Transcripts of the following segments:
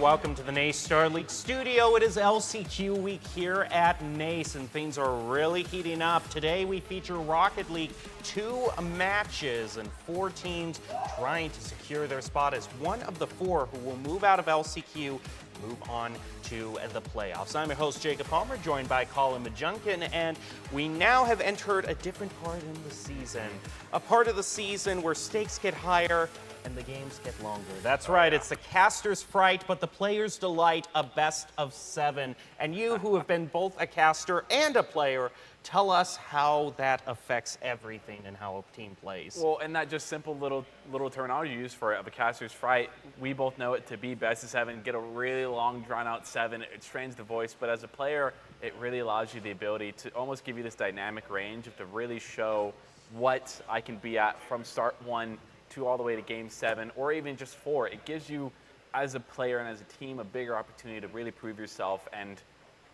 everyone. Welcome to the NACE Star League studio. It is LCQ week here at NACE, and things are really heating up. Today we feature Rocket League, 2 matches and 4 teams trying to secure their spot as one of the 4 who will move out of LCQ, move on to the playoffs. I'm your host, Jacob Palmer, joined by KhazixMayJump, and we now have entered a different part in the season. A part of the season where stakes get higher and the games get longer. That's right, it's the caster's fright, but the player's delight, a best of 7. And you, who have been both a caster and a player, tell us how that affects everything and how a team plays. Well, and that just simple little terminology used for it, of a caster's fright, we both know it to be best of 7, get a really long, drawn-out 7. It strains the voice, but as a player, it really allows you the ability to almost give you this dynamic range to really show what I can be at from start 1 to all the way to game 7, or even just 4. It gives you, as a player and as a team, a bigger opportunity to really prove yourself and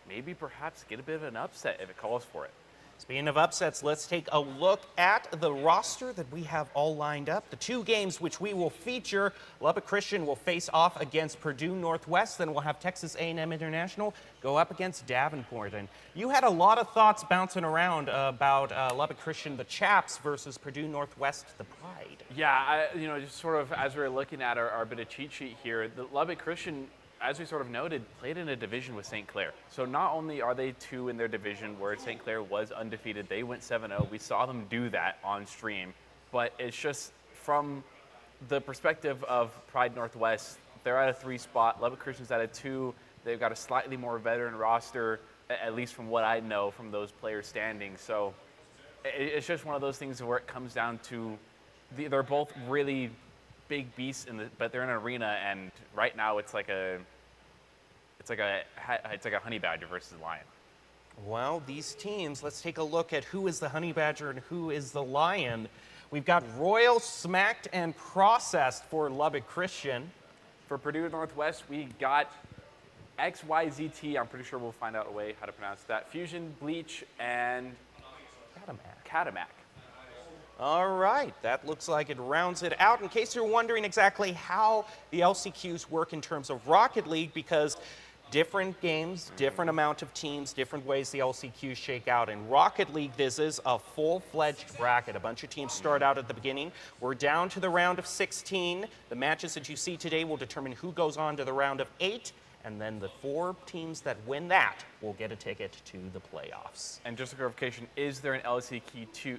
maybe perhaps get a bit of an upset if it calls for it. Speaking of upsets, let's take a look at the roster that we have all lined up. The 2 games which we will feature, Lubbock Christian will face off against Purdue Northwest, then we'll have Texas A&M International go up against Davenport. And you had a lot of thoughts bouncing around about Lubbock Christian, the Chaps, versus Purdue Northwest, the Pride. Yeah, just sort of as we were looking at our bit of cheat sheet here, the Lubbock Christian, as we sort of noted, played in a division with St. Clair. So not only are they 2 in their division where St. Clair was undefeated, they went 7-0. We saw them do that on stream. But it's just from the perspective of Pride Northwest, they're at a 3 spot. Lubbock Christian's at a 2. They've got a slightly more veteran roster, at least from what I know from those players standing. So it's just one of those things where it comes down to they're both really big beasts but they're in an arena, and right now it's like a honey badger versus a lion. Well, these teams, let's take a look at who is the honey badger and who is the lion. We've got Royal, Smacked, and Processed for Lubbock Christian. For Purdue Northwest, we got XYZT. I'm pretty sure we'll find out a way how to pronounce that. Fusion, Bleach, and Catamac. All right, that looks like it rounds it out. In case you're wondering exactly how the LCQs work in terms of Rocket League, because different games, different amount of teams, different ways the LCQs shake out. In Rocket League, this is a full-fledged bracket. A bunch of teams start out at the beginning. We're down to the round of 16. The matches that you see today will determine who goes on to the round of 8. And then the 4 teams that win that will get a ticket to the playoffs. And just a clarification, is there an LCQ2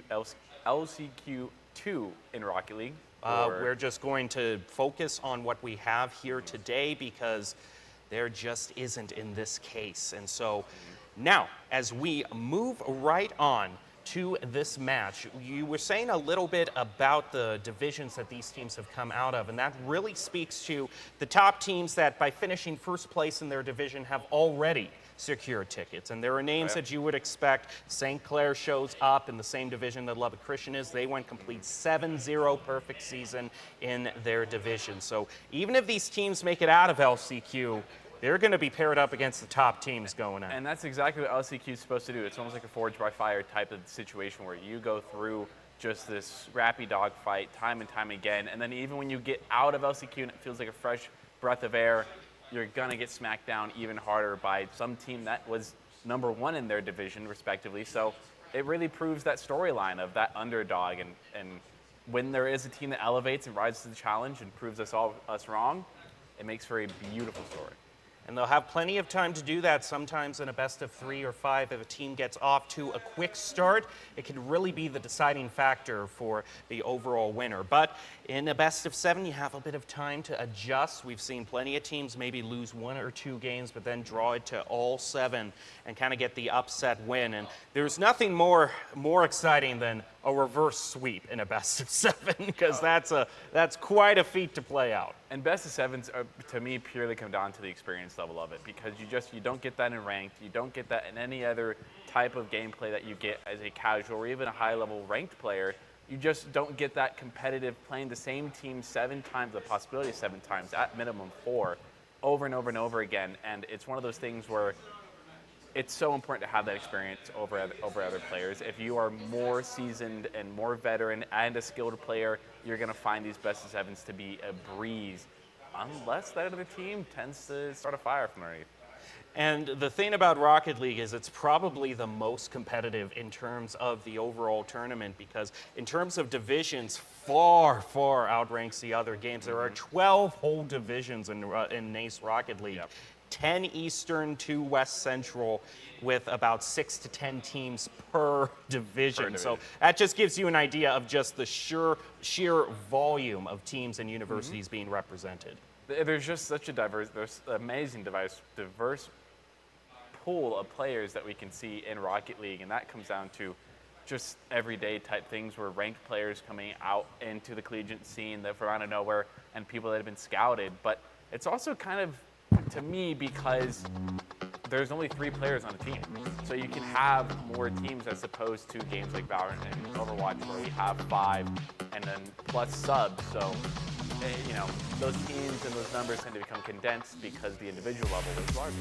in Rocket League? We're just going to focus on what we have here today because there just isn't in this case. And so now, as we move right on to this match, you were saying a little bit about the divisions that these teams have come out of, and that really speaks to the top teams that by finishing first place in their division have already secured tickets. And there are names that you would expect. St. Clair shows up in the same division that Lubbock Christian is. They went complete 7-0 perfect season in their division. So even if these teams make it out of LCQ, they're going to be paired up against the top teams going on. And that's exactly what LCQ is supposed to do. It's almost like a forged by fire type of situation where you go through just this scrappy dog fight time and time again. And then even when you get out of LCQ and it feels like a fresh breath of air, you're going to get smacked down even harder by some team that was number 1 in their division, respectively. So it really proves that storyline of that underdog. And when there is a team that elevates and rises to the challenge and proves us wrong, it makes for a beautiful story. And they'll have plenty of time to do that. Sometimes in a best of 3 or 5, if a team gets off to a quick start, it can really be the deciding factor for the overall winner. But in a best of 7, you have a bit of time to adjust. We've seen plenty of teams maybe lose 1 or 2 games, but then draw it to all 7 and kind of get the upset win. And there's nothing more exciting than a reverse sweep in a best of 7, because that's quite a feat to play out. And best of 7s, to me, purely come down to the experience level of it, because you don't get that in ranked, you don't get that in any other type of gameplay that you get as a casual or even a high-level ranked player. You just don't get that competitive playing the same team 7 times, the possibility of 7 times, at minimum 4, over and over and over again. And it's one of those things where it's so important to have that experience over other players. If you are more seasoned and more veteran and a skilled player, you're going to find these best of 7s to be a breeze. unless that other team tends to start a fire from underneath. And the thing about Rocket League is it's probably the most competitive in terms of the overall tournament, because in terms of divisions, far, far outranks the other games. There are 12 whole divisions in NACE Rocket League. 10 Eastern, 2 West Central, with about 6 to 10 teams per division. So that just gives you an idea of just the sheer volume of teams and universities being represented. There's just such a diverse pool of players that we can see in Rocket League, and that comes down to just everyday type things where ranked players coming out into the collegiate scene that from out of nowhere and people that have been scouted. But it's also kind of, to me, because there's only 3 players on a team. So you can have more teams as opposed to games like Valorant and Overwatch where we have 5 and then plus subs. So, you know, those teams and those numbers tend to become condensed because the individual level is larger.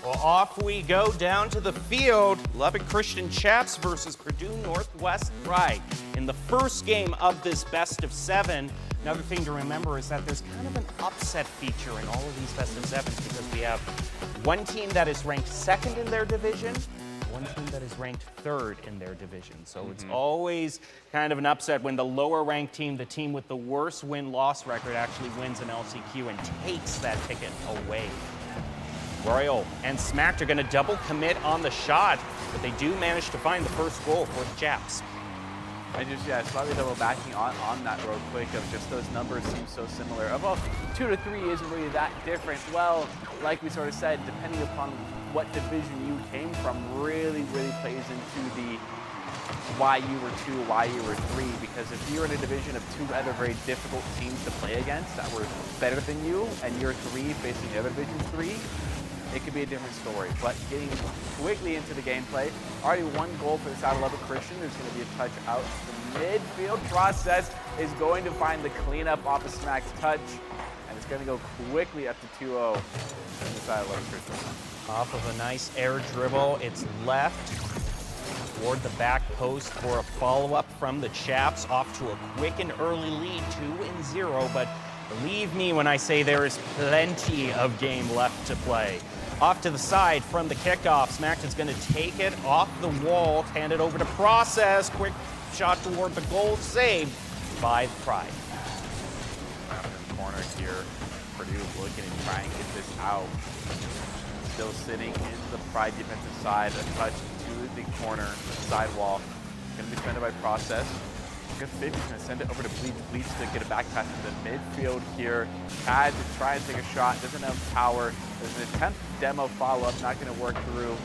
Well, off we go down to the field. Lubbock Christian Chaps versus Purdue Northwest Pride. In the first game of this best of 7, another thing to remember is that there's kind of an upset feature in all of these best of 7s, because we have one team that is ranked 2nd in their division, one team that is ranked 3rd in their division. So it's always kind of an upset when the lower ranked team, the team with the worst win-loss record, actually wins an LCQ and takes that ticket away. Royal and Smacked are going to double commit on the shot, but they do manage to find the first goal for the Chaps. I just, slightly double backing on that real quick of just those numbers seem so similar. Well, 2 to 3 isn't really that different. Well, like we sort of said, depending upon what division you came from really plays into the why you were 2, why you were 3. Because if you're in a division of 2 other very difficult teams to play against that were better than you, and you're 3 facing the other division's 3, it could be a different story. But getting quickly into the gameplay, already 1 goal for the side of Lubbock Christian. There's going to be a touch out to the midfield. Process is going to find the cleanup off of Smack's touch, and it's going to go quickly up to 2-0 on the side of Lubbock Christian. Off of a nice air dribble, it's left toward the back post for a follow-up from the Chaps, off to a quick and early lead, 2-0, but believe me when I say there is plenty of game left to play. Off to the side from the kickoff, Smacked is going to take it off the wall, hand it over to Process, quick shot toward the goal, saved by Pride. Around the corner here, Purdue looking to try and get this out. Still sitting in the Pride defensive side, a touch to the corner, sidewall. Going to be defended by Process. I guess Fabian's going to send it over to Bleach. Bleach to get a back pass to the midfield here. Had to try and take a shot, doesn't have power. There's an attempt demo follow-up, not going to work through.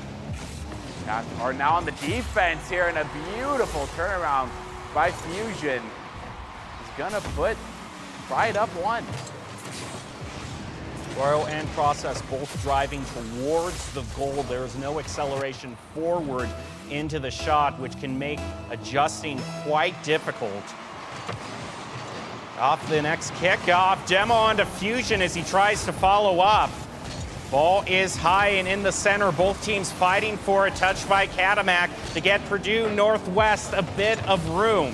Cats are now on the defense here, and a beautiful turnaround by Fusion. He's going to put Pride up 1. Royal and Process both driving towards the goal. There is no acceleration forward into the shot, which can make adjusting quite difficult. Off the next kickoff, demo onto Fusion as he tries to follow up. Ball is high and in the center. Both teams fighting for a touch by Khatamac to get Purdue Northwest a bit of room.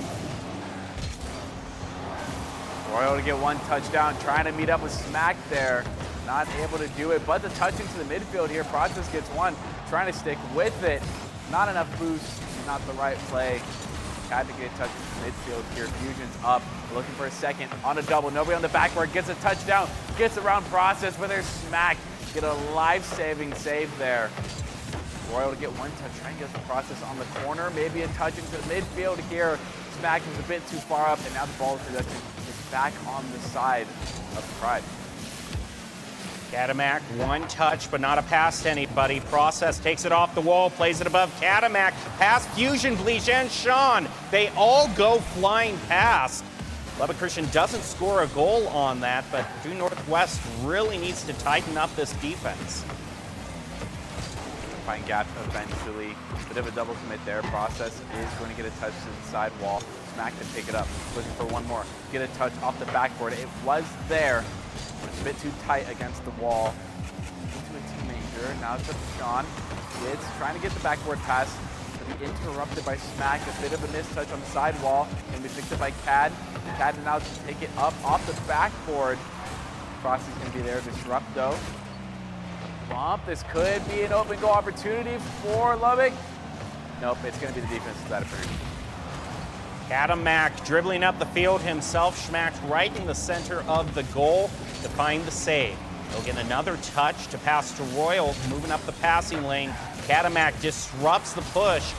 Royal to get 1 touchdown, trying to meet up with Smack there. Not able to do it, but the touch into the midfield here. Process gets 1, trying to stick with it. Not enough boost, not the right play. Had to get a touch into the midfield here. Fusion's up, looking for a second on a double. Nobody on the backboard, gets a touchdown, gets around Process with their Smack. Get a life-saving save there. Royal to get 1 touch, trying to get the Process on the corner. Maybe a touch into the midfield here. Smack was a bit too far up, and now the ball is back on the side of Pride. Khatamac, 1 touch, but not a pass to anybody. Process takes it off the wall, plays it above Khatamac. Past Fusion, Bleach, and Shen. They all go flying past. Lubbock Christian doesn't score a goal on that, but Purdue Northwest really needs to tighten up this defense. Find gaps eventually. Bit of a double commit there. Process is going to get a touch to the side wall. Smack to pick it up. Looking for 1 more. Get a touch off the backboard. It was there. It's a bit too tight against the wall. Into a teammate here. Now it's up to Sean. It's trying to get the backboard pass. To be interrupted by Smack. A bit of a missed touch on the side wall. Going to be picked up by Cad. Cad now to take it up off the backboard. Frosty's going to be there. Disrupt, though. Bump. This could be an open goal opportunity for Lubbock. Nope, it's going to be the defensive side of Purdue. KhazixMay dribbling up the field himself, smacked right in the center of the goal to find the save. He'll get another touch to pass to Royal, moving up the passing lane. KhazixMay disrupts the push.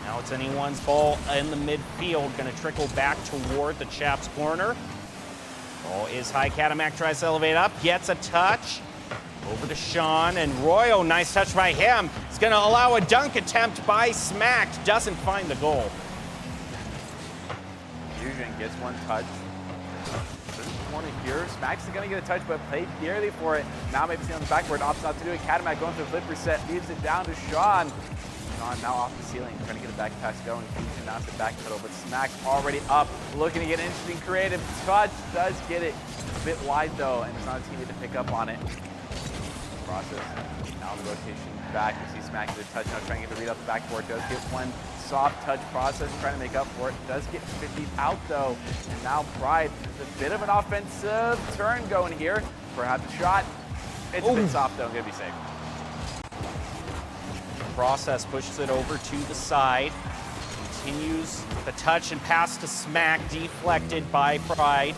Now it's anyone's ball in the midfield, going to trickle back toward the Chaps corner. Ball is high. KhazixMay tries to elevate up, gets a touch. Over to Shen, and Royal, nice touch by him. It's going to allow a dunk attempt by Smacked, doesn't find the goal. Fusion gets one touch. Corner here. Smack's going to get a touch, but played dearly for it. Now maybe see on the backboard, opts out to do it. KhazixMay going for the flip reset, leaves it down to Shen. Shen now off the ceiling, trying to get a back pass going. Fusion now to back pedal, but Smack already up, looking to get an interesting creative touch. Does get it a bit wide though, and there's not a teammate to pick up on it. Process. Now the rotation back. You see Smack get a touch now, trying to get the read off the backboard. Does get one soft touch. Process trying to make up for it. Does get 50 out though. And now Pride, a bit of an offensive turn going here. Perhaps a shot. It's a bit soft though, gonna be safe. Process pushes it over to the side. Continues the touch and pass to Smack, deflected by Pride.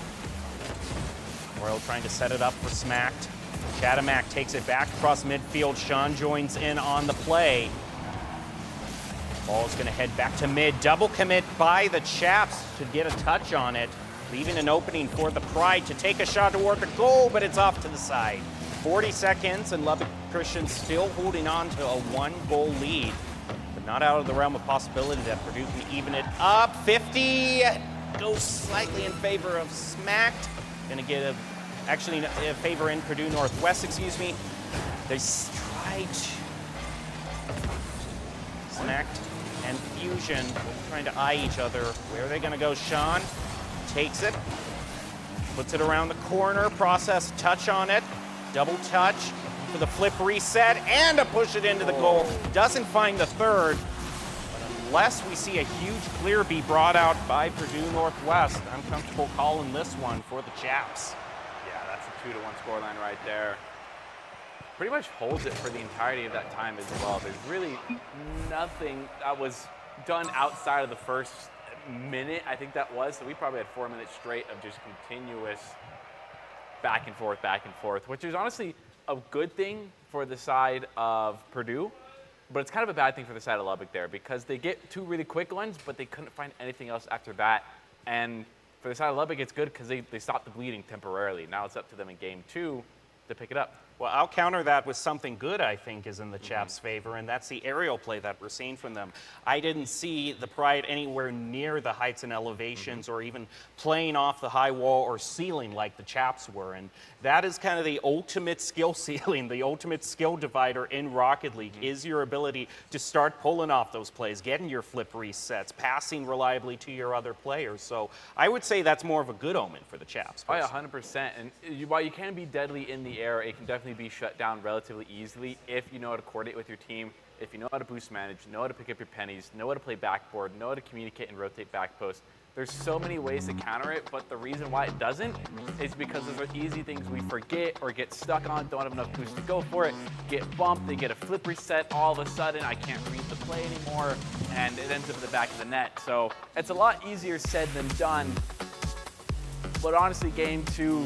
Royal trying to set it up for Smacked. KhazixMay takes it back across midfield. Shen joins in on the play. Ball is going to head back to mid. Double commit by the Chaps to get a touch on it, leaving an opening for the Pride to take a shot toward the goal, but it's off to the side. 40 seconds, and Lubbock Christian still holding on to a one-goal lead, but not out of the realm of possibility that Purdue can even it up. 50 goes slightly in favor of Smacked. Going to get a favor in Purdue Northwest, excuse me. They tried Smacked and Fusion trying to eye each other. Where are they going to go? Shen takes it, puts it around the corner, Process touch on it, double touch for the flip reset, and a push it into the goal. Doesn't find the third, but unless we see a huge clear be brought out by Purdue Northwest, I'm comfortable calling this one for the Chaps. Yeah, that's a 2-1 scoreline right there. Pretty much holds it for the entirety of that time as well. There's really nothing that was done outside of the first minute, I think that was. So we probably had 4 minutes straight of just continuous back and forth, which is honestly a good thing for the side of Purdue, but it's kind of a bad thing for the side of Lubbock there because they get 2 really quick ones, but they couldn't find anything else after that. And for the side of Lubbock, it's good because they stopped the bleeding temporarily. Now it's up to them in game 2 to pick it up. Well, I'll counter that with something good I think is in the Chaps' favor, and that's the aerial play that we're seeing from them. I didn't see the Pride anywhere near the heights and elevations or even playing off the high wall or ceiling like the Chaps were, and that is kind of the ultimate skill ceiling, the ultimate skill divider in Rocket League is your ability to start pulling off those plays, getting your flip resets, passing reliably to your other players. So I would say that's more of a good omen for the Chaps. Oh, yeah, 100%. And while you can be deadly in the air, it can definitely be shut down relatively easily if you know how to coordinate with your team, if you know how to boost manage, know how to pick up your pennies, know how to play backboard, know how to communicate and rotate back post. There's so many ways to counter it, but the reason why it doesn't is because those are easy things we forget or get stuck on, don't have enough boost to go for it, get bumped, they get a flip reset, all of a sudden I can't read the play anymore, and it ends up in the back of the net. So it's a lot easier said than done, but honestly, game 2,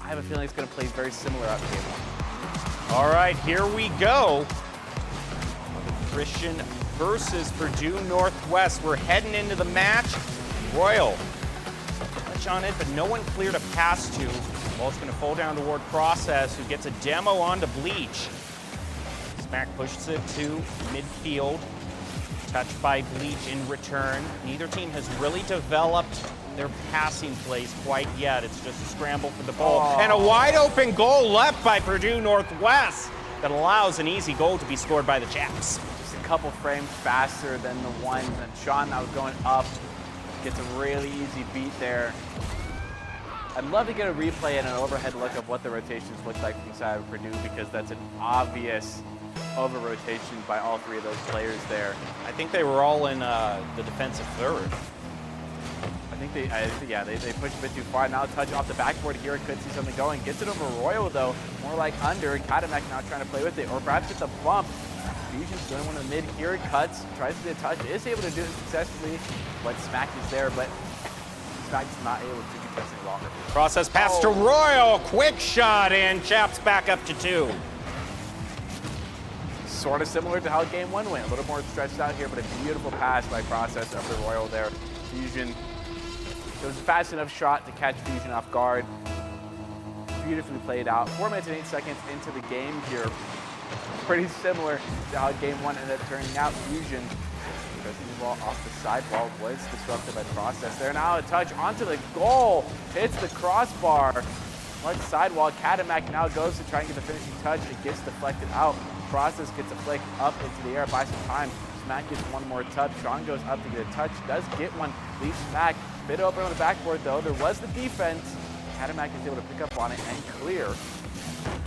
I have a feeling it's going to play very similar out to game 1. All right, here we go. Christian versus Purdue Northwest. We're heading into the match. Royal, touch on it, but no one clear to pass to. Ball's going to fall down toward Process, who gets a demo onto Bleach. Smack pushes it to midfield. Touched by Bleach in return. Neither team has really developed their passing plays quite yet. It's just a scramble for the ball. And a wide open goal left by Purdue Northwest that allows an easy goal to be scored by the Chaps. Just a couple frames faster than the one that Shen that was going up. Gets a really easy beat there. I'd love to get a replay and an overhead look of what the rotations look like from the side of Purdue because that's an obvious over-rotation by all 3 of those players there. I think they were all in the defensive third. they push a bit too far. Now a touch off the backboard here. Could see something going. Gets it over Royal though. More like under. KhazixMay now trying to play with it, or perhaps get the bump. Fusion's doing one in the mid here. Cuts, tries to get a touch. Is able to do it successfully, but Smack is there. But Smack's not able to contest any longer. Process pass to Royal. Quick shot, and Chaps back up to 2. Sort of similar to how game 1 went. A little more stretched out here, but a beautiful pass by Process of the Royal there. Fusion, it was a fast enough shot to catch Fusion off guard. Beautifully played out. 4 minutes and 8 seconds into the game here. Pretty similar to how game 1 ended up turning out. Fusion, because the ball off the sidewall, was disrupted by Process there. Now a touch onto the goal. Hits the crossbar. Like sidewall, KhazixMay now goes to try and get the finishing touch. It gets deflected out. Process gets a flick up into the air, buys some time. Smack gets one more touch. Shen goes up to get a touch, does get one. Leaves Smack bit open on the backboard though. There was the defense. KhazixMay is able to pick up on it and clear.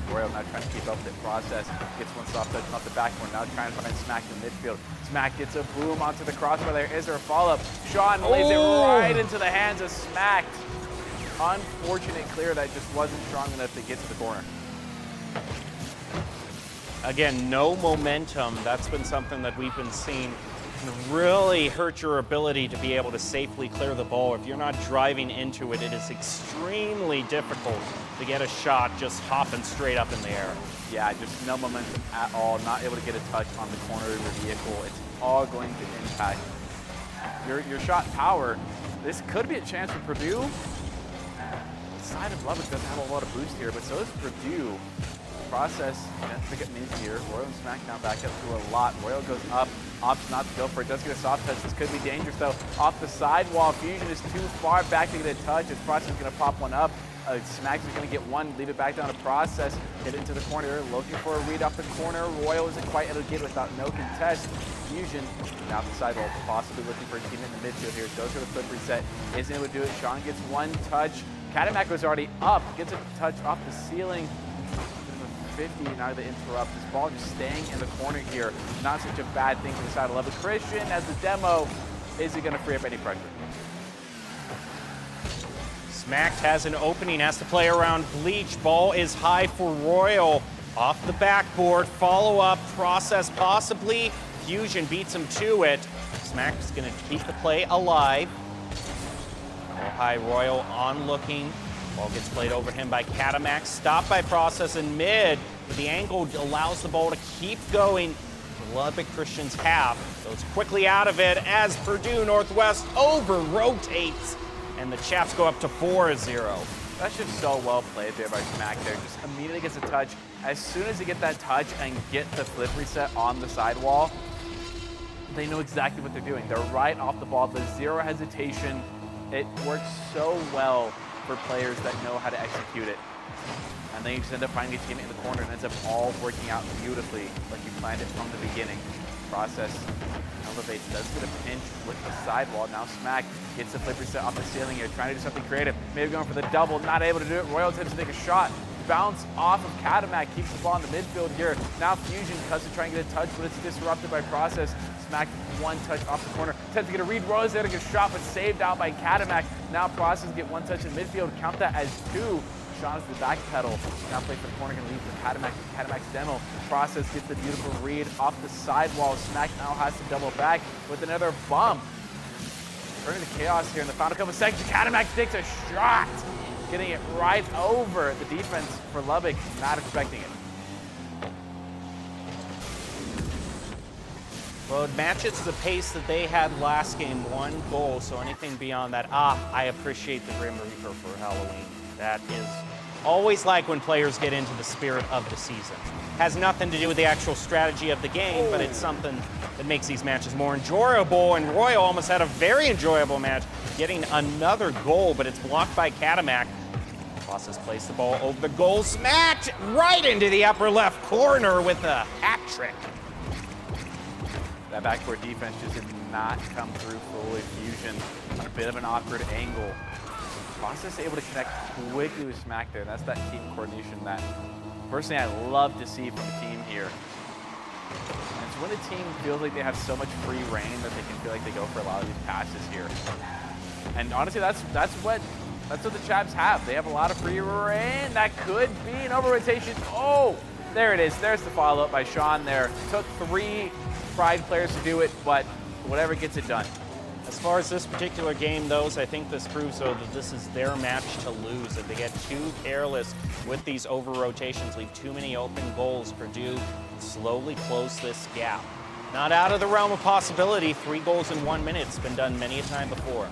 Royal now trying to keep up with it. Process gets one soft touch off the backboard. Now trying to find Smack in midfield. Smack gets a boom onto the crossbar there. Is there a follow-up? Shen lays it right into the hands of Smack. Unfortunate clear that just wasn't strong enough to get to the corner. Again, no momentum. That's been something that we've been seeing can really hurt your ability to be able to safely clear the ball. If you're not driving into it, it is extremely difficult to get a shot just hopping straight up in the air. Yeah, just no momentum at all. Not able to get a touch on the corner of your vehicle. It's all going to impact your shot power. This could be a chance for Purdue. The side of Lubbock doesn't have a lot of boost here, but so does Purdue. Process, pick up mid here. Royal and Smack now back up to a lot. Royal goes up, opts not to go for it. Does get a soft touch. This could be dangerous though. Off the sidewall, Fusion is too far back to get a touch. As Process is going to pop one up. Smack is going to get one, leave it back down to Process. Hit into the corner, looking for a read off the corner. Royal isn't quite able to get without no contest. Fusion now off the sidewall, possibly looking for a team in the midfield here. Goes for the flip reset, isn't able to do it. Shen gets one touch. KhazixMay was already up, gets a touch off the ceiling. 50 now to interrupt. This ball just staying in the corner here. Not such a bad thing for the side of Lubbock Christian as the demo. Is it going to free up any pressure? Smack has an opening, has to play around Bleach. Ball is high for Royal. Off the backboard, follow-up, Process possibly. Fusion beats him to it. Smack's going to keep the play alive. Ball high, Royal on looking. Ball gets played over him by KhazixMay. Stopped by Process in mid, but the angle allows the ball to keep going. Lubbock Christian's half goes quickly out of it as Purdue Northwest over-rotates, and the Chaps go up to 4-0. That's just so well played there by Smack there. Just immediately gets a touch. As soon as they get that touch and get the flip reset on the sidewall, they know exactly what they're doing. They're right off the ball. There's zero hesitation. It works so well for players that know how to execute it. And then you just end up finding a teammate in the corner and it ends up all working out beautifully like you planned it from the beginning. Process elevates, does get a pinch with the sidewall. Now Smack gets the flip reset off the ceiling here, trying to do something creative. Maybe going for the double, not able to do it. Royal attempts to take a shot. Bounce off of KhazixMay, keeps the ball in the midfield here. Now Fusion cuts to try and get a touch, but it's disrupted by Process. Smack one touch off the corner. Attempts to get a read. Royal's there to get a shot, but saved out by KhazixMay. Now Process get one touch in midfield. Count that as two. Shen's the back pedal. Now play for the corner, gonna leave for KhazixMay. KhazixMay's demo. Process gets the beautiful read off the sidewall. Smack now has to double back with another bump. Turning to chaos here in the final couple of seconds. KhazixMay takes a shot. Getting it right over the defense for Lubbock, not expecting it. Well, it matches the pace that they had last game, 1 goal, so anything beyond that, I appreciate the Grim Reaper for Halloween. That is always like when players get into the spirit of the season. Has nothing to do with the actual strategy of the game, but it's something that makes these matches more enjoyable, and Royal almost had a very enjoyable match, getting another goal, but it's blocked by KhazixMay. Process plays the ball over the goal, smacked right into the upper left corner with a hat trick. That backboard defense just did not come through fully. Fusion on a bit of an awkward angle. Process able to connect quickly with Smack there. That's that team coordination that personally I love to see from a team here. And it's when a team feels like they have so much free reign that they can feel like they go for a lot of these passes here. And honestly, that's what the Chaps have. They have a lot of free reign. That could be an over-rotation. Oh, there it is. There's the follow-up by Shen there. Took 3 Pride players to do it, but whatever gets it done. As far as this particular game goes, I think this proves, though, that this is their match to lose. If they get too careless with these over-rotations, leave too many open goals, Purdue slowly close this gap. Not out of the realm of possibility. 3 goals in 1 minute. It's been done many a time before.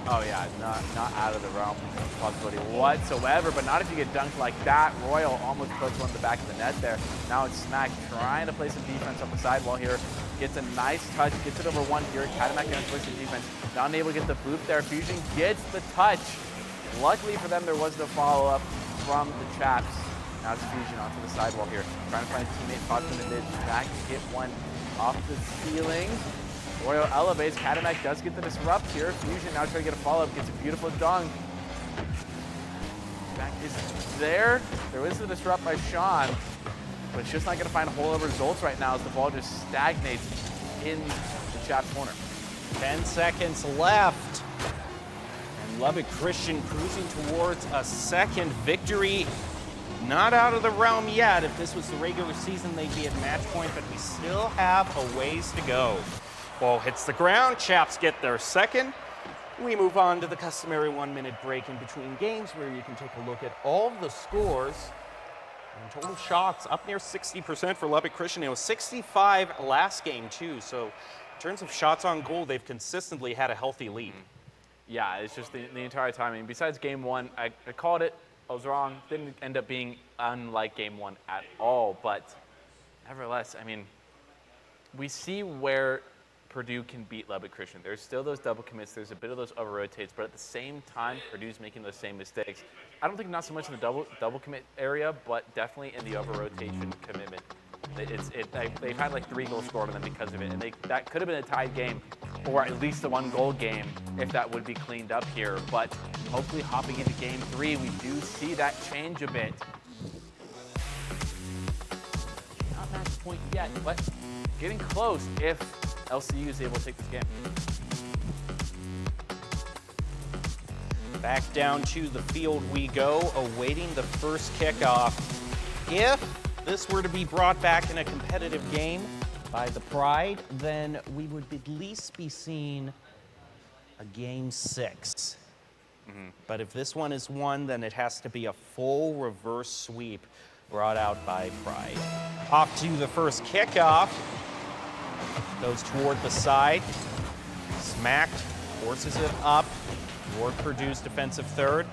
Oh yeah, not out of the realm of possibility whatsoever, but not if you get dunked like that. Royal almost puts one in the back of the net there. Now it's Smack trying to play some defense up the sidewall here. Gets a nice touch, gets it over 1 here. Katamak going to play some defense. Not unable to get the boot there. Fusion gets the touch. Luckily for them, there was no follow-up from the Chaps. Now it's Fusion onto the sidewall here. Trying to find a teammate, pops in the mid. Smack get one off the ceiling. Royal elevates. Katamak does get the disrupt here. Fusion now trying to get a follow-up. Gets a beautiful dunk. Back is there. There is the disrupt by Shen, but it's just not going to find a whole lot of results right now as the ball just stagnates in the Chaps corner. 10 seconds left. And Lubbock Christian cruising towards a second victory. Not out of the realm yet. If this was the regular season, they'd be at match point, but we still have a ways to go. Ball hits the ground, Chaps get their second. We move on to the customary 1-minute break in between games where you can take a look at all of the scores and total shots up near 60% for Lubbock Christian. It was 65 last game too, so in terms of shots on goal, they've consistently had a healthy lead. Yeah, it's just the entire time. I mean, besides game 1, I called it. I was wrong. Didn't end up being unlike game 1 at all, but nevertheless, I mean, we see where Purdue can beat Lubbock Christian. There's still those double commits. There's a bit of those over rotates, but at the same time, Purdue's making those same mistakes. I don't think not so much in the double commit area, but definitely in the over rotation commitment. They've had like 3 goals scored on them because of it, and that could have been a tied game, or at least a 1-goal game if that would be cleaned up here. But hopefully, hopping into game 3, we do see that change a bit. Not match point yet, but getting close if LCU is able to take this game. Back down to the field we go, awaiting the first kickoff. If this were to be brought back in a competitive game by the Pride, then we would at least be seeing a game 6. But if this one is won, then it has to be a full reverse sweep brought out by Pride. Off to the first kickoff. Goes toward the side. Smacked, forces it up toward Purdue's defensive third.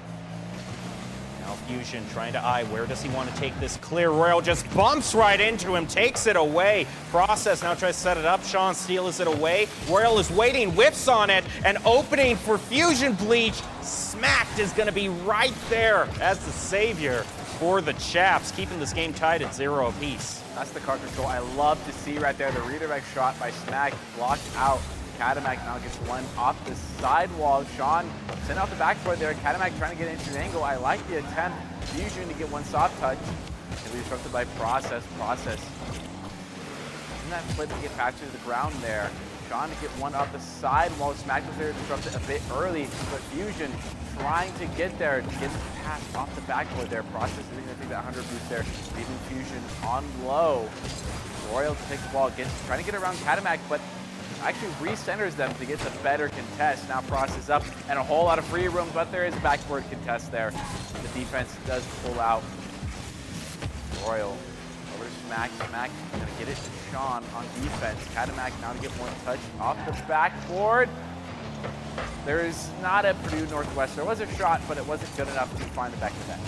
Now Fusion trying to eye, where does he want to take this clear? Royal just bumps right into him, takes it away. Process now tries to set it up. Sean steals it away. Royal is waiting, whiffs on it, and opening for Fusion Bleach. Smacked is going to be right there as the savior for the Chaps, keeping this game tied at 0 apiece. That's the card control I love to see right there. The redirect shot by Smack blocked out. Katamak now gets one off the sidewall. Shen sent out the backboard there. Katamak trying to get into the angle. I like the attempt. Fusion to get one soft touch. And be disrupted by Process. In that flip to get patched to the ground there. Shen to get one off the sidewall. Smack was there to disrupt it a bit early, but Fusion trying to get there, gets the pass off the backboard there. Process is going to take that 100 boost there, leaving Fusion on low. Royal to take the ball, trying to get around Katamak, but actually recenters them to get the better contest. Now Process up, and a whole lot of free room, but there is a backboard contest there. The defense does pull out. Royal over to Smack. Smack going to get it to Shen on defense. Katamak now to get one touch off the backboard. There is not a Purdue Northwest. There was a shot, but it wasn't good enough to find the back of the net.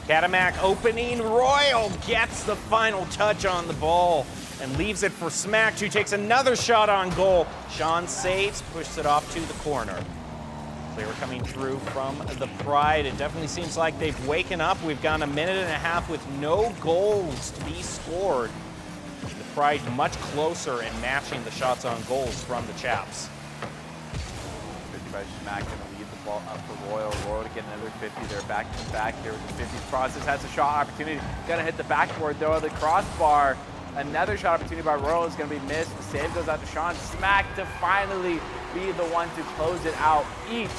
Katamak opening. Royal gets the final touch on the ball and leaves it for Smack, who takes another shot on goal. Shen saves, pushes it off to the corner. Clear coming through from the Pride. It definitely seems like they've waken up. We've gone a minute and a half with no goals to be scored. The Pride much closer in matching the shots on goals from the Chaps. 50 by Smack, going to lead the ball up for Royal. Royal to get another 50. They're back to back here with the 50s. Process has a shot opportunity. Going to hit the backboard though, the crossbar. Another shot opportunity by Royal is going to be missed. The save goes out to Shen. Smack to finally be the one to close it out. Each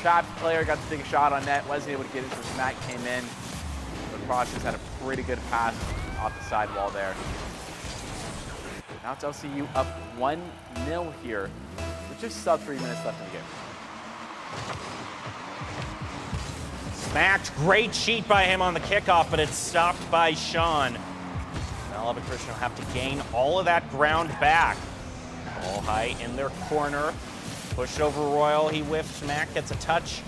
Chaps player got to take a shot on net, wasn't able to get it, so Smack came in. But Process had a pretty good pass off the sidewall there. Now it's LCU up 1-0 here with just sub 3 minutes left in the game. Smacked, great cheat by him on the kickoff, but it's stopped by Shen. Now Lubbock Christian will have to gain all of that ground back. Ball high in their corner. Pushed over Royal, he whiffed, Smack gets a touch.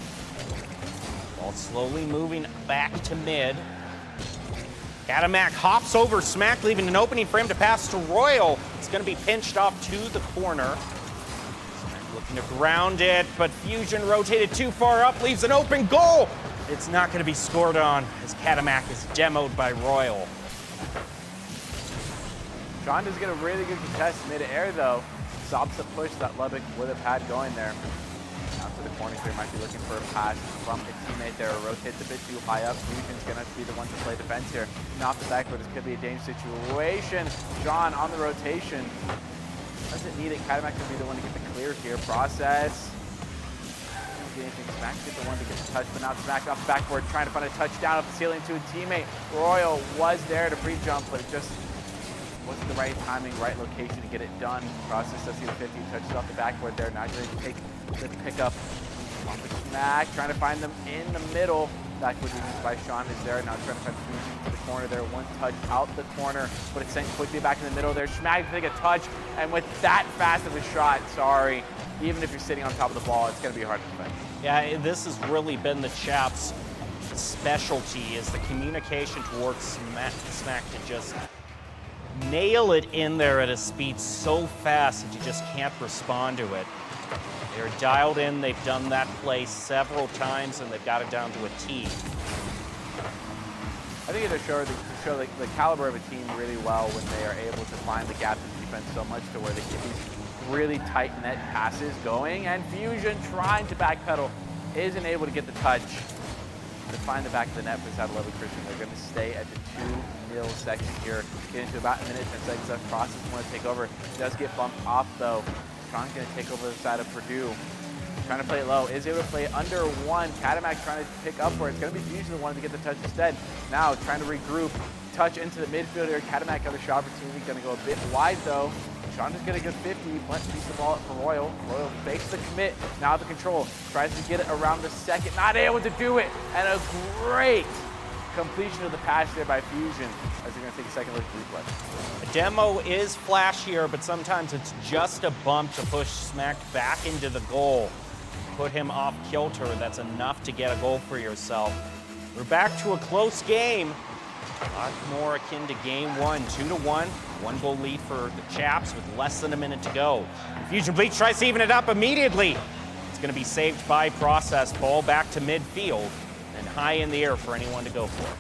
Ball slowly moving back to mid. Khazix hops over Smack, leaving an opening for him to pass to Royal. It's going to be pinched off to the corner. Smack looking to ground it, but Fusion rotated too far up, leaves an open goal. It's not going to be scored on as Khazix is demoed by Royal. Shen does get a really good contest mid-air though. Stops the push that Lubbock would have had going there. Out to the corner here, might be looking for a pass from a teammate there. Rotates a bit too high up. Fusion's gonna be the one to play defense here. And off the backboard, this could be a dangerous situation. Shen on the rotation. Doesn't need it. Khazix could be the one to get the clear here. Process. Anything. Smack get the one to get the touch, but now Smack off the backboard, trying to find a touchdown up the ceiling to a teammate. Royal was there to pre-jump, but it just wasn't the right timing, right location to get it done. Process does see the 50, touches off the backboard there. Now going to take the pickup off the Smack, trying to find them in the middle. Backboard defense by Shen is there. Now trying to find Fusion to the corner there. One touch out the corner, but it's sent quickly back in the middle there. Smack to take a touch, and with that fast of a shot, sorry, even if you're sitting on top of the ball, it's going to be hard to defend. Yeah, this has really been the Chaps' specialty, is the communication towards Smack to just nail it in there at a speed so fast that you just can't respond to it. They're dialed in, they've done that play several times, and they've got it down to a T. I think it shows the caliber of a team really well when they are able to find the gaps in defense so much to where they get these really tight net passes going, and Fusion trying to backpedal isn't able to get the touch to find the back of the net for the side of Lubbock Christian. They're going to stay at the 2-0 section here, get into about a minute, 10 seconds left. Process want to take over. Does get bumped off though. Shen's going to take over the side of Purdue. Trying to play it low, is able to play under one. Khazix trying to pick up where it's going to be Fusion the one to get the touch instead. Now trying to regroup, touch into the midfield here. Khazix got a shot opportunity, going to go a bit wide though. Shen just get a good 50, but beats the ball up for Royal. Royal fakes the commit, now the control. Tries to get it around the second, not able to do it. And a great completion of the pass there by Fusion as they're going to take a second look at the replay. A demo is flashier, but sometimes it's just a bump to push Smack back into the goal. Put him off kilter, that's enough to get a goal for yourself. We're back to a close game. A lot more akin to game one, 2-1. 1 goal lead for the Chaps with less than a minute to go. Fusion Bleach tries to even it up immediately. It's going to be saved by Process. Ball back to midfield and high in the air for anyone to go for.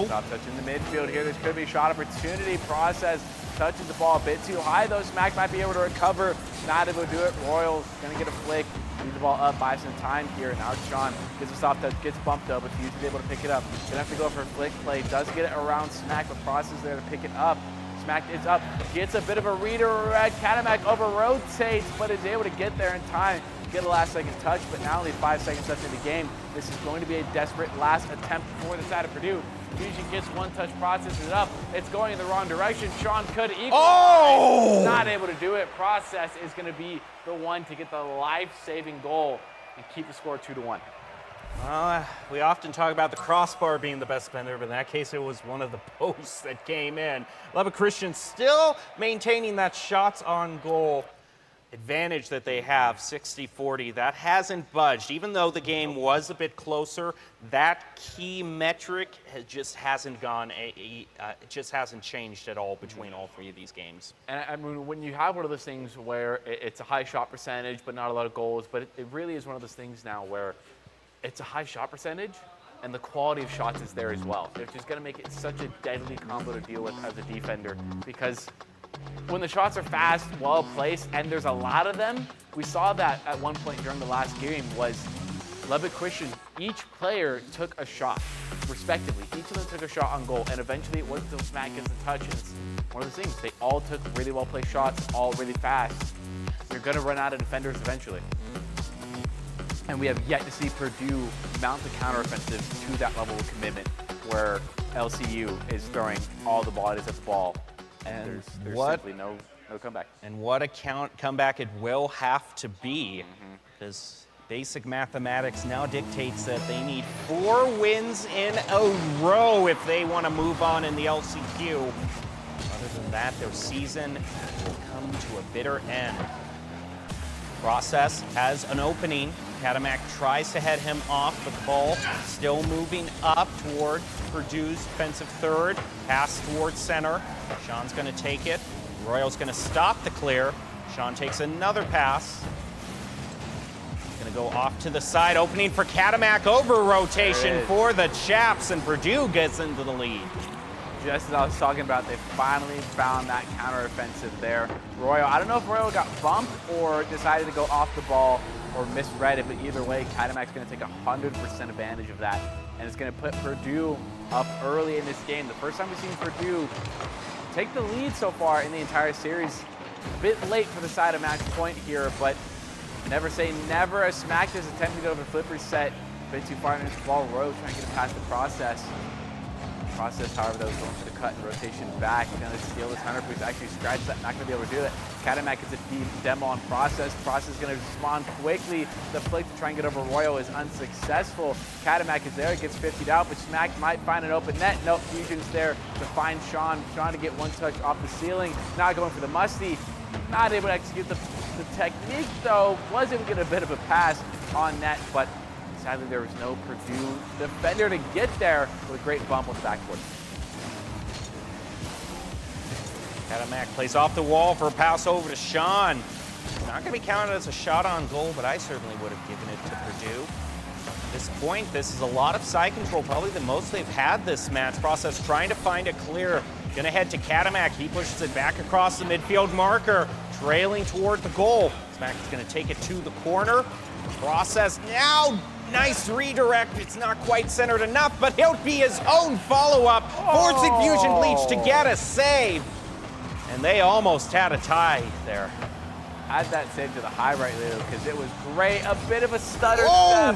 Stop touch in the midfield here. This could be a shot opportunity. Process touches the ball a bit too high though. Smack might be able to recover. Not able to do it. Royal's going to get a flick. Leave the ball up, buy some time here. Now Shen gets a stop touch, gets bumped though, but Fusion's able to pick it up. Gonna have to go for a flick play. Does get it around Smack, but Process there to pick it up. Smack is up, gets a bit of a redirect. Khazix over rotates, but is able to get there in time. Get a last second touch, but now only 5 seconds left in the game. This is going to be a desperate last attempt for the side of Purdue. Fusion gets one touch, Process it up. It's going in the wrong direction. Shen could equalize. Oh! Not able to do it. Process is going to be the one to get the life-saving goal and keep the score 2-1. We often talk about the crossbar being the best defender, but in that case it was one of the posts that came in. Lubbock Christian still maintaining that shots on goal advantage that they have, 60-40. That hasn't budged. Even though the game was a bit closer, that key metric just hasn't gone, it just hasn't changed at all between all three of these games. And I mean, when you have one of those things where it's a high shot percentage, but not a lot of goals, but it really is one of those things now where it's a high shot percentage, and the quality of shots is there as well. It's just going to make it such a deadly combo to deal with as a defender, because when the shots are fast, well placed, and there's a lot of them, we saw that at one point during the last game was Lubbock Christian, each player took a shot, respectively. Each of them took a shot on goal, and eventually it wasn't until Smack gets the touch, and it's one of those things. They all took really well placed shots, all really fast. you're going to run out of defenders eventually. And we have yet to see Purdue mount the counteroffensive to that level of commitment where LCU is throwing all the bodies at the ball. And there's simply no comeback. And what a comeback it will have to be, because basic mathematics now dictates that they need 4 wins in a row if they want to move on in the LCQ. Other than that, their season will come to a bitter end. Process has an opening. Katamak tries to head him off, but the ball still moving up toward Purdue's defensive third. Pass towards center. Sean's going to take it. Royal's going to stop the clear. Sean takes another pass. Going to go off to the side. Opening for Katamak, over rotation for the Chaps, and Purdue gets into the lead. Just as I was talking about, they finally found that counteroffensive there. Royal, I don't know if Royal got bumped or decided to go off the ball or misread it, but either way, Katamak's going to take 100% advantage of that, and it's going to put Purdue up early in this game. The first time we've seen Purdue take the lead so far in the entire series. A bit late for the side of match point here, but never say never, as Smack is attempting to go over the flip reset. A bit too far into the ball. Royal trying to get it past the Process. Process, however, that was going for the cut and rotation back. Going to steal this 100 boost, actually scratch that, not going to be able to do it. Katamak gets a deep demo on Process. Process is going to respond quickly. The flick to try and get over Royal is unsuccessful. Katamak is there, gets 50'd out, but Smack might find an open net. Nope, Fusion's there to find Sean. Sean to get one touch off the ceiling. Now going for the musty. Not able to execute the technique, though. Was able to get a bit of a pass on net, but sadly, there was no Purdue defender to get there with a great bump on the backboard. Katamak plays off the wall for a pass over to Sean. Not going to be counted as a shot on goal, but I certainly would have given it to Purdue. At this point, this is a lot of side control, probably the most they've had this match. Process trying to find a clear. Going to head to Katamak. He pushes it back across the midfield marker, trailing toward the goal. Smack is going to take it to the corner. Process now. Nice redirect. It's not quite centered enough, but he'll be his own follow-up, forcing Fusion Bleach to get a save. And they almost had a tie there. Add that save to the highlight reel because it was great. A bit of a stutter step.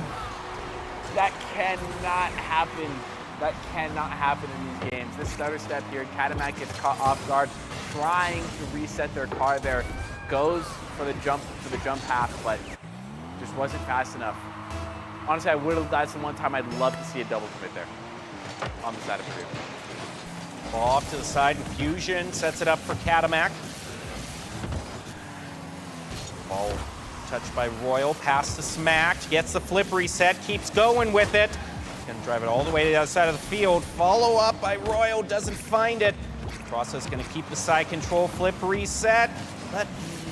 That cannot happen. That cannot happen in these games. This stutter step here, Katamak gets caught off guard, trying to reset their car there. Goes for the jump half, but just wasn't fast enough. Honestly, I would have, that's the one time I'd love to see a double commit there on the side of Purdue. Ball off to the side, and Fusion sets it up for Katamak. Ball touched by Royal, pass to Smack, gets the flip reset, keeps going with it. He's gonna drive it all the way to the other side of the field. Follow up by Royal, doesn't find it. Process gonna keep the side control, flip reset, but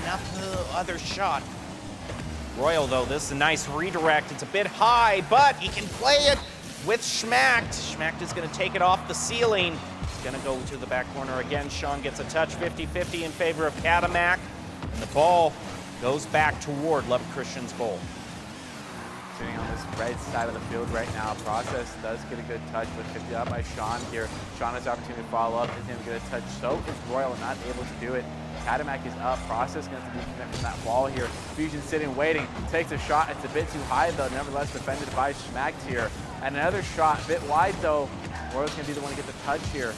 not the other shot. Royal, though, this is a nice redirect. It's a bit high, but he can play it with Schmacht. Schmacht is going to take it off the ceiling. He's going to go to the back corner again. Sean gets a touch, 50-50 in favor of Katamak. And the ball goes back toward Lubbock Christian's goal. Sitting on this red side of the field right now. Process does get a good touch, but 50 out by Sean here. Sean has the opportunity to follow up. Isn't able to get a touch. So is Royal, not able to do it. Katamak is up. Process going to disconnect from that ball here. Fusion sitting, waiting. Takes a shot. It's a bit too high, though. Nevertheless, defended by Schmacht here. And another shot, a bit wide, though. Royal's going to be the one to get the touch here.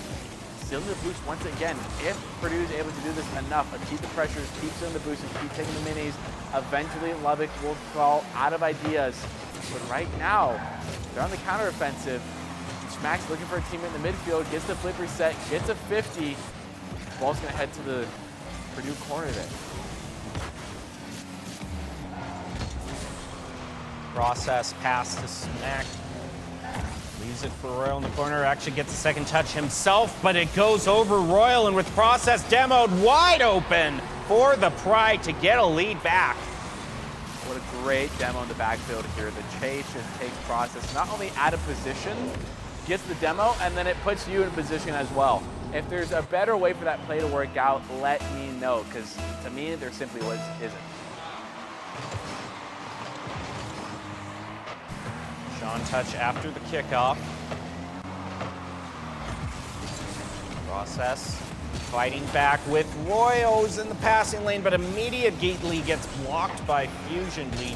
Still in the boost once again. If Purdue is able to do this enough, keep the pressures, keep doing the boost, and keep taking the minis, eventually Lubbock will fall out of ideas. But right now, they're on the counteroffensive. Schmacht's looking for a teammate in the midfield, gets the flip reset, gets a 50. Ball's going to head to the Purdue corner there. Process pass to Smack. Leaves it for Royal in the corner. Actually gets a second touch himself, but it goes over Royal, and with Process demoed wide open for the Pride to get a lead back. What a great demo in the backfield here. The chase just takes Process not only out of position, gets the demo, and then it puts you in position as well. If there's a better way for that play to work out, let me know, because to me, there simply isn't. Sean touch after the kickoff. Process Fighting back with Royals in the passing lane, but immediately gets blocked by Fusion Leech,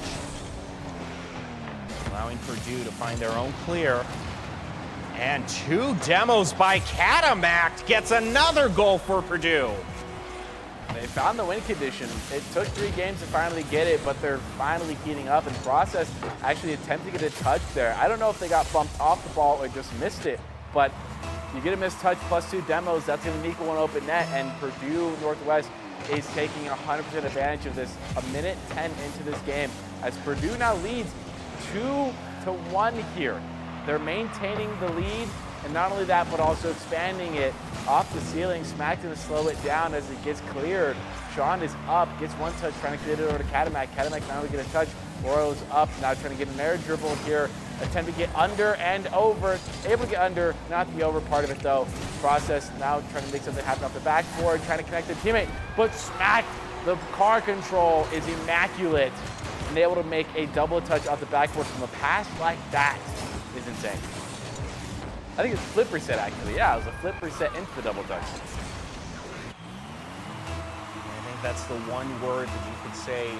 allowing Purdue to find their own clear. And 2 demos by Catamact gets another goal for Purdue. They found the win condition. It took 3 games to finally get it, but they're finally heating up, and Process actually attempted to get a touch there. I don't know if they got bumped off the ball or just missed it, but you get a missed touch plus 2 demos, that's going to equal one open net, and Purdue Northwest is taking 100% advantage of this. A minute 10 into this game, as Purdue now leads 2-1 here. They're maintaining the lead, and not only that, but also expanding it off the ceiling. Smack to slow it down as it gets cleared. Shen is up, gets 1 touch, trying to get it over to Catamact. Catamact finally get a touch. Royals up, now trying to get an air dribble here. Attempt to get under and over. Able to get under, not the over part of it though. Process now trying to make something happen off the backboard, trying to connect the teammate, but Smack, the car control is immaculate, and able to make a double touch off the backboard from a pass like that is insane. I think it's flip reset actually. Yeah, it was a flip reset into the double touch. I think that's the one word that you could say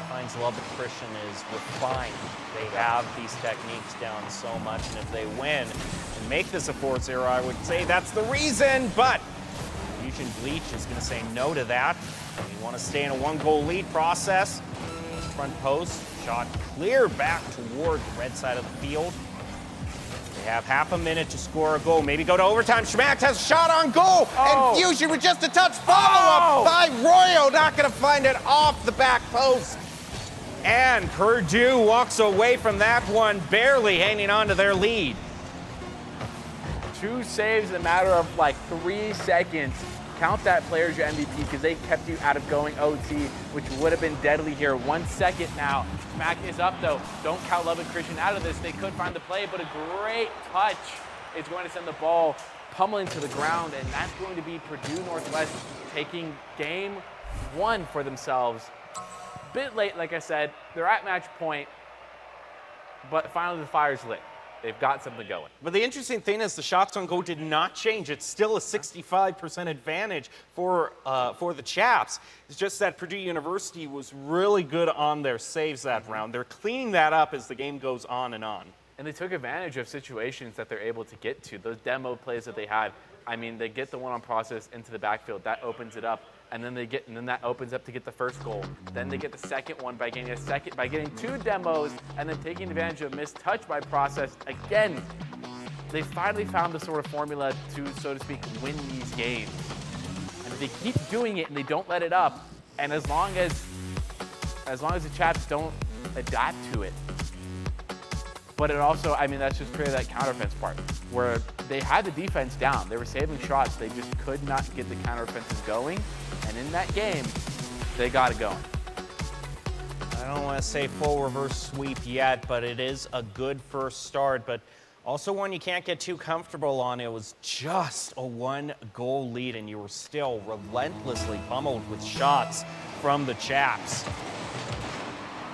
defines Lubbock Christian is refined. They have these techniques down so much, and if they win and make this a 4-0, I would say that's the reason, but Fusion Bleach is going to say no to that. You want to stay in a 1-goal lead. Process. Front post, shot clear back toward the red side of the field. They have half a minute to score a goal, maybe go to overtime. Schmack has a shot on goal, and Fusion with just a touch follow-up by Royo, not going to find it off the back post. And Purdue walks away from that one, barely hanging on to their lead. 2 saves in a matter of like 3 seconds. Count that player as your MVP because they kept you out of going OT, which would have been deadly here. 1 second now. Smack is up though. Don't count Lubbock Christian out of this. They could find the play, but a great touch is going to send the ball pummeling to the ground, and that's going to be Purdue Northwest taking game 1 for themselves. Bit late, like I said. They're at match point, but finally the fire's lit. They've got something going. But the interesting thing is the shots on goal did not change. It's still a 65% advantage for the Chaps. It's just that Purdue University was really good on their saves that round. They're cleaning that up as the game goes on and on. And they took advantage of situations that they're able to get to. Those demo plays that they had. I mean, they get the one on Process into the backfield. That opens it up. And then that opens up to get the first goal. Then they get the second one by getting 2 demos, and then taking advantage of a missed touch by Process. Again, they finally found the sort of formula to, so to speak, win these games. And if they keep doing it and they don't let it up, and as long as the Chaps don't adapt to it, but it also, I mean, that's just created that counteroffense part where they had the defense down. They were saving shots. They just could not get the counteroffenses going. And in that game, they got it going. I don't want to say full reverse sweep yet, but it is a good first start. But also one you can't get too comfortable on. It was just a 1-goal lead, and you were still relentlessly pummeled with shots from the Chaps.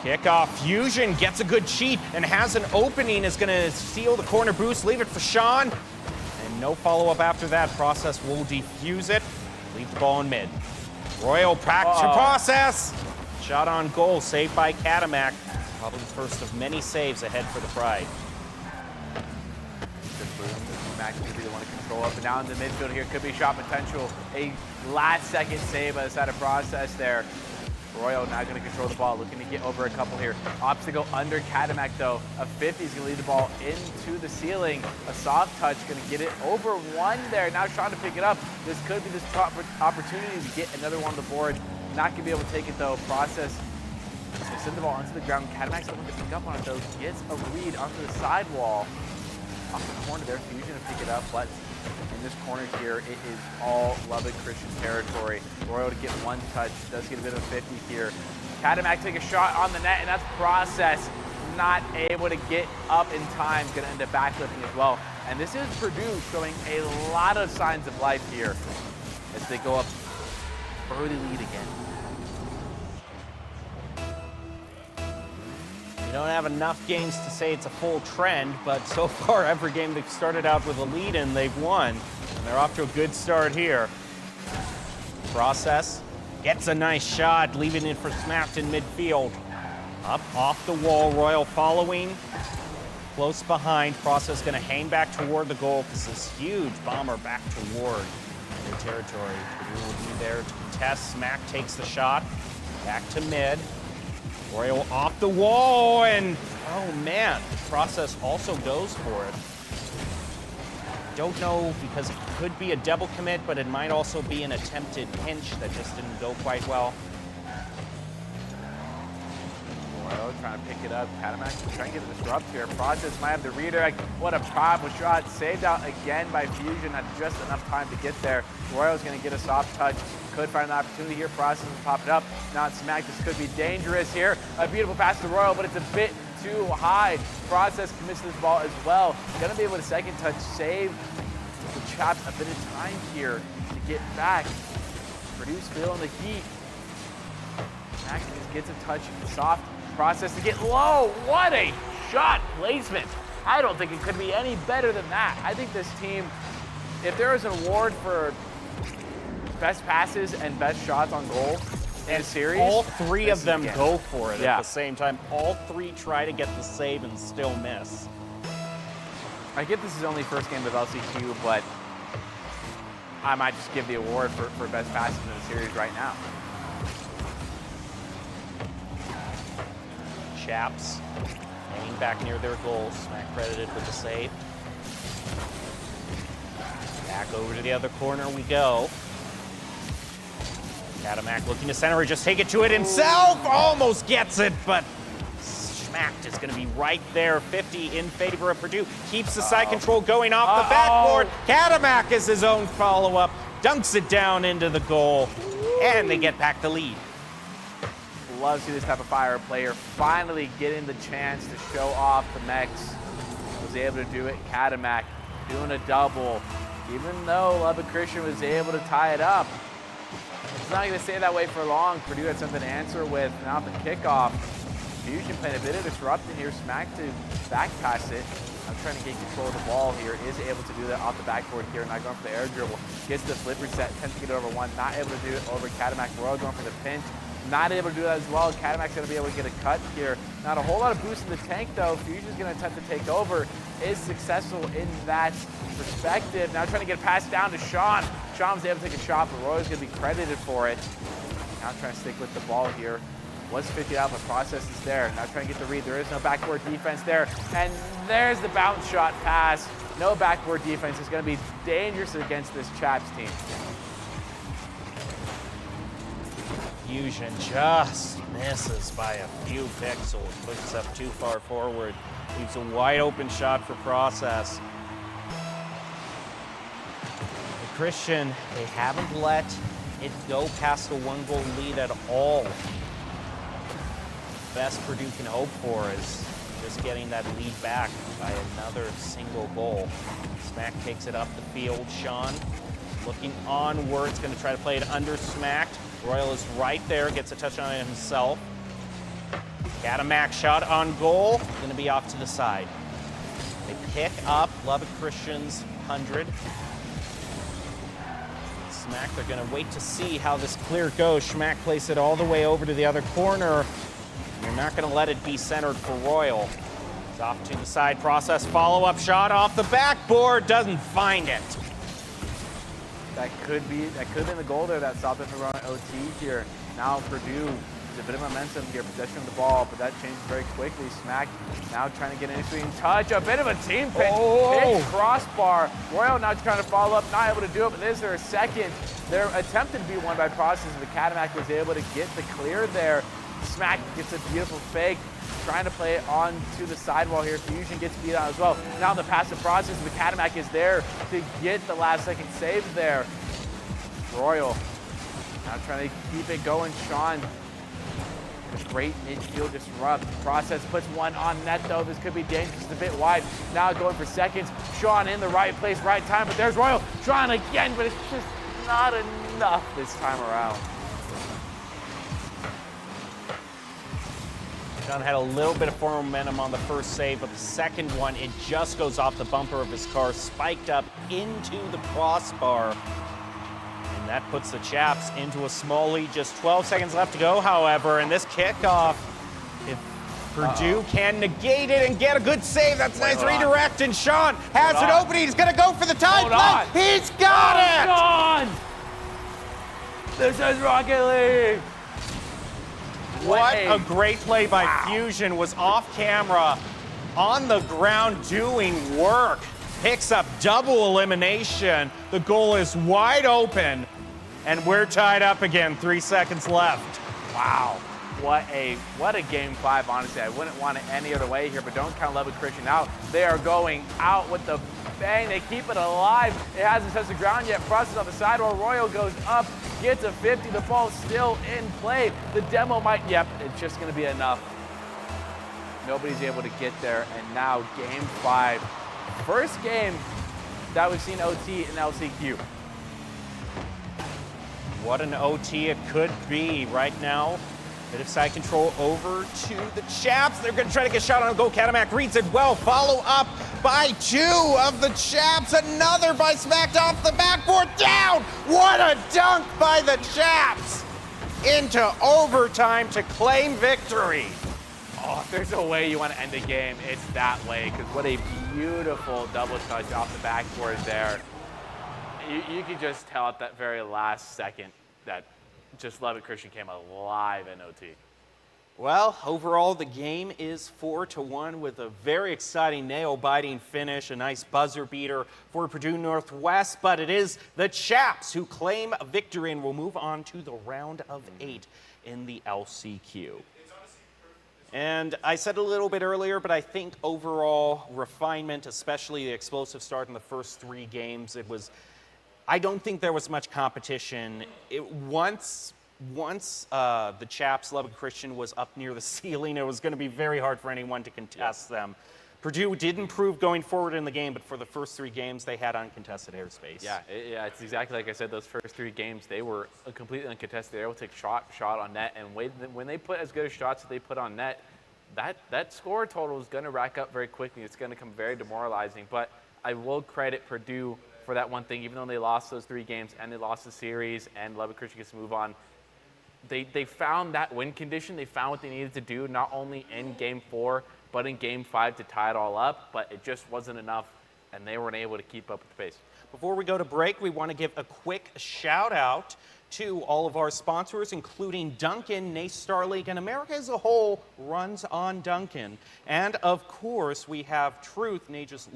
Kickoff, Fusion gets a good cheat and has an opening, is going to steal the corner boost, leave it for Shen. And no follow-up after that. Process will defuse it, leave the ball in mid. Royal Process. Shot on goal, saved by Catamact. Probably the first of many saves ahead for the Pride. Max could be the one to control up and down the midfield here. Could be shot potential. A last-second save by the side of Process there. Royal now going to control the ball, looking to get over a couple here. Opts to go under Catamact though. A 50 is going to lead the ball into the ceiling. A soft touch going to get it over 1 there. Now trying to pick it up. This could be this opportunity to get another one on the board. Not going to be able to take it though. Process to send the ball onto the ground. Catamact's the one to pick up on it though. Gets a read onto the sidewall. Off the corner there, Fusion to pick it up, but in this corner here, it is all Lubbock Christian territory. Royal to get 1 touch, does get a bit of a 50 here. Catamact take a shot on the net, and that's Process. Not able to get up in time, gonna end up backlifting as well. And this is Purdue showing a lot of signs of life here as they go up early lead again. You don't have enough games to say it's a full trend, but so far every game they've started out with a lead and they've won. And they're off to a good start here. Process gets a nice shot, leaving it for Smacked in midfield. Up off the wall, Royal following. Close behind, Process gonna hang back toward the goal because this huge bomber back toward their territory. Purdue will be there to contest. Smack takes the shot, back to mid. Royal off the wall, and oh man, Process also goes for it. Don't know because it could be a double commit, but it might also be an attempted pinch that just didn't go quite well. Royal trying to pick it up. KhazixMay trying to get a disrupt here. Process might have the redirect. What a powerful shot. Saved out again by Fusion. Had just enough time to get there. Royal's going to get a soft touch. Could find an opportunity here. Process will pop it up. Now it's Smack. This could be dangerous here. A beautiful pass to Royal, but it's a bit too high. Process commits this ball as well. Gonna be able to second touch, save the Chaps a bit of time here to get back. Purdue's feeling the heat. Smack just gets a touch, soft. Process to get low. What a shot placement. I don't think it could be any better than that. I think this team, if there is an award for best passes and best shots on goal in a series, all three of them go for it Yeah. at the same time. All three try to get the save and still miss. I get this is only first game of LCQ, but I might just give the award for best passes in the series right now. Chaps hanging back near their goal. Smack credited with the save. Back over to the other corner we go. KhazixMay looking to center, just take it to it himself. Almost gets it, but Smacked is going to be right there. 50 in favor of Purdue. Keeps the side control going off the backboard. KhazixMay is his own follow-up. Dunks it down into the goal. And they get back the lead. Love to see this type of fire player finally getting the chance to show off the Mex. Was able to do it. KhazixMay doing a double. Even though Lubbock Christian was able to tie it up. It's not going to stay that way for long. Purdue had something to answer with. Now the kickoff. Fusion playing a bit of disrupting here. Smack to back pass it. I'm trying to get control of the ball here. Is able to do that off the backboard here. Not going for the air dribble. Gets the flip reset. Tends to get over one. Not able to do it over KhazixMay. Royal going for the pinch. Not able to do that as well. KhazixMay's going to be able to get a cut here. Not a whole lot of boost in the tank though. Fusion's going to attempt to take over. Is successful in that perspective. Now trying to get a pass down to Shen. Sean was able to take a shot, but Roy's going to be credited for it. Now trying to stick with the ball here. Was 50 out, but Process is there. Now trying to get the read. There is no backboard defense there. And there's the bounce shot pass. No backboard defense. Is going to be dangerous against this Chaps team. Fusion just misses by a few pixels. Pushes up too far forward. Leaves a wide open shot for Process. The Christian, they haven't let it go past a one-goal lead at all. Best Purdue can hope for is just getting that lead back by another single goal. Smack takes it up the field. Shen looking onwards, going to try to play it under Smacked. Royal is right there, gets a touch on it himself. KhazixMay shot on goal, going to be off to the side. They pick up Lubbock Christian's 100. Smack, they're going to wait to see how this clear goes. Smack plays it all the way over to the other corner. You're not going to let it be centered for Royal. It's off to the side. Process follow-up shot off the backboard. Doesn't find it. That could have been the goal there that stopped it from running OT here. Now Purdue, a bit of momentum here, possession of the ball, but that changes very quickly. Smack now trying to get an interesting touch. A bit of a team pinch. Hits crossbar. Royal now trying to follow up, not able to do it, but is there a second? They're attempted to be won by Process, but KhazixMay was able to get the clear there. Smack gets a beautiful fake, trying to play it on to the sidewall here. Fusion gets beat out as well. Now the passive Process, but KhazixMay is there to get the last second save there. Royal now trying to keep it going. Shen, a great midfield disrupt. Process puts one on net though. This could be dangerous. It's a bit wide. Now going for seconds. Shen in the right place, right time, but there's Royal trying again, but it's just not enough this time around. Shen had a little bit of forward momentum on the first save, but the second one, it just goes off the bumper of his car, spiked up into the crossbar. And And that puts the Chaps into a small lead. Just 12 seconds left to go, however. And this kickoff, if Purdue can negate it and get a good save, that's nice redirect. And Shen has an opening. He's going to go for the tie play. He's got it! On. This is Rocket League. What a great play by Fusion. Was off camera, on the ground doing work. Picks up double elimination. The goal is wide open, and we're tied up again. 3 seconds left. Wow, what a game 5, honestly. I wouldn't want it any other way here, but don't count Lubbock Christian out. They are going out with the bang. They keep it alive. It hasn't touched the ground yet. Frost is on the side while Royal goes up, gets a 50. The ball's still in play. The demo might, yep, it's just gonna be enough. Nobody's able to get there, and now game 5. First game that we've seen OT in LCQ. What an OT it could be right now. Bit of side control over to the Chaps. They're going to try to get a shot on goal. Katamak reads it well. Follow up by 2 of the Chaps. Another by smacked off the backboard. Down! What a dunk by the Chaps! Into overtime to claim victory. Oh, if there's a way you want to end a game, it's that way, because what a beautiful double touch off the backboard there. You could just tell at that very last second that just Lubbock Christian came alive in OT. Well, overall, the game is 4-1 with a very exciting, nail-biting finish, a nice buzzer beater for Purdue Northwest, but it is the Chaps who claim victory and will move on to the round of 8 in the LCQ. And I said a little bit earlier, but I think overall refinement, especially the explosive start in the first 3 games, I don't think there was much competition. Once the Chaps, Lubbock Christian, was up near the ceiling, it was going to be very hard for anyone to contest them. Purdue did improve going forward in the game, but for the first 3 games, they had uncontested airspace. Yeah, it's exactly like I said. Those first 3 games, they were completely uncontested. They were able to take shot on net, and when they put as good as shots as they put on net, that score total is going to rack up very quickly. It's going to become very demoralizing. But I will credit Purdue for that one thing, even though they lost those 3 games and they lost the series, and Lubbock Christian gets to move on. They found that win condition. They found what they needed to do, not only in game 4, but in game 5 to tie it all up. But it just wasn't enough, and they weren't able to keep up with the pace. Before we go to break, we want to give a quick shout out to all of our sponsors, including Dunkin', NACE Star League, and America as a whole runs on Dunkin'. And of course, we have Truth, nation's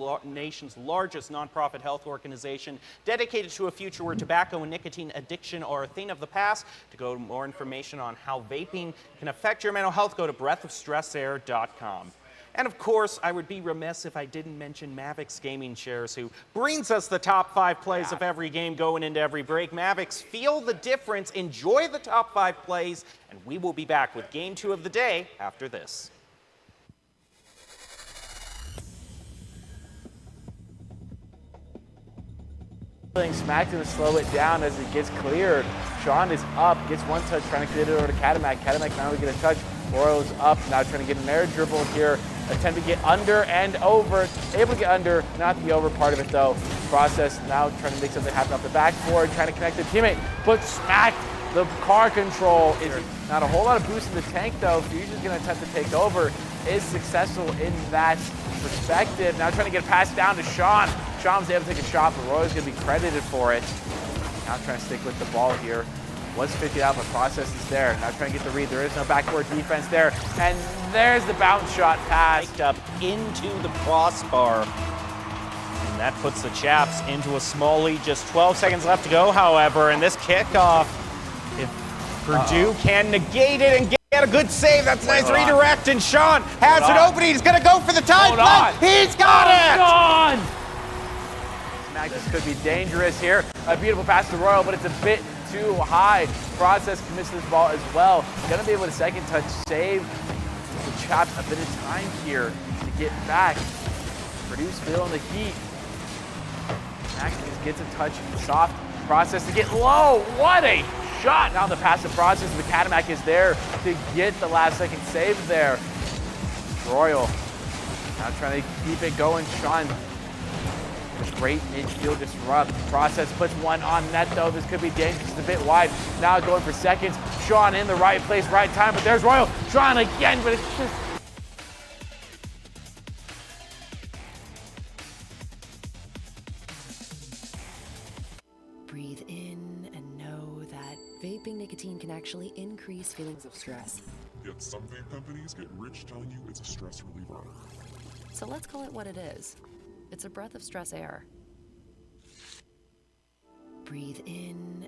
largest nonprofit health organization dedicated to a future where tobacco and nicotine addiction are a thing of the past. To go to more information on how vaping can affect your mental health, go to breathofstressair.com. And of course, I would be remiss if I didn't mention Mavix Gaming Chairs, who brings us the top 5 plays of every game going into every break. Mavix, feel the difference, enjoy the top 5 plays, and we will be back with game 2 of the day after this. Smacked to slow it down as it gets cleared. Shen is up, gets one touch, trying to clear it over to Katamak. Katamak now we get a touch. Royal's up, now trying to get an air dribble here. Attempt to get under and over. Able to get under, not the over part of it though. Process now trying to make something happen off the backboard, trying to connect the teammate, but smacked. The car control is not a whole lot of boost in the tank though. Fusion's going to attempt to take over. Is successful in that perspective. Now trying to get a pass down to Shen. Shen was able to take a shot, but Roy's going to be credited for it. Now trying to stick with the ball here. Was 50 out, but Process is there. Now trying to get the read. There is no backboard defense there. And there's the bounce shot pass. Picked up into the crossbar. And that puts the Chaps into a small lead. Just 12 seconds left to go, however. And this kickoff, if Purdue can negate it and get a good save, that's nice redirect. And Shen has an opening. He's going to go for the tie play. He's got it! This could be dangerous here. A beautiful pass to Royal, but it's a bit too high. Process commits this ball as well. Gonna be able to second touch save. The Chaps a bit of time here to get back. Purdue's feeling the heat. Max just gets a touch soft. Process to get low. What a shot! Now the pass to Process. The Katamak is there to get the last second save there. Royal now trying to keep it going. Shen Great midfield disrupt. Process puts one on net though. This could be dangerous. It's a bit wide. Now going for seconds. Sean in the right place, right time, but there's Royal. Sean again, but it's just... Breathe in and know that vaping nicotine can actually increase feelings of stress. Yet some vape companies get rich telling you it's a stress reliever. So let's call it what it is. It's a breath of stress air. Breathe in.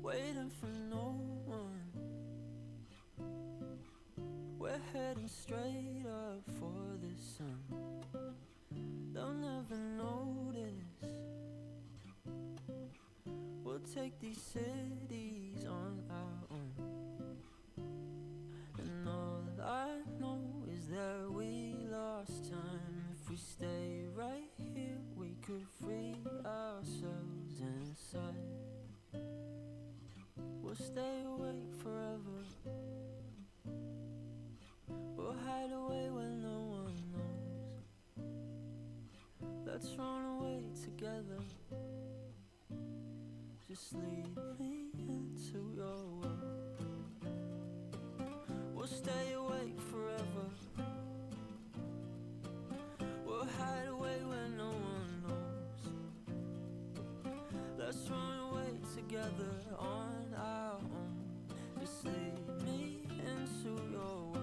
Waiting for no one. We're heading straight up for the sun. They'll never notice. We'll take these cities on our own. And all I know is that we lost time. If we stay right here, we could free ourselves inside. We'll stay awake forever. We'll hide away when no one knows. Let's run away together. Just lead me into your world. We'll stay awake forever. We'll hide away when no one knows. Let's run away together on our own. Just lead me into your world.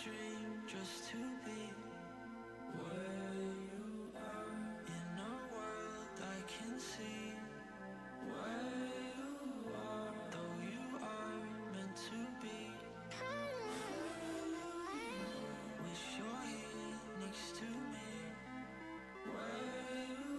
dream just to be where you are, in a world I can see where you are, though you are meant to be. Wish you're here next to me where you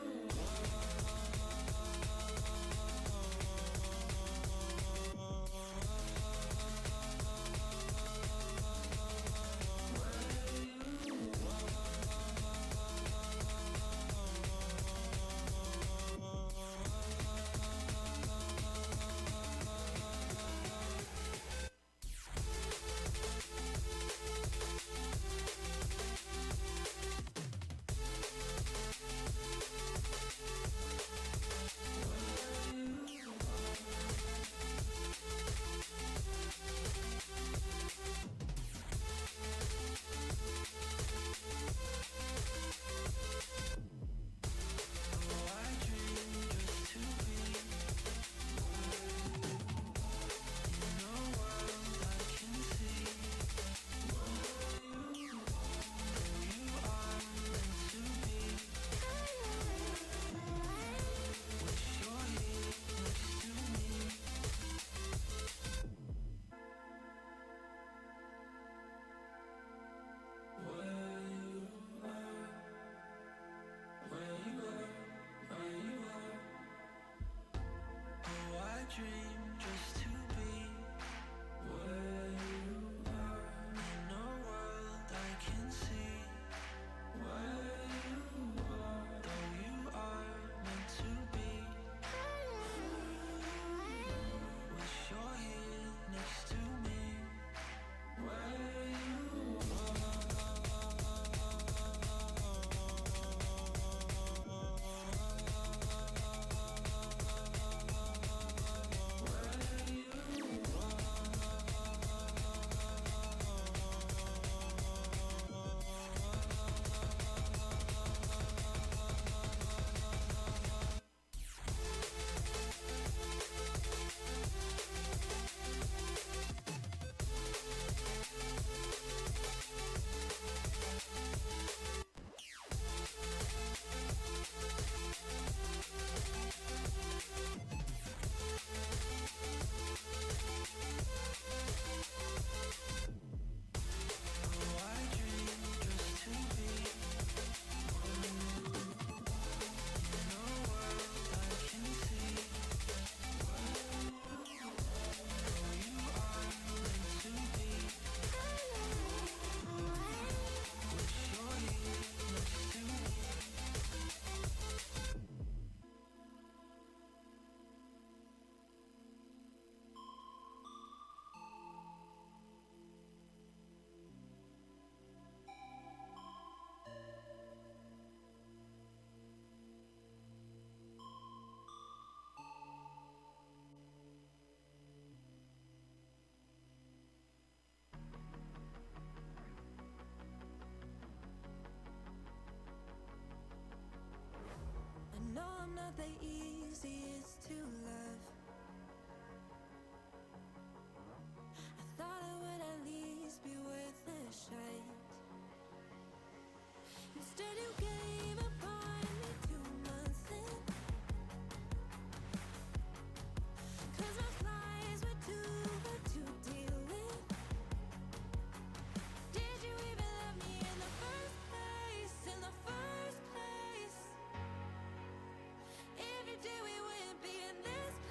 dream just to be where you are, in a world I can see where you are, though you are meant to be. Wish you're here next to me where you I know I'm not the easiest to love. I thought I would at least be worth a shot. Instead you gave up on me 2 months in, 'cause my flies were too hard to deal with. Did you even love me in the first place? In the first place? If you did, we wouldn't be in this place.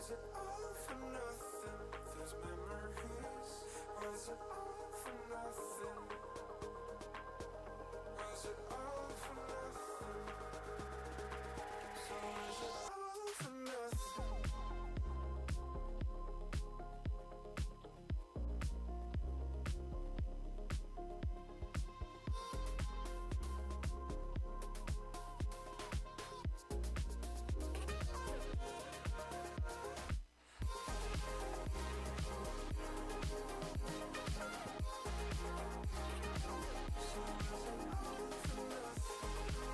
Was it all for nothing? Those memories. Was it all for nothing? Was it all for nothing? So was it all for nothing? So was it all for nothing?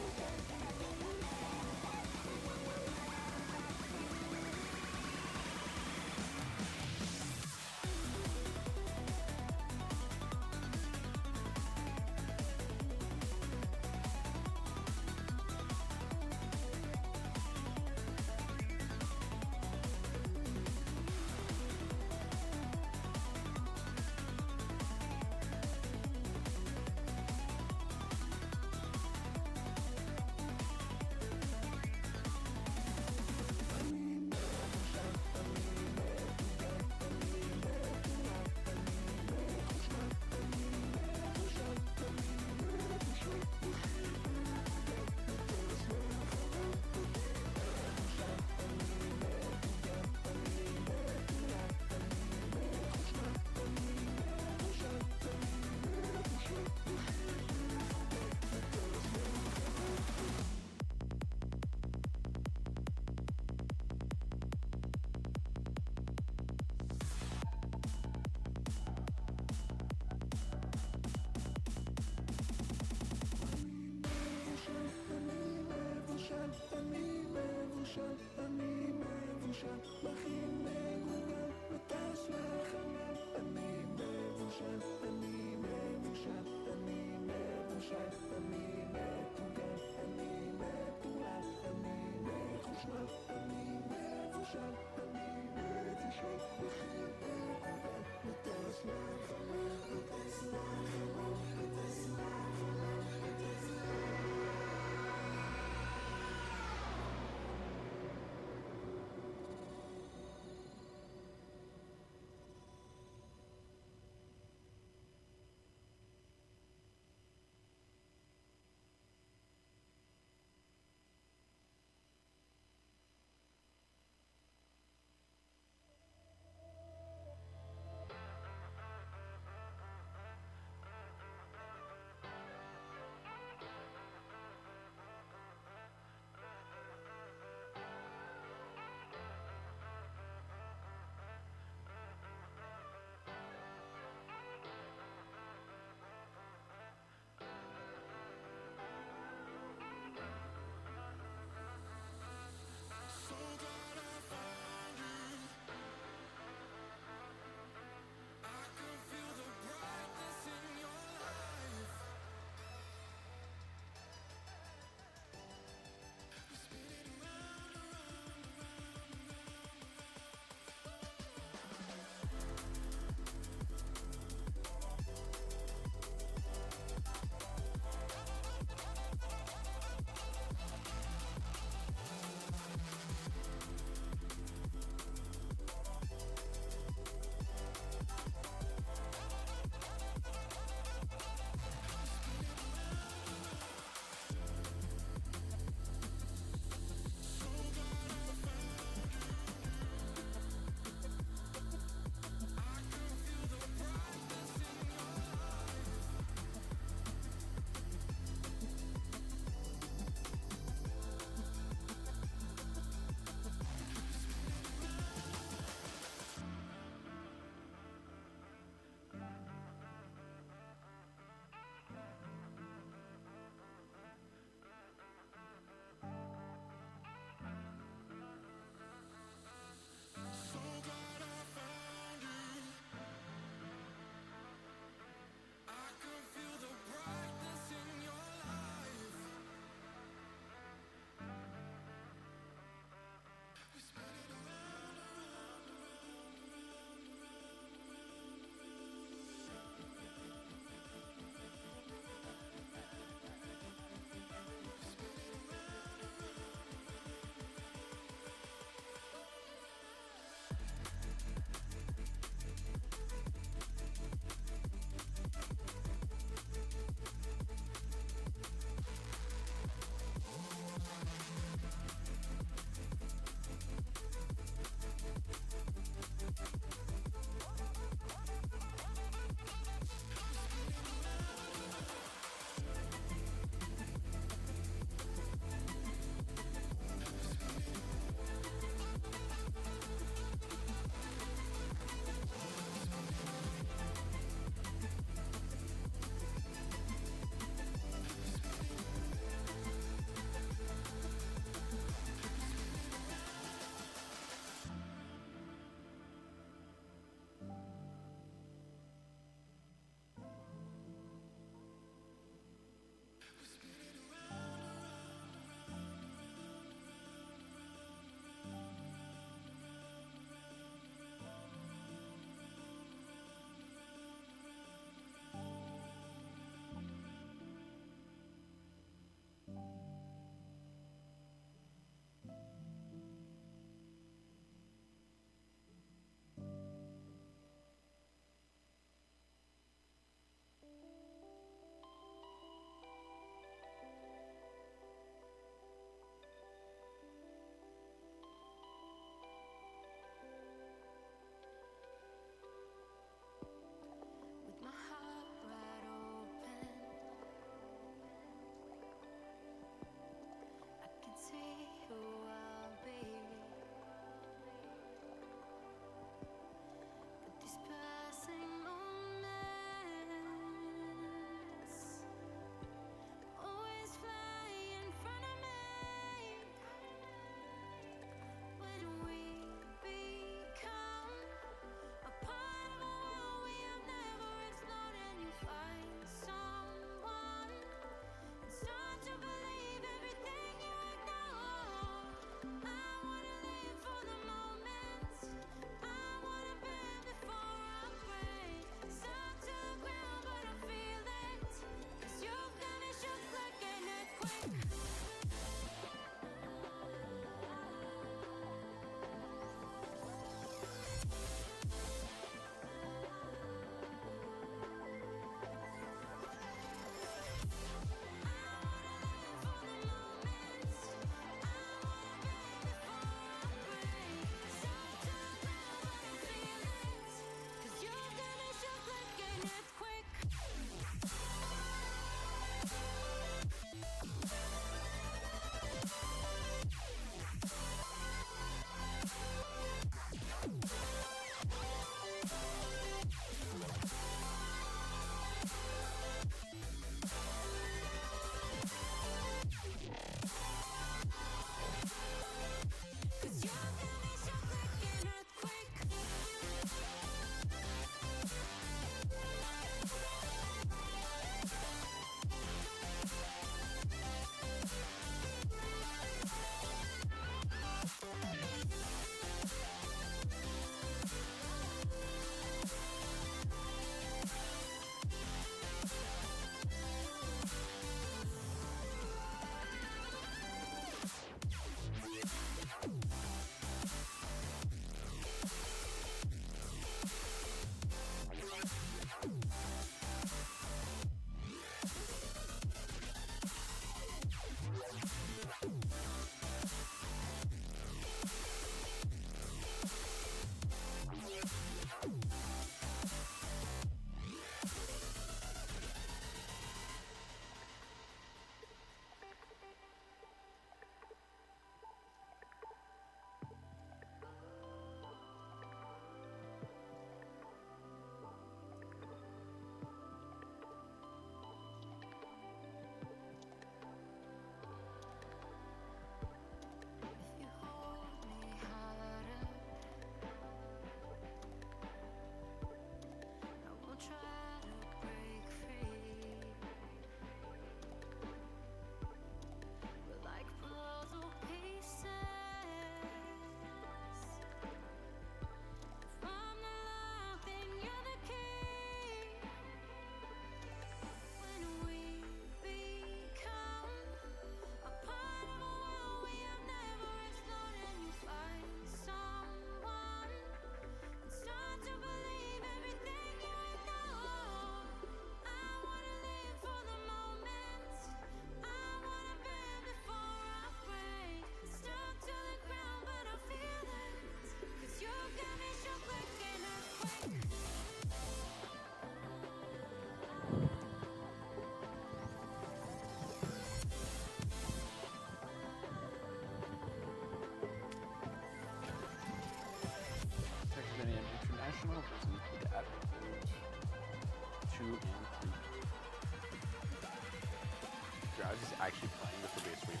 actually playing, this would be a sweep.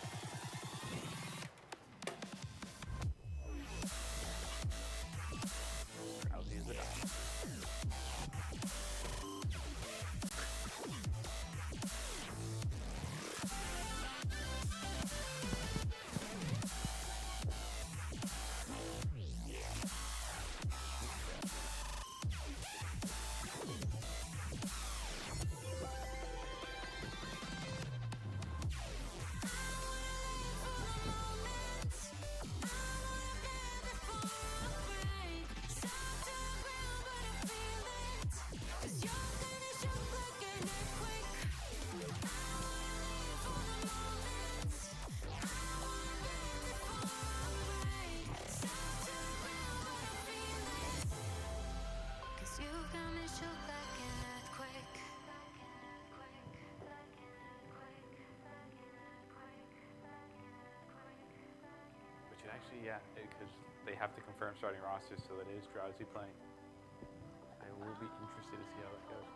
Drowsy is the dog. Actually, yeah, because they have to confirm starting rosters, so it is Drowsy playing. I will be interested to see how that goes.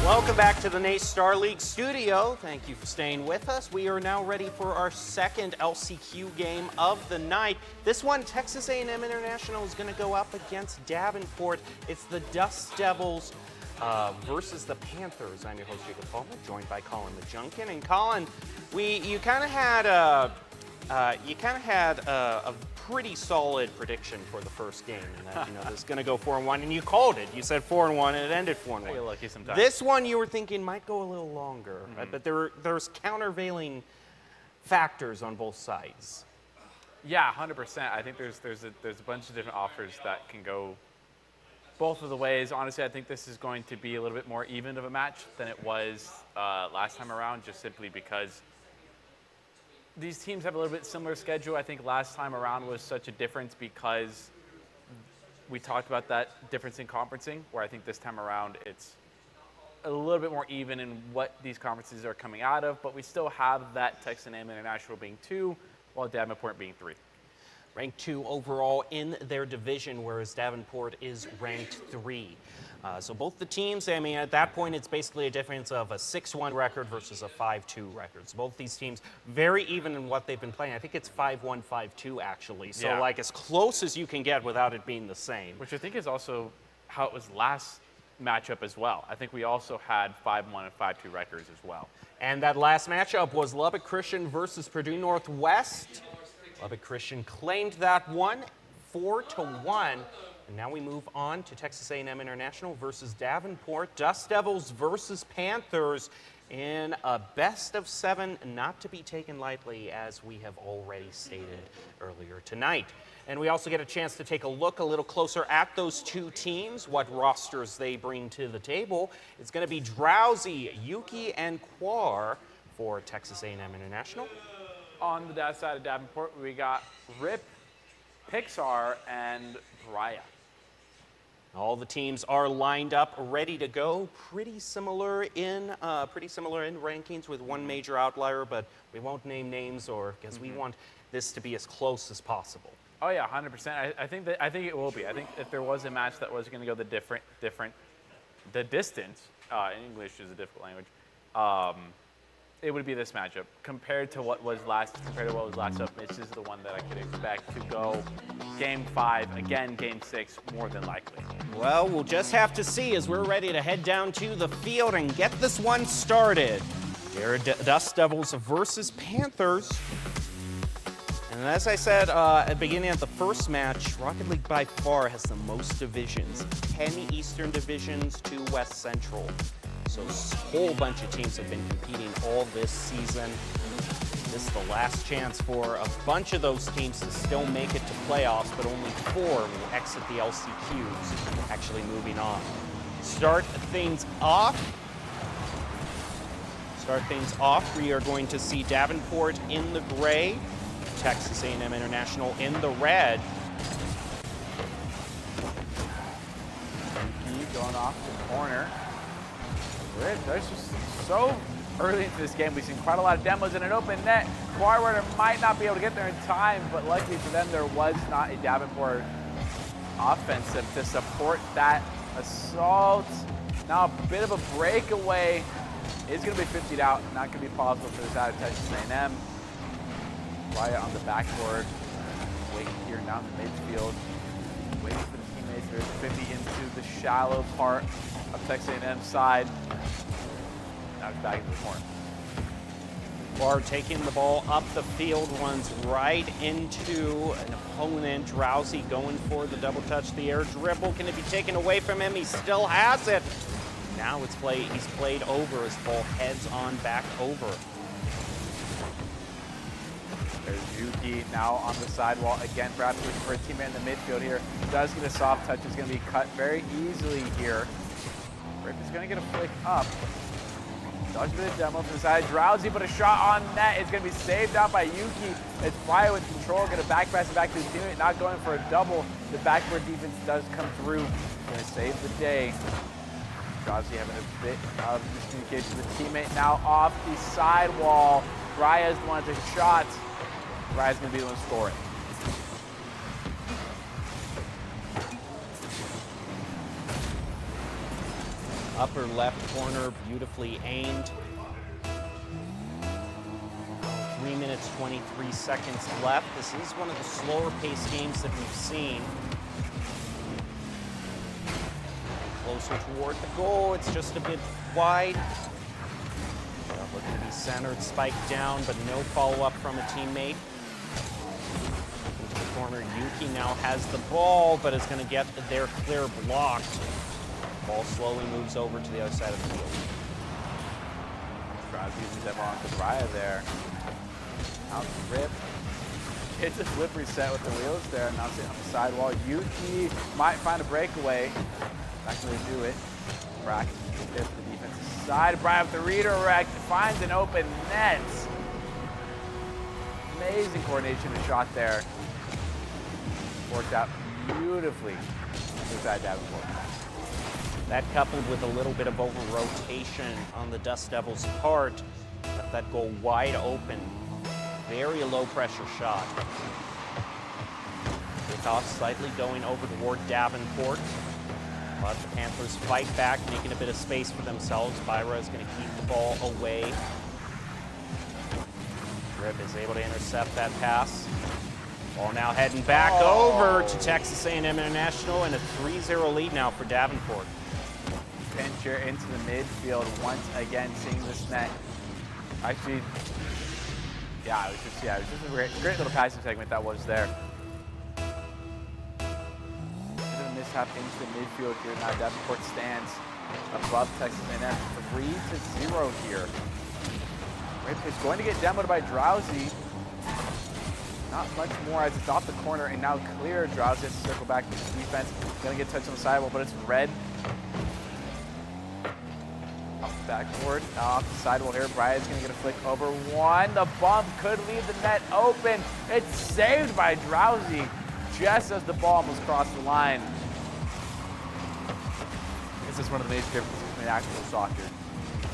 Welcome back to the NACE Star League studio. Thank you for staying with us. We are now ready for our second LCQ game of the night. This one, Texas A&M International is going to go up against Davenport. It's the Dust Devils versus the Panthers. I'm your host, Jacob Palmer, joined by Colin the Junkin. And Colin, you kind of had a pretty solid prediction for the first game, and that it's going to go 4-1, and you called it. You said 4-1, and it ended 4-1. You're lucky sometimes. This one you were thinking might go a little longer, right? But there's countervailing factors on both sides. Yeah, 100%. I think there's a bunch of different offers that can go both of the ways. Honestly, I think this is going to be a little bit more even of a match than it was last time around, just simply because these teams have a little bit similar schedule. I think last time around was such a difference because we talked about that difference in conferencing, where I think this time around it's a little bit more even in what these conferences are coming out of, but we still have that Texas A&M International being 2, while Davenport being 3. Ranked 2 overall in their division, whereas Davenport is ranked 3. So both the teams, I mean, at that point, it's basically a difference of a 6-1 record versus a 5-2 record. So both these teams very even in what they've been playing. I think it's 5-1, 5-2 actually. So Yeah. like as close as you can get without it being the same. Which I think is also how it was last matchup as well. I think we also had 5-1 and 5-2 records as well. And that last matchup was Lubbock Christian versus Purdue Northwest. Lubbock Christian claimed that one 4-1. And now we move on to Texas A&M International versus Davenport. Dust Devils versus Panthers in a best of 7, not to be taken lightly, as we have already stated earlier tonight. And we also get a chance to take a look a little closer at those two teams, what rosters they bring to the table. It's going to be Drowsy, Yuki, and Quar for Texas A&M International. On the Dav side of Davenport, we got Rip, Pixar, and Brya. All the teams are lined up, ready to go. Pretty similar in rankings, with one major outlier, but we won't name names, or because we want this to be as close as possible. Oh yeah, 100%. I think it will be. I think if there was a match that was going to go the distance. In English is a difficult language. it would be this matchup compared to what was last up. This is the one that I could expect to go game 5 again, game 6 more than likely. Well, we'll just have to see as we're ready to head down to the field and get this one started. Here are Dust Devils versus Panthers. And as I said at the beginning of the first match, Rocket League by far has the most divisions. 10 Eastern divisions, 2 West Central. So a whole bunch of teams have been competing all this season. This is the last chance for a bunch of those teams to still make it to playoffs, but only 4 will exit the LCQs, actually moving on. Start things off, we are going to see Davenport in the gray, Texas A&M International in the red. Going off the corner. There's just so early into this game, we've seen quite a lot of demos in an open net. Quarwater might not be able to get there in time, but luckily for them, there was not a Davenport offensive to support that assault. Now a bit of a breakaway is going to be 50'd out, not going to be possible for this out of Texas A&M. Wyatt on the backboard, waiting here now in the midfield, waiting for the teammates. There's 50 into the shallow part of Texas A&M's side. Now it's back into the corner. Barr taking the ball up the field, runs right into an opponent. Drowsy going for the double touch, the air dribble. Can it be taken away from him? He still has it. Now it's he's played over as ball heads on back over. There's Yuki now on the sidewall again, perhaps looking for a teammate in the midfield here. Does get a soft touch, is going to be cut very easily here. Rip is going to get a flick up. Dodge a bit of demo from the side. Drowsy, but a shot on net is going to be saved out by Yuki. It's Fire with control, going to back pass it back to his teammate, not going for a double. The backward defense does come through. Going to save the day. Drowsy having a bit of miscommunication with the teammate. Now off the sidewall. Raya's the one to take a shot. Raya's going to be the one scoring. Upper left corner, beautifully aimed. 3 minutes, 23 seconds left. This is one of the slower paced games that we've seen. Closer toward the goal, it's just a bit wide. Looking to be centered, spiked down, but no follow-up from a teammate. Into the corner, Yuki now has the ball, but is going to get their clear blocked. Ball slowly moves over to the other side of the field. Tries to use the demo on Raya there. Out Rip. It's a flip reset with the wheels there. Now sitting on the sidewall. Yuki might find a breakaway. Not going to do it. Rack there for the defensive side. Brian with the redirect. Finds an open net. Amazing coordination and shot there. Worked out beautifully inside Davenport. That coupled with a little bit of over-rotation on the Dust Devils' part left that goal wide open. Very low-pressure shot. Kickoff slightly going over toward Davenport. But the Panthers fight back, making a bit of space for themselves. Byra is going to keep the ball away. Rip is able to intercept that pass. Ball now heading back over to Texas A&M International, and a 3-0 lead now for Davenport. Pincher into the midfield once again, seeing this net. Actually, it was just a great little passing segment that was there. Bit of a mishap into the midfield here. Now Davenport stands above Texas A&M, 3-0 here. Rip is going to get demoed by Drowsy. Not much more as it's off the corner and now clear. Drowsy has to circle back to the defense. Going to get touched on the sidewall, but it's red. Backboard, off the sidewall here. Brian's going to get a flick over one. The bump could leave the net open. It's saved by Drowsy just as the ball almost crossed the line. This is one of the major differences between actual soccer.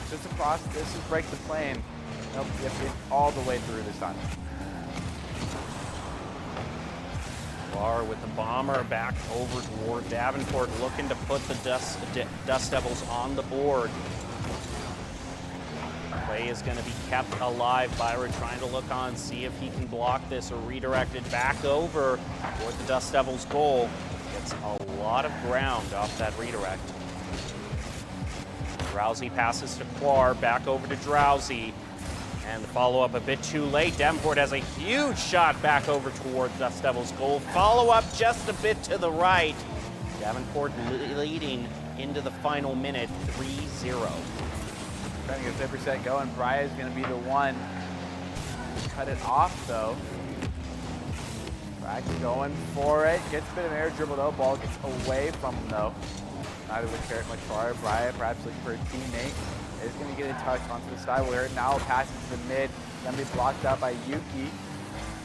Just across, this is break the plane. Nope, you have to get all the way through this time. Barr with the bomber back over toward Davenport, looking to put the Dust Devils on the board. Play is going to be kept alive. Byron trying to look on, see if he can block this or redirect it back over toward the Dust Devils' goal. Gets a lot of ground off that redirect. Drowsy passes to Quar, back over to Drowsy. And the follow-up a bit too late. Davenport has a huge shot back over toward Dust Devils' goal. Follow-up just a bit to the right. Davenport leading into the final minute, 3-0. Trying to get 50% going. Bria is going to be the one to cut it off, though. Brack going for it. Gets a bit of air dribble, though. Ball gets away from him, though. Neither would carry it much farther. Bria perhaps looking for a teammate. Is going to get a touch onto the side where now passes to the mid. Going to be blocked out by Yuki.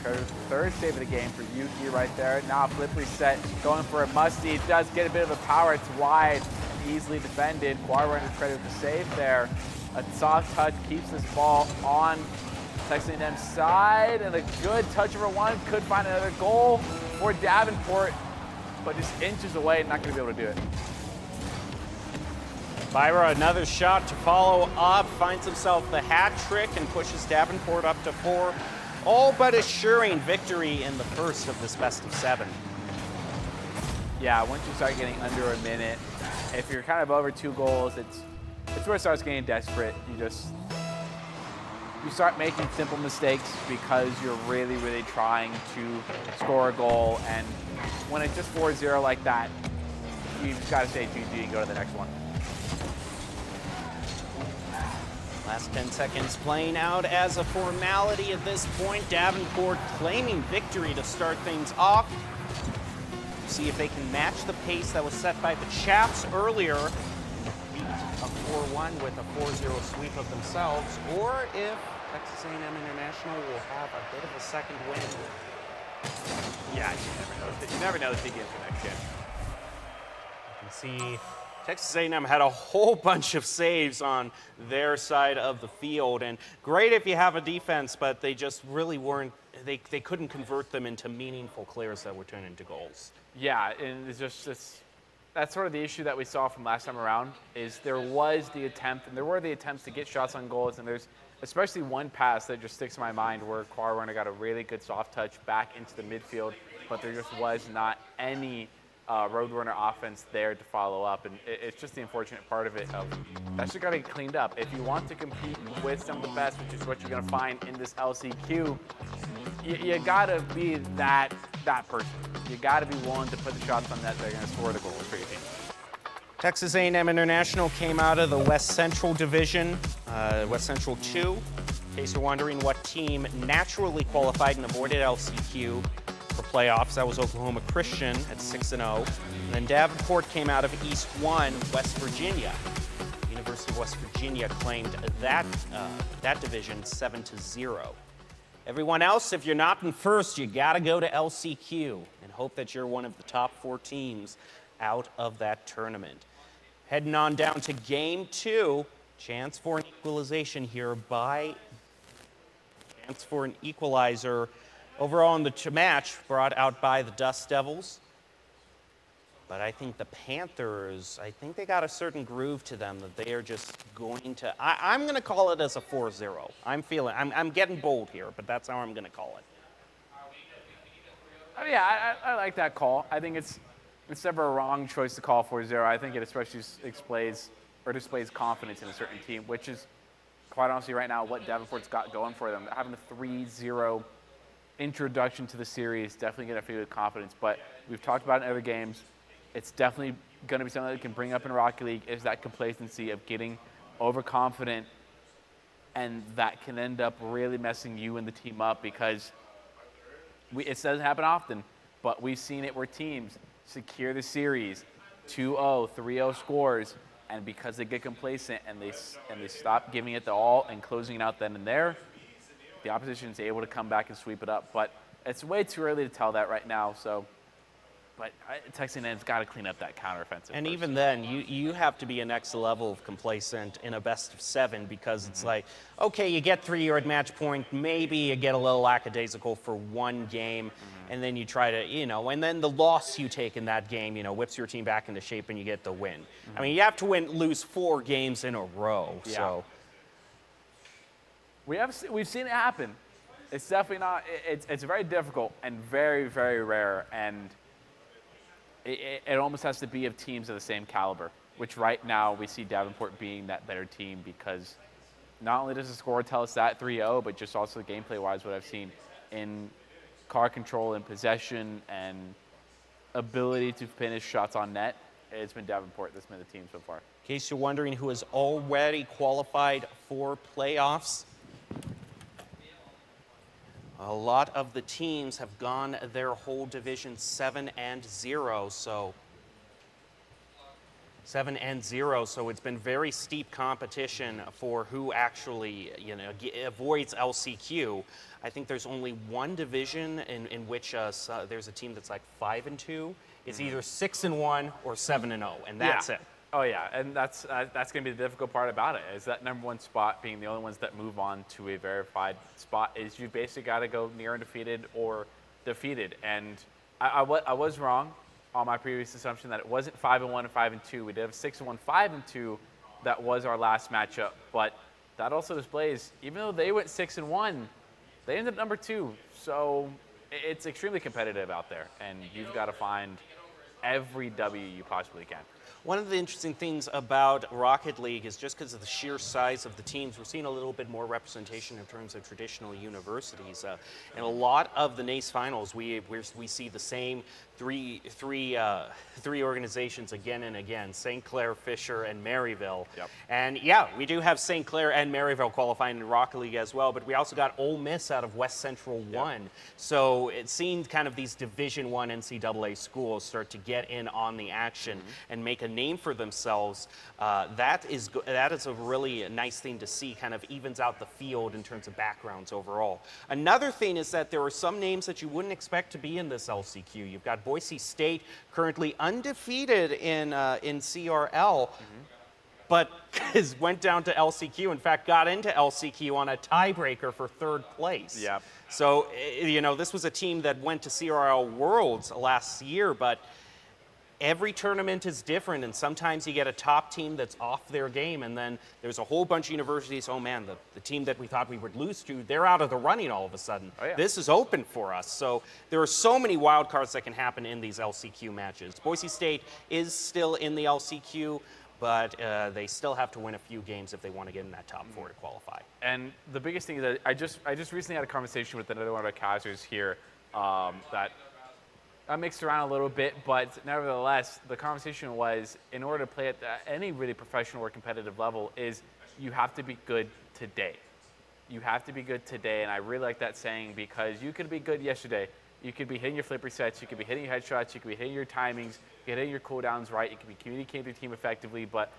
Carter's third save of the game for Yuki right there. Now flip reset, going for a musty. It does get a bit of a power. It's wide, easily defended. Quar running credit with the save there. A soft touch keeps this ball on Texas A&M's side, and a good touch over one could find another goal for Davenport, but just inches away, not going to be able to do it. Byra, another shot to follow up, finds himself the hat trick and pushes Davenport up to 4, all but assuring victory in the first of this best of 7. Yeah, once you start getting under a minute, if you're kind of over 2 goals, it's where it starts getting desperate. You start making simple mistakes because you're really, really trying to score a goal, and when it's just 4-0 like that, you've just got to say GG and go to the next one. Last 10 seconds playing out as a formality at this point. Davenport claiming victory to start things off. See if they can match the pace that was set by the Chaps earlier. Beat a 4-1 with a 4-0 sweep of themselves, or if Texas A&M International will have a bit of a second win. Yeah, you never know the games for next game. You can see Texas A&M had a whole bunch of saves on their side of the field, and great if you have a defense, but they just really weren't, they couldn't convert them into meaningful clears that would turn into goals. Yeah, and that's sort of the issue that we saw from last time around, is there was the attempt, and there were the attempts to get shots on goals, and there's especially one pass that just sticks in my mind where Quar Runner got a really good soft touch back into the midfield, but there just was not any Roadrunner offense there to follow up, and it's just the unfortunate part of it. That's just got to get cleaned up. If you want to compete with some of the best, which is what you're going to find in this LCQ, you got to be that person. You got to be willing to put the shots on net that are going to score the goals for your team. Texas A&M International came out of the West Central Division, West Central 2. In case you're wondering what team naturally qualified and avoided LCQ for playoffs, that was Oklahoma Christian at 6-0. And then Davenport came out of East 1, West Virginia. University of West Virginia claimed that division 7-0. Everyone else, if you're not in first, you got to go to LCQ and hope that you're one of the top 4 teams out of that tournament. Heading on down to game 2, chance for an equalization here chance for an equalizer overall in the match brought out by the Dust Devils. But I think the Panthers, I think they got a certain groove to them that they are just going to, I'm going to call it as a 4-0. I'm getting bold here, but that's how I'm going to call it. Yeah, I like that call. I think it's never a wrong choice to call 4-0. I think it especially displays confidence in a certain team, which is, quite honestly, right now what Davenport's got going for them. Having a 3-0 introduction to the series, definitely going to feel with confidence. But we've talked about it in other games. It's definitely going to be something that can bring up in Rocket League, is that complacency of getting overconfident, and that can end up really messing you and the team up, because it doesn't happen often, but we've seen it where teams secure the series, 2-0, 3-0 scores, and because they get complacent and they stop giving it the all and closing it out then and there, the opposition is able to come back and sweep it up. But it's way too early to tell that right now. But Texas A&M's got to clean up that counteroffensive. And first. even then, you have to be a next level of complacent in a best of 7, because it's like, okay, you get 3, you're at match point, maybe you get a little lackadaisical for one game, and then you try to, and then the loss you take in that game, whips your team back into shape and you get the win. I mean, you have to lose 4 games in a row. Yeah. So We've seen it happen. It's definitely not. It's very difficult and very, very rare, and it almost has to be of teams of the same caliber. Which right now we see Davenport being that better team because not only does the score tell us that 3-0, but just also gameplay-wise, what I've seen in car control and possession and ability to finish shots on net, it's been Davenport that's been the team so far. In case you're wondering who has already qualified for playoffs, a lot of the teams have gone their whole division 7-0, so 7-0, so it's been very steep competition for who actually, avoids LCQ. I think there's only one division in which there's a team that's like 5-2. It's either 6-1 or 7-0, and that's it. Oh yeah, and that's going to be the difficult part about it. Is that number one spot being the only ones that move on to a verified spot? Is you basically got to go near undefeated or defeated, and I was wrong on my previous assumption that it wasn't 5-1 and 5-2. We did have 6-1, 5-2. That was our last matchup, but that also displays, even though they went 6-1, they ended up number 2. So it's extremely competitive out there, and you've got to find every W you possibly can. One of the interesting things about Rocket League is just because of the sheer size of the teams, we're seeing a little bit more representation in terms of traditional universities. In a lot of the NACE finals, we see the same three organizations again and again: St. Clair, Fisher, and Maryville. Yep. And yeah, we do have St. Clair and Maryville qualifying in Rocket League as well, but we also got Ole Miss out of West Central 1. So it seemed kind of these Division I NCAA schools start to get in on the action and make a name for themselves. That is a really nice thing to see. Kind of evens out the field in terms of backgrounds overall. Another thing is that there are some names that you wouldn't expect to be in this LCQ. You've got Boise State currently undefeated in CRL, but went down to LCQ. In fact, got into LCQ on a tiebreaker for 3rd place. Yep. So this was a team that went to CRL Worlds last year, but every tournament is different, and sometimes you get a top team that's off their game, and then there's a whole bunch of universities, oh man, the team that we thought we would lose to, they're out of the running all of a sudden. Oh, yeah. This is open for us. So there are so many wild cards that can happen in these LCQ matches. Boise State is still in the LCQ, but they still have to win a few games if they want to get in that top 4 to qualify. And the biggest thing is that I just recently had a conversation with another one of our Khazers here that I mixed around a little bit, but nevertheless, the conversation was, in order to play at any really professional or competitive level, is you have to be good today. You have to be good today, and I really like that saying because you could be good yesterday. You could be hitting your flip resets, you could be hitting your headshots, you could be hitting your timings, you could hit your cooldowns right, you could be communicating with your team effectively, but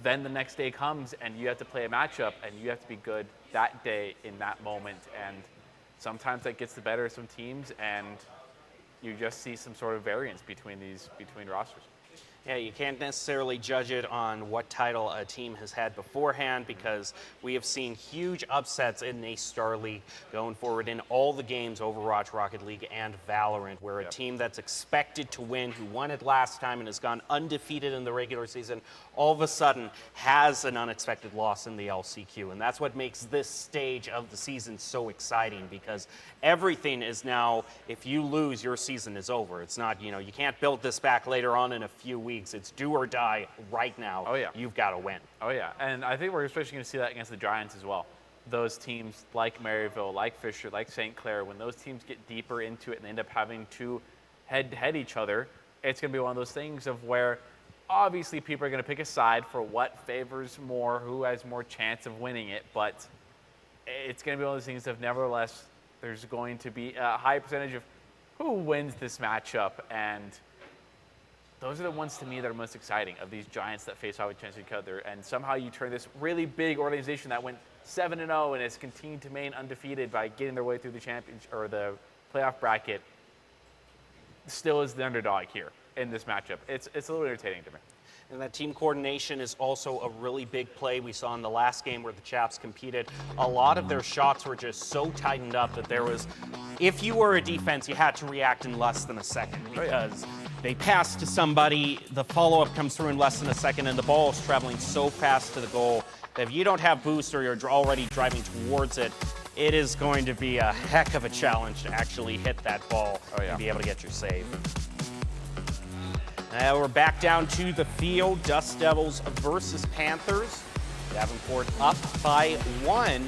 then the next day comes and you have to play a matchup and you have to be good that day in that moment, and sometimes that gets the better of some teams, and you just see some sort of variance between rosters. Yeah, you can't necessarily judge it on what title a team has had beforehand because we have seen huge upsets in NACE Star League going forward in all the games, Overwatch, Rocket League, and Valorant, where a team that's expected to win, who won it last time and has gone undefeated in the regular season, all of a sudden has an unexpected loss in the LCQ. And that's what makes this stage of the season so exciting because everything is now, if you lose, your season is over. It's not, you can't build this back later on in a few weeks. It's do or die right now. Oh, yeah. You've got to win. Oh, yeah. And I think we're especially going to see that against the Giants as well. Those teams like Maryville, like Fisher, like St. Clair, when those teams get deeper into it and end up having to head each other, it's going to be one of those things of where obviously people are going to pick a side for what favors more, who has more chance of winning it. But it's going to be one of those things of nevertheless, there's going to be a high percentage of who wins this matchup, and those are the ones to me that are most exciting, of these giants that face off against each other. And somehow you turn this really big organization that went 7-0 and has continued to remain undefeated by getting their way through the championship or the playoff bracket, still is the underdog here in this matchup. It's a little entertaining to me. And that team coordination is also a really big play. We saw in the last game where the Chaps competed, a lot of their shots were just so tightened up that there was, if you were a defense, you had to react in less than a second because they pass to somebody, the follow-up comes through in less than a second, and the ball is traveling so fast to the goal If you don't have boost or you're already driving towards it, it is going to be a heck of a challenge to actually hit that ball and be able to get your save. We're back down to the field. Dust Devils versus Panthers. Davenport up by 1.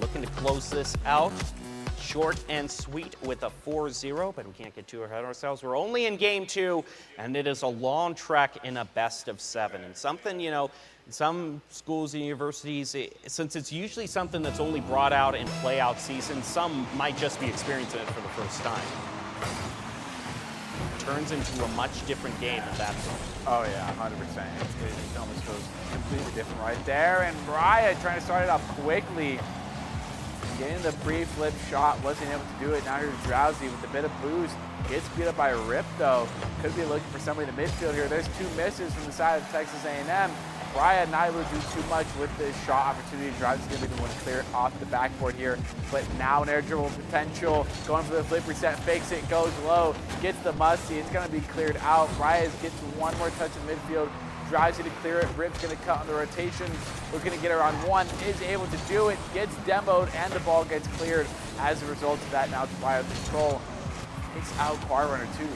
Looking to close this out. Short and sweet with a 4-0, but we can't get too ahead of ourselves. We're only in game 2, and it is a long trek in a best of 7. And something, you know, in some schools and universities, since it's usually something that's only brought out in play-out seasons, some might just be experiencing it for the first time. It turns into a much different game at that point. Oh yeah, 100%. It almost goes completely different right there. And Brian trying to start it off quickly. Getting the pre-flip shot, wasn't able to do it. Now here's Drowsy with a bit of boost. Gets beat up by Rip though. Could be looking for somebody in the midfield here. There's 2 misses from the side of Texas A&M. Brian not able to do too much with this shot opportunity. Drowsy's gonna be the one to clear it off the backboard here. But now an air dribble potential. Going for the flip reset, fakes it, goes low, gets the musty. It's gonna be cleared out. Brian gets one more touch in midfield. Drowsy to clear it. Rip's going to cut on the rotation. Looking to get her on 1. Is able to do it. Gets demoed, and the ball gets cleared. As a result of that, now it's Brian control. Takes out Car Runner 2.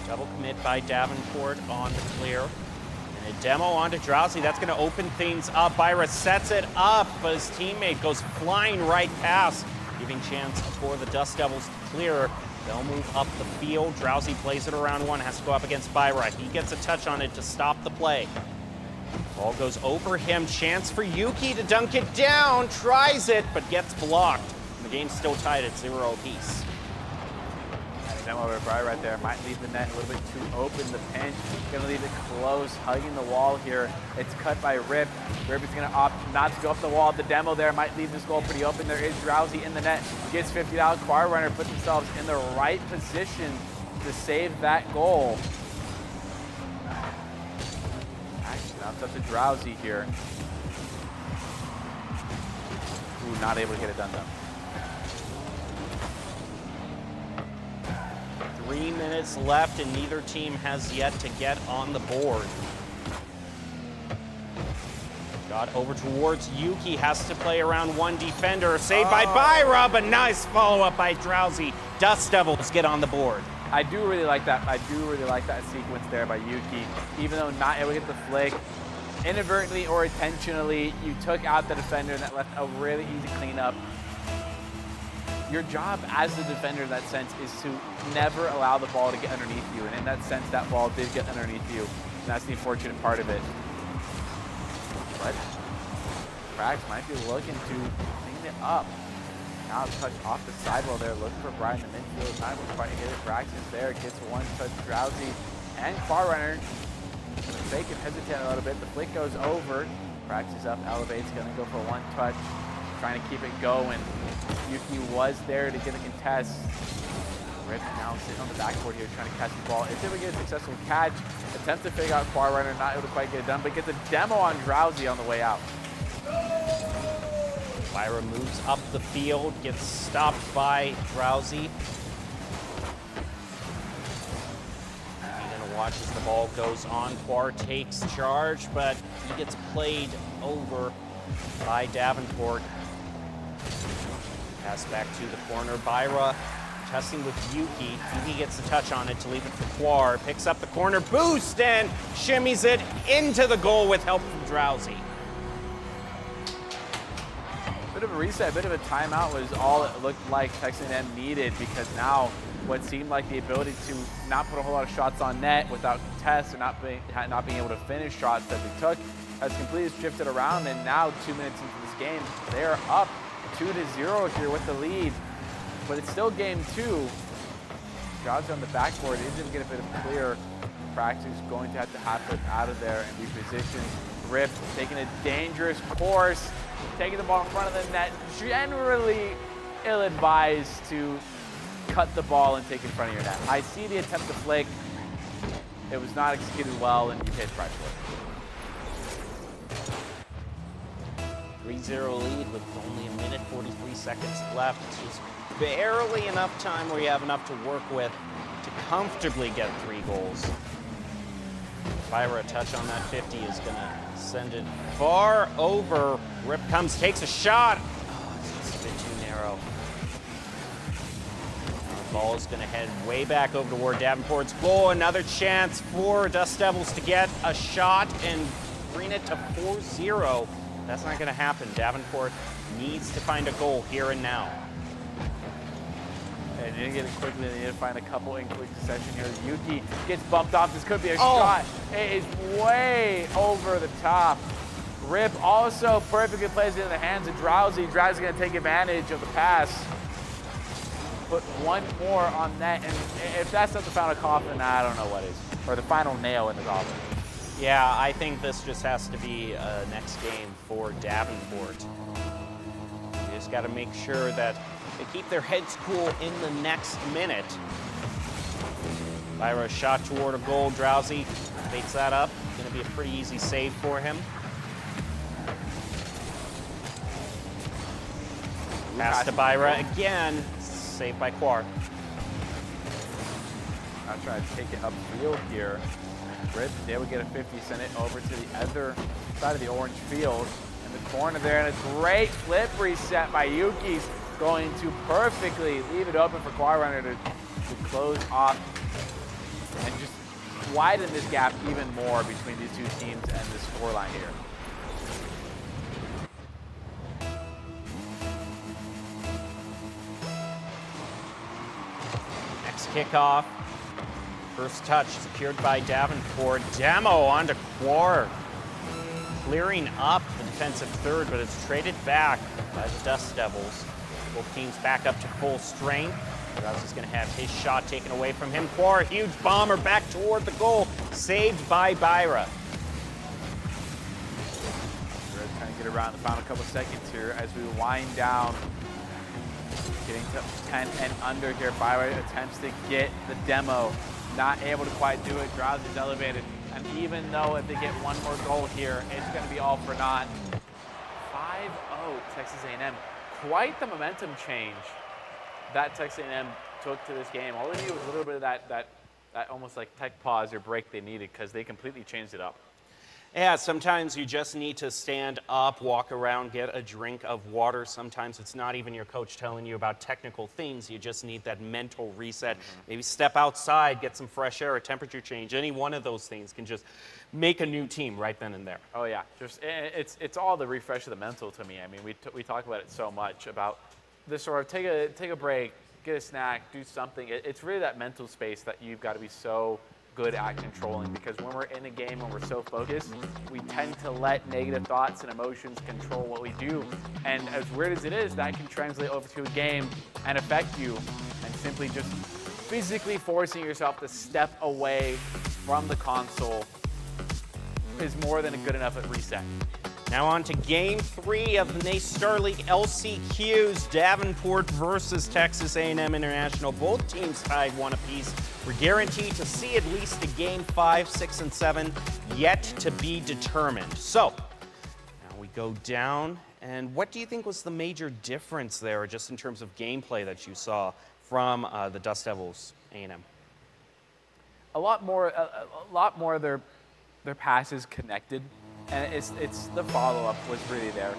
Double commit by Davenport on the clear. And a demo onto Drowsy. That's going to open things up. Byra sets it up, but his teammate goes flying right past, giving chance for the Dust Devils to clear. They'll move up the field. Drowsy plays it around 1, has to go up against Byra. He gets a touch on it to stop the play. Ball goes over him. Chance for Yuki to dunk it down. Tries it, but gets blocked. The game's still tied at 0 apiece. Demo over Brian right there. Might leave the net a little bit too open. The pinch. Gonna leave it close, hugging the wall here. It's cut by Rip. Rip is gonna opt not to go up the wall. The demo there might leave this goal pretty open. There is Drowsy in the net. Gets 50 out. Choir Runner put themselves in the right position to save that goal. Actually, now it's up to Drowsy here. Ooh, not able to get it done though. 3 minutes left, and neither team has yet to get on the board. Got over towards Yuki, has to play around 1 defender. Saved by Byra, but nice follow-up by Drowsy. Dust Devils get on the board. I do really like that. I do really like that sequence there by Yuki. Even though not able to get the flick, inadvertently or intentionally, you took out the defender, and that left a really easy cleanup. Your job as the defender in that sense is to never allow the ball to get underneath you. And in that sense, that ball did get underneath you. And that's the unfortunate part of it. But Krax might be looking to clean it up. Now touch off the sidewall there, looking for Brian in the midfield. Not able to quite hit it. Krax is there, gets 1 touch. Drowsy and Car Runner. Fake and hesitate a little bit. The flick goes over. Krax is up, elevates, gonna go for 1 touch. Trying to keep it going. Yuki was there to get a contest. Rip now sitting on the backboard here trying to catch the ball. If they would get a successful catch, attempts to figure out Choir Runner, not able to quite get it done, but gets a demo on Drowsy on the way out. Byra moves up the field, gets stopped by Drowsy. You're gonna watch as the ball goes on. Quar takes charge, but he gets played over by Davenport. Pass back to the corner. Byra testing with Yuki. Yuki gets the touch on it to leave it for Quar. Picks up the corner boost and shimmies it into the goal with help from Drowsy. Bit of a reset, a bit of a timeout was all it looked like Texas A&M needed, because now what seemed like the ability to not put a whole lot of shots on net without contests or not being able to finish shots that they took has completely shifted around. And now 2 minutes into this game, they are up 2-0 here with the lead, but it's still game 2. Drowsy on the backboard isn't going to get a clear. Practice going to have it out of there and reposition. Rip taking a dangerous course, taking the ball in front of the net. Generally ill-advised to cut the ball and take it in front of your net. I see the attempt to flick. It was not executed well, and you paid the price for it. 3-0 lead with only 1 minute 43 seconds left. Just barely enough time where you have enough to work with to comfortably get 3 goals. Byra, a touch on that 50 is going to send it far over. Rip comes, takes a shot. Oh, it's just a bit too narrow. The ball is going to head way back over toward Davenport's goal. Another chance for Dust Devils to get a shot and bring it to 4-0. That's not going to happen. Davenport needs to find a goal here and now. And you didn't get it quickly. They need to find a couple in quick succession here. Yuki gets bumped off. This could be a shot. It is way over the top. Rip also perfectly plays it in the hands of Drowsy. Drowsy's going to take advantage of the pass. Put one more on net. And if that's not the final coffin, I don't know what is. Or the final nail in the coffin. Yeah, I think this just has to be a next game for Davenport. You just got to make sure that they keep their heads cool in the next minute. Byra shot toward a goal. Drowsy baits that up. Going to be a pretty easy save for him. Pass to Byra again. Saved by Quar. I'll try to take it upfield here. Rip, they would get a 50, send it over to the other side of the orange field. In the corner there, and a great flip reset by Yuki's going to perfectly leave it open for Quar Runner to close off and just widen this gap even more between these two teams and the scoreline here. Next kickoff. First touch secured by Davenport. Demo onto Quar. Clearing up the defensive third, but it's traded back by the Dust Devils. Both teams back up to full strength. Rouse is going to have his shot taken away from him. Quar, huge bomber back toward the goal. Saved by Byra. We're trying to get around the final couple seconds here as we wind down. Getting to 10 and under here. Byra attempts to get the demo. Not able to quite do it. Drowse is elevated. And even though if they get one more goal here, it's going to be all for naught. 5-0 Texas A&M. Quite the momentum change that Texas A&M took to this game. All they needed was a little bit of that almost like tech pause or break they needed because they completely changed it up. Yeah, sometimes you just need to stand up, walk around, get a drink of water. Sometimes it's not even your coach telling you about technical things. You just need that mental reset. Maybe step outside, get some fresh air, a temperature change. Any one of those things can just make a new team right then and there. Oh yeah, just it's all the refresh of the mental to me. I mean, we talk about it so much about this sort of take a break, get a snack, do something. It's really that mental space that you've got to be so good at controlling, because when we're in a game, when we're so focused, we tend to let negative thoughts and emotions control what we do. And as weird as it is, that can translate over to a game and affect you. And simply just physically forcing yourself to step away from the console is more than good enough at reset. Now on to Game 3 of the NACE Star League LCQs, Davenport versus Texas A&M International. Both teams tied one apiece. We're guaranteed to see at least a Game 5, 6, and 7 yet to be determined. So, now we go down, and what do you think was the major difference there, just in terms of gameplay that you saw from the Dust Devils A&M? A lot more of their passes connected. And it's the follow-up was really there.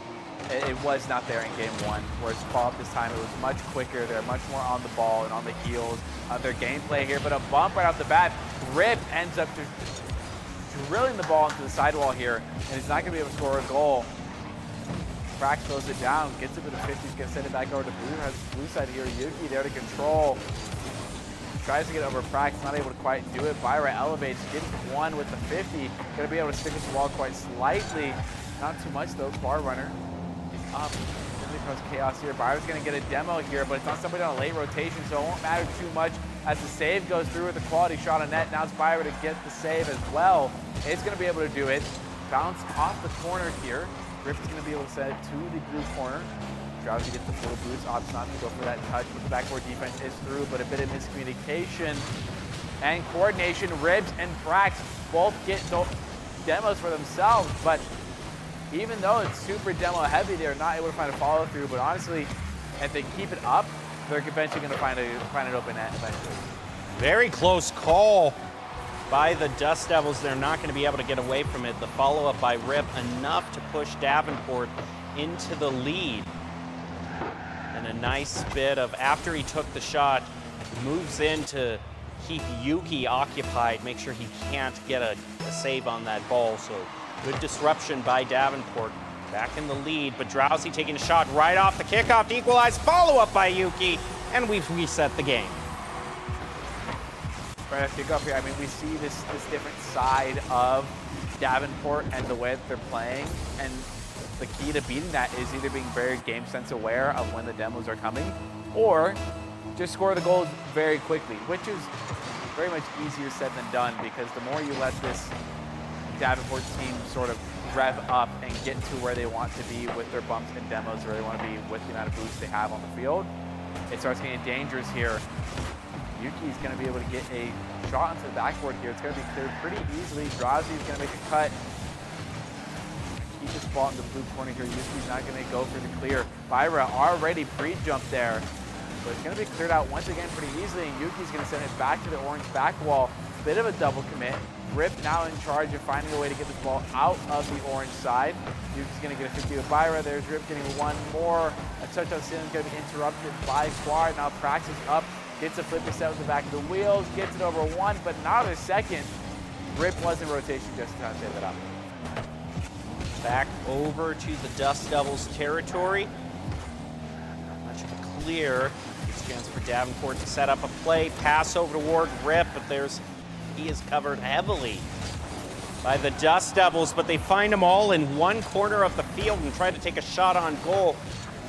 It was not there in game 1, whereas follow-up this time, it was much quicker. They're much more on the ball and on the heels of their gameplay here. But a bump right off the bat, Rip ends up just drilling the ball into the sidewall here, and he's not going to be able to score a goal. Frack throws it down, gets a bit of 50s, gets send it back over to blue. Has blue side here, Yuki there to control. Tries to get over Frack, not able to quite do it. Byra elevates, gets one with the 50. Going to be able to stick with the wall quite slightly. Not too much though. Quar Runner is up. Really cause chaos here. Byra's going to get a demo here, but it's not somebody on a late rotation, so it won't matter too much as the save goes through with a quality shot on net. Now it's Byra to get the save as well. It's going to be able to do it. Bounce off the corner here. Rip is going to be able to send it to the blue corner. Drowsy gets the full boost, opts not to go for that touch, but the backboard defense is through, but a bit of miscommunication and coordination. Ribs and Frax both get demos for themselves, but even though it's super demo heavy, they're not able to find a follow through. But honestly, if they keep it up, they're eventually going to find an open net eventually. Very close call. by the Dust Devils. They're not going to be able to get away from it. The follow-up by Rip, enough to push Davenport into the lead. And a nice bit of, after he took the shot, moves in to keep Yuki occupied, make sure he can't get a save on that ball. So good disruption by Davenport. Back in the lead, but Drowsy taking a shot right off the kickoff to equalize. Follow-up by Yuki, and we've reset the game. Right after kickoff here, I mean, we see this different side of Davenport and the way that they're playing, and the key to beating that is either being very game sense aware of when the demos are coming, or just score the goals very quickly, which is very much easier said than done, because the more you let this Davenport team sort of rev up and get to where they want to be with their bumps and demos, where they want to be with the amount of boosts they have on the field, it starts getting dangerous here. Yuki's going to be able to get a shot into the backboard here. It's going to be cleared pretty easily. Drowsy's going to make a cut. Keep this ball in the blue corner here. Yuki's not going to go for the clear. Byra already pre-jumped there, but it's going to be cleared out once again pretty easily, and Yuki's going to send it back to the orange back wall. Bit of a double commit. Rip now in charge of finding a way to get this ball out of the orange side. Yuki's going to get a 50 with Byra. There's Rip getting one more. A touch on ceiling is going to be interrupted by Quar. Now Praxis up, gets a flip set with the back of the wheels, gets it over one, but not a second. Rip was in rotation just to save it up. Back over to the Dust Devils territory. Not much of a clear. Gives a chance for Davenport to set up a play. Pass over toward Rip, but he is covered heavily by the Dust Devils, but they find them all in one corner of the field and try to take a shot on goal.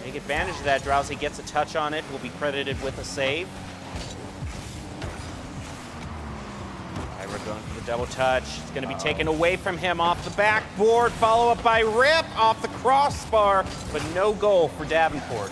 Take advantage of that. Drowsy gets a touch on it, will be credited with a save. We're going for the double touch. It's going to be taken away from him off the backboard. Follow up by Rip off the crossbar, but no goal for Davenport.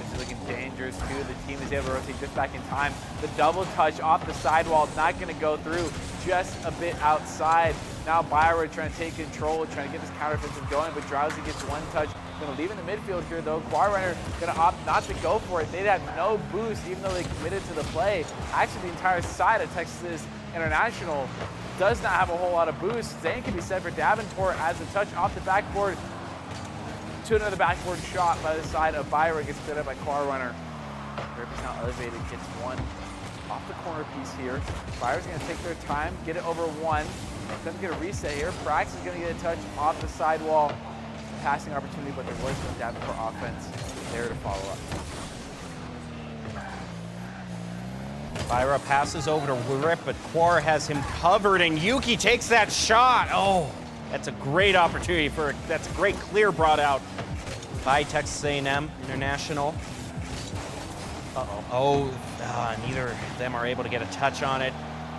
This is looking dangerous too. The team is able to rotate just back in time. The double touch off the sidewall is not going to go through, just a bit outside. Now Byra trying to take control, trying to get this counteroffensive going, but Drowsy gets one touch. Going to leave in the midfield here though. Quarrunner going to opt not to go for it. They'd have no boost even though they committed to the play. Actually, the entire side of Texas International does not have a whole lot of boost. Same can be said for Davenport as a touch off the backboard to another backboard shot by the side of Byra gets cleared up by Quarrunner. Rip is now elevated, gets one off the corner piece here. Byra's going to take their time, get it over one. Doesn't get a reset here. Prax is going to get a touch off the sidewall. Passing opportunity, but there was no Davenport offense there to follow up. Byra passes over to Rip, but Quar has him covered, and Yuki takes that shot. Oh, that's a great opportunity that's a great clear brought out by Texas A&M International. Neither of them are able to get a touch on it.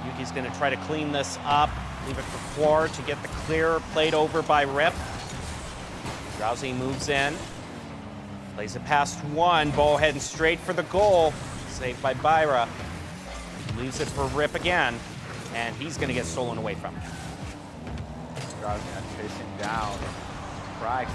Yuki's going to try to clean this up, leave it for Quar to get the clear, played over by Rip. Drowsy moves in, plays it past one, ball heading straight for the goal, saved by Byra. Leaves it for Rip again, and he's going to get stolen away from him. Drowsy now chasing down. Prax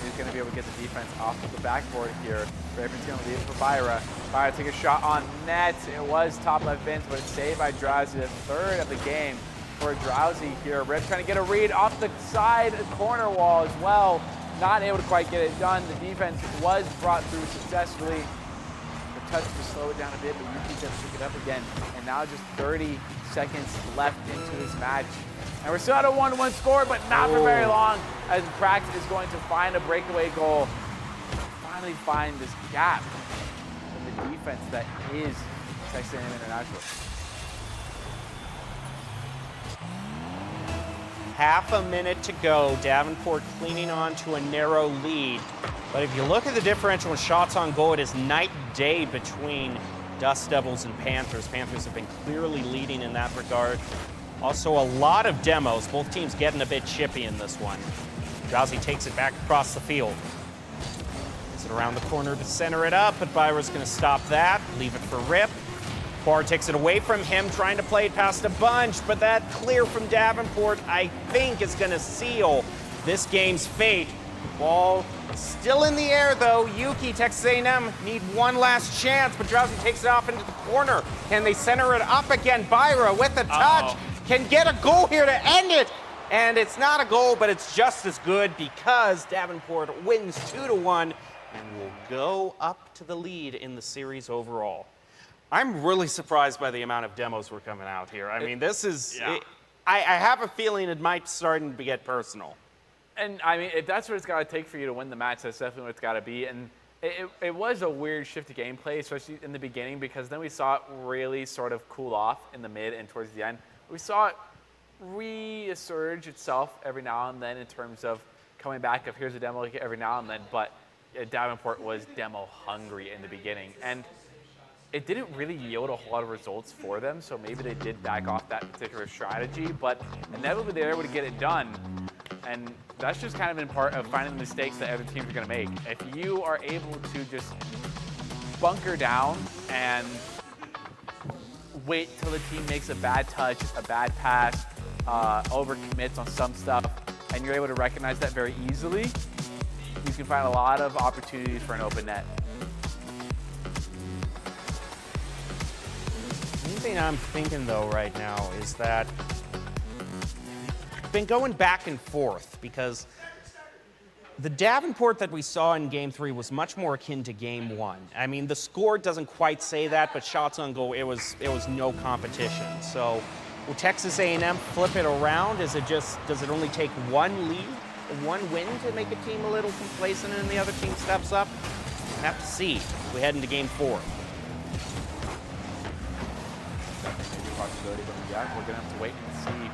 is going to be able to get the defense off of the backboard here. Rip is going to leave it for Byra. Byra take a shot on net. It was top left bench, but it's saved by Drowsy, the third of the game for Drowsy here. Rip trying to get a read off the side corner wall as well. Not able to quite get it done. The defense was brought through successfully. The touch to slow it down a bit, but Yuki's going to pick it up again. And now just 30 seconds left into this match. And we're still at a 1-1 score, but not for very long, as Prax is going to find a breakaway goal. Finally find this gap in the defense that is Texas A&M International. Half a minute to go. Davenport cleaning on to a narrow lead. But if you look at the differential in shots on goal, it is night and day between Dust Devils and Panthers. Panthers have been clearly leading in that regard. Also a lot of demos. Both teams getting a bit chippy in this one. Drowsy takes it back across the field. Gets it around the corner to center it up, but Byra's going to stop that. Leave it for Rip. Quar takes it away from him, trying to play it past a bunch, but that clear from Davenport, I think, is going to seal this game's fate. Ball still in the air though. Yuki, Texas A&M need one last chance, but Drowsy takes it off into the corner. Can they center it up again? Byra with a touch. Can get a goal here to end it. And it's not a goal, but it's just as good because Davenport wins 2-1 and will go up to the lead in the series overall. I'm really surprised by the amount of demos we're coming out here. I mean, this is, I have a feeling it might start to get personal. And I mean, if that's what it's got to take for you to win the match, that's definitely what it's got to be. And it was a weird shift of gameplay, especially in the beginning, because then we saw it really sort of cool off in the mid and towards the end. We saw it resurge itself every now and then in terms of coming back of here's a demo every now and then, but Davenport was demo hungry in the beginning. And it didn't really yield a whole lot of results for them, so maybe they did back off that particular strategy, but inevitably they were able to get it done. And that's just kind of been part of finding the mistakes that other teams are going to make. If you are able to just bunker down and wait till the team makes a bad touch, a bad pass, overcommits on some stuff, and you're able to recognize that very easily, you can find a lot of opportunities for an open net. One thing I'm thinking though right now is that been going back and forth because the Davenport that we saw in Game 3 was much more akin to Game 1. I mean, the score doesn't quite say that, but shots on goal, it was no competition. So will Texas A&M flip it around? Does it only take one lead, one win to make a team a little complacent and the other team steps up? We'll have to see as we head into Game 4. Maybe a possibility, but yeah, we're gonna have to wait and see.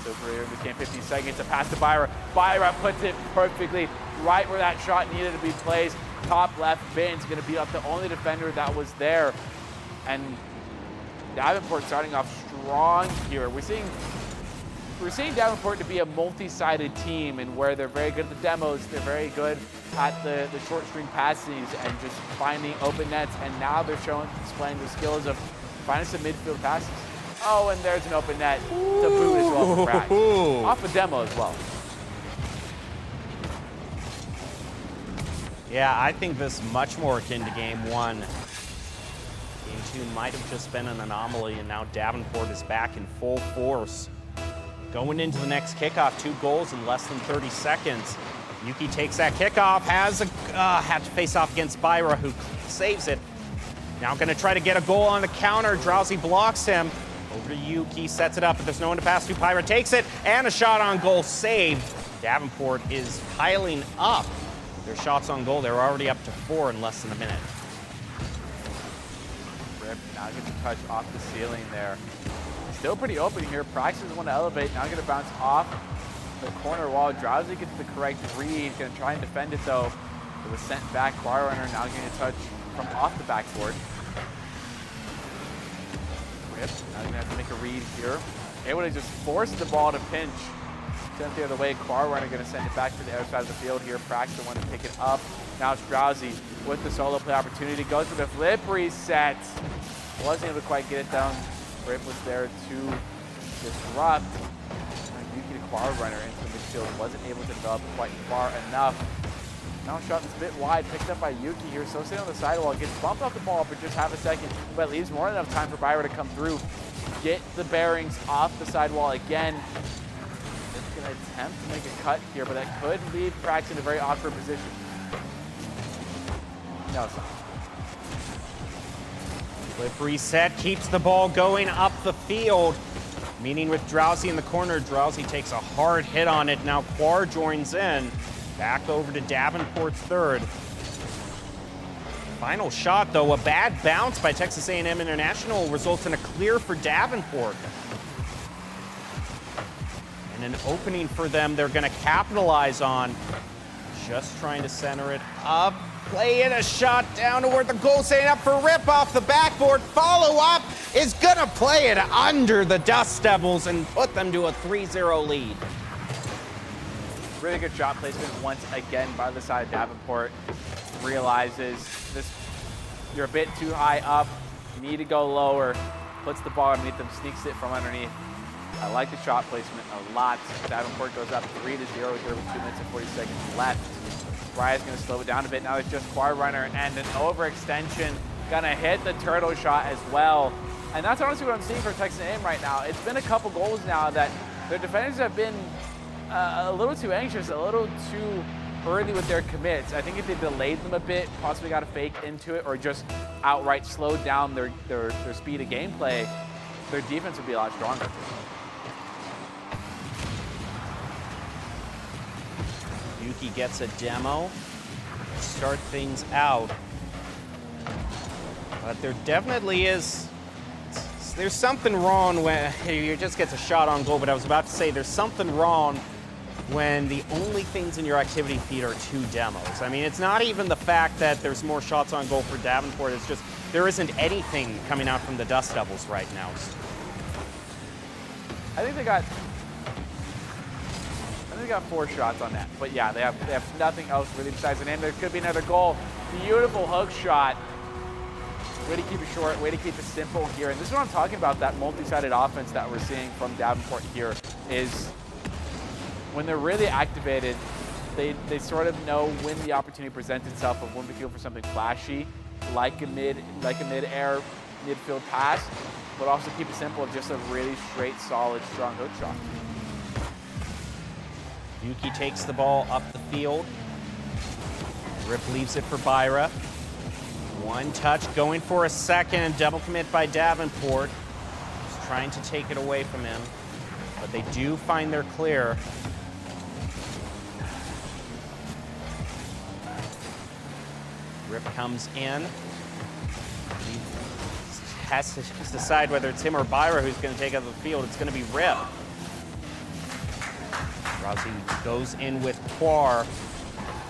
So we're in the game 15 seconds, a pass to Byra. Byra puts it perfectly right where that shot needed to be placed. Top left, Ben's gonna beat up the only defender that was there. And Davenport starting off strong here. We're seeing Davenport to be a multi-sided team, and where they're very good at the demos, they're very good at the short string passes and just finding open nets. And now they're displaying the skills of finding some midfield passes. Oh, and there's an open net to boot as well for Prax. Off a demo as well. Yeah, I think this is much more akin to Game 1. Game 2 might have just been an anomaly, and now Davenport is back in full force. Going into the next kickoff, 2 goals in less than 30 seconds. Yuki takes that kickoff, had to face off against Byra, who saves it. Now gonna try to get a goal on the counter. Drowsy blocks him. Over to Yuki, sets it up, but there's no one to pass to. Byra takes it, and a shot on goal saved. Davenport is piling up their shots on goal. They're already up to 4 in less than a minute. Rip now gets a touch off the ceiling there. Still pretty open here. Prax is one to elevate. Now gonna bounce off the corner wall. Drowsy gets the correct read. Gonna try and defend it though. It was sent back. Bar runner now getting a touch from off the backboard. Rip now gonna have to make a read here. Able to just force the ball to pinch. Sent the other way. Bar runner gonna send it back to the other side of the field here. Prax the one to pick it up. Now it's Drowsy with the solo play opportunity. Goes for the flip reset. Wasn't able to quite get it down. Rip was there to disrupt. Yuki to Bar runner into the midfield. Wasn't able to develop quite far enough. Now shot is a bit wide, picked up by Yuki here. So sitting on the sidewall, gets bumped off the ball for just half a second, but leaves more than enough time for Byra to come through, get the bearings off the sidewall again. It's gonna attempt to make a cut here, but that could leave Prax in a very awkward position. No, it's not. Flip reset, keeps the ball going up the field. Meeting with Drowsy in the corner. Drowsy takes a hard hit on it. Now Quar joins in. Back over to Davenport's third. Final shot, though, a bad bounce by Texas A&M International results in a clear for Davenport. And an opening for them they're going to capitalize on. Just trying to center it up. Play in a shot down toward the goal, setting up for Rip off the backboard. Follow up is going to play it under the Dust Devils and put them to a 3-0 lead. Really good shot placement once again by the side of Davenport. Realizes you're a bit too high up. You need to go lower. Puts the ball underneath them, sneaks it from underneath. I like the shot placement a lot. Davenport goes up 3-0 here with 2 minutes and 40 seconds left. Briar's going to slow it down a bit. Now it's just Quad Runner and an overextension. Going to hit the turtle shot as well. And that's honestly what I'm seeing for Texas A&M right now. It's been a couple goals now that their defenders have been a little too anxious, a little too early with their commits. I think if they delayed them a bit, possibly got a fake into it, or just outright slowed down their speed of gameplay, their defense would be a lot stronger. Yuki gets a demo, start things out. But there definitely is, there's something wrong when he just gets a shot on goal, but I was about to say there's something wrong when the only things in your activity feed are 2 demos. I mean, it's not even the fact that there's more shots on goal for Davenport, it's just there isn't anything coming out from the Dust Devils right now. I think they got 4 shots on that. But yeah, they have nothing else really besides the name. There could be another goal. Beautiful hook shot. Way to keep it short, way to keep it simple here. And this is what I'm talking about, that multi-sided offense that we're seeing from Davenport here is when they're really activated, they sort of know when the opportunity presents itself of when we feel for something flashy, like a mid-air midfield pass, but also keep it simple of just a really straight, solid, strong hook shot. Yuki takes the ball up the field. Rip leaves it for Byra. One touch, going for a second, double commit by Davenport. Just trying to take it away from him, but they do find their clear. Rip comes in. He has to decide whether it's him or Byra who's going to take out the field. It's going to be Rip. Rousey goes in with Quar.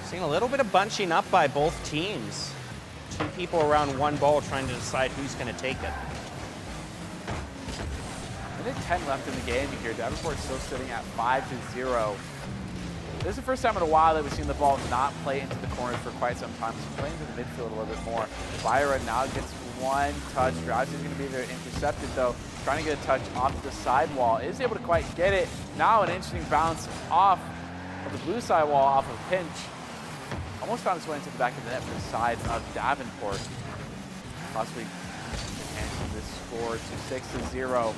Seeing a little bit of bunching up by both teams. 2 people around 1 ball trying to decide who's going to take it. I think 10 left in the game here. Davenport's still sitting at 5-0. This is the first time in a while that we've seen the ball not play into the corners for quite some time. It's playing into the midfield a little bit more. Byra now gets 1 touch. Rousey's going to be there intercepted though. Trying to get a touch off the sidewall. Is able to quite get it. Now an interesting bounce off of the blue sidewall off of pinch. Almost found its way into the back of the net for the side of Davenport. Possibly enhancing this score to 6-0.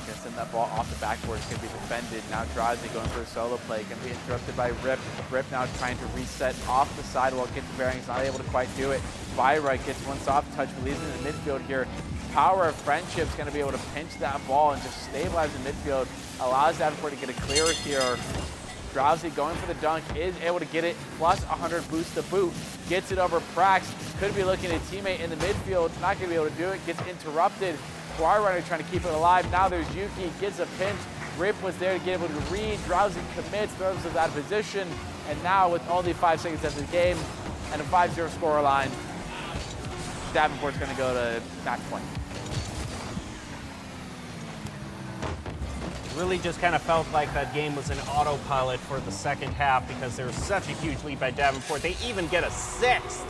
Gonna send that ball off the backboard. It's going to be defended. Now Drowsy going for a solo play. Going to be interrupted by Rip. Rip now trying to reset off the sidewall, get the bearings. Not able to quite do it. Byra gets 1 soft touch, but leaves it in the midfield here. Power of friendship is going to be able to pinch that ball and just stabilize the midfield. Allows Davenport to get a clear here. Drowsy going for the dunk, is able to get it, plus 100 boost to boot. Gets it over Prax, could be looking at a teammate in the midfield, not going to be able to do it, gets interrupted. Quar Runner trying to keep it alive. Now there's Yuki, gets a pinch. Rip was there to get able to read. Drowsy commits, throws us out of position. And now with only 5 seconds left in the game and a 5-0 scoreline, Davenport's going to go to match point. Really just kind of felt like that game was an autopilot for the second half because there was such a huge lead by Davenport. They even get a 6th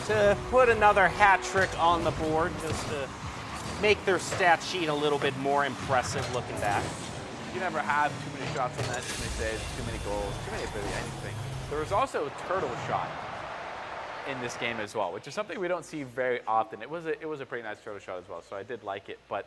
to put another hat trick on the board just to make their stat sheet a little bit more impressive looking back. You never have too many shots on that, too many saves, too many goals, too many really anything. There was also a turtle shot in this game as well, which is something we don't see very often. It was a pretty nice turtle shot as well, so I did like it. But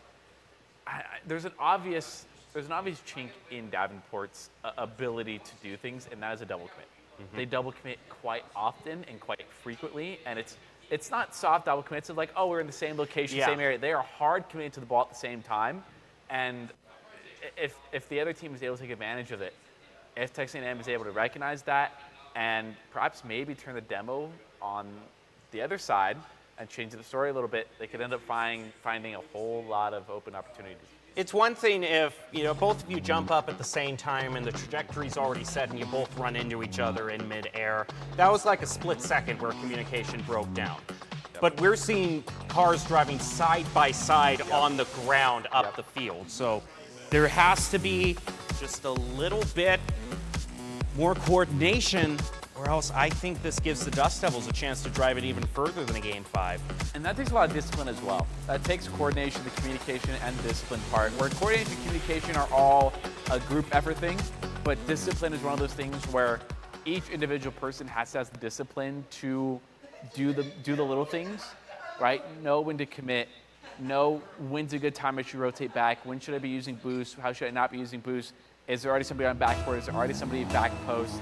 there's an obvious chink in Davenport's ability to do things, and that is a double commit. Mm-hmm. They double commit quite often and quite frequently, and it's not soft double commits of like, oh, we're in the same location, same area. They are hard committing to the ball at the same time, and if the other team is able to take advantage of it, if Texas A&M is able to recognize that and perhaps maybe turn the demo on the other side and change the story a little bit, they could end up finding a whole lot of open opportunities. It's one thing if both of you jump up at the same time and the trajectory's already set and you both run into each other in midair. That was like a split second where communication broke down. Yep. But we're seeing cars driving side by side on the ground up the field. So there has to be just a little bit more coordination or or else I think this gives the Dust Devils a chance to drive it even further than a Game 5. And that takes a lot of discipline as well. That takes coordination, the communication, and the discipline part, where coordination and communication are all a group effort thing, but discipline is one of those things where each individual person has to have the discipline to do the little things, right? Know when to commit, know when's a good time I should rotate back, when should I be using boost, how should I not be using boost, is there already somebody on backboard, is there already somebody back post?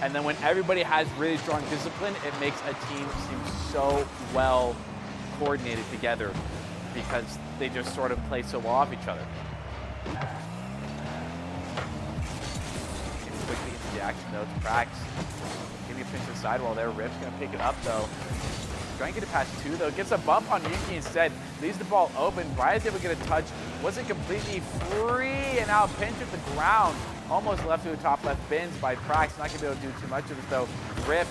And then when everybody has really strong discipline, it makes a team seem so well coordinated together because they just sort of play so well off each other. Quickly into the action though, to Prax. Give me a pinch to the sidewall there. Rip's gonna pick it up though. Trying to get it past 2 though. Gets a bump on Yuki instead. Leaves the ball open. Brian's able to get a touch. Wasn't completely free, and now pinch at the ground. Almost left to the top left bins by Prax. Not gonna be able to do too much of it though. Rip.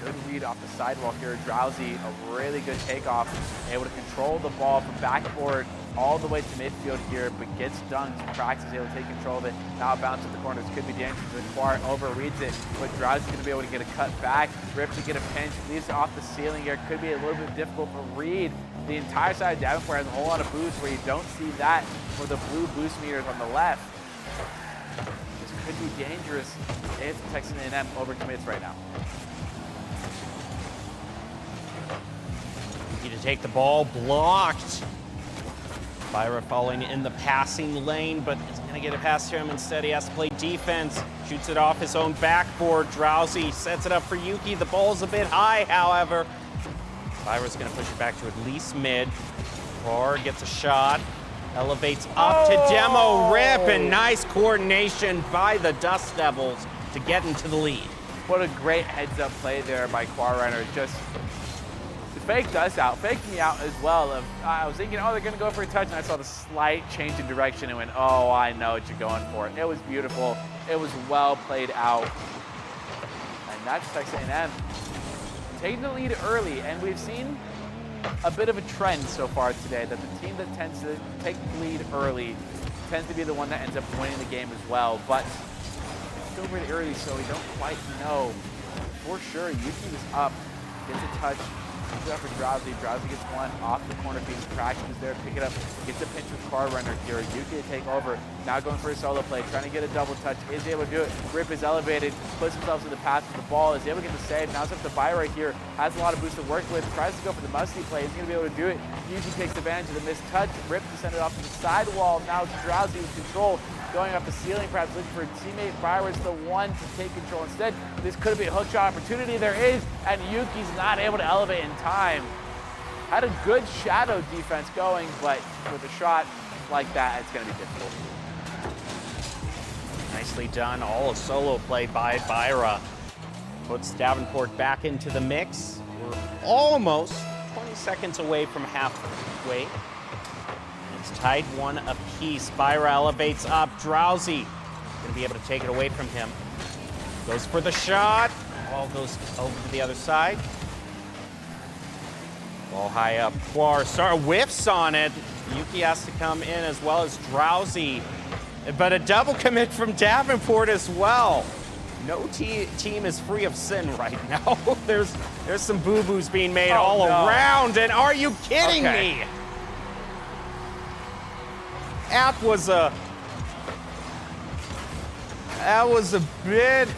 Good read off the sidewall here. Drowsy, a really good takeoff. Able to control the ball from backboard all the way to midfield here, but gets dunked. Prax is able to take control of it. Now bounce at the corners. Could be dangerous. The Quar overreads it, but Drowsy's going to be able to get a cut back. Rip to get a pinch. Leaves it off the ceiling here. Could be a little bit difficult for Reed. The entire side of Davenport has a whole lot of boost where you don't see that for the blue boost meters on the left. This could be dangerous if Texas A&M overcommits right now. Need to take the ball, blocked. Byra falling in the passing lane, but it's gonna get it past him. Instead, he has to play defense. Shoots it off his own backboard. Drowsy sets it up for Yuki. The ball's a bit high, however. Byra's gonna push it back to at least mid. Bar gets a shot. Elevates up to Demo Rip, and nice coordination by the Dust Devils to get into the lead. What a great heads-up play there by Quarrunner. Just faked us out, faked me out as well. I was thinking, oh, they're going to go for a touch, and I saw the slight change in direction and went, oh, I know what you're going for. It was beautiful. It was well played out. And that's Texas A&M taking the lead early, and we've seen a bit of a trend so far today that the team that tends to take the lead early tends to be the one that ends up winning the game as well. But it's still really early, so we don't quite know for sure. Yuki was up, gets a touch. Comes up for Drowsy. Drowsy gets one off the corner piece. Prax is there to pick it up. Gets a pinch with Quarrunner here. Yuki to take over. Now going for a solo play. Trying to get a double touch. Is able to do it. Rip is elevated. Puts himself to the path with the ball. Is able to get the save. Now it's up to Byra here. Has a lot of boost to work with. Tries to go for the musty play. He's going to be able to do it. Yuki takes advantage of the missed touch. Rip to send it off to the sidewall. Now it's Drowsy with control. Going up the ceiling, perhaps looking for a teammate. Byra's the one to take control. Instead, this could be a hook shot opportunity. There is, and Yuki's not able to elevate in time. Had a good shadow defense going, but with a shot like that, it's going to be difficult. Nicely done. All a solo play by Byra. Puts Davenport back into the mix. We're almost 20 seconds away from halfway. It's tied 1 apiece. Byra elevates up. Drowsy gonna be able to take it away from him. Goes for the shot. Ball goes over to the other side. Ball high up. Quar whiffs on it. Yuki has to come in as well as Drowsy. But a double commit from Davenport as well. No team is free of sin right now. There's some boo-boos being made all around. And are you kidding me? That was a bit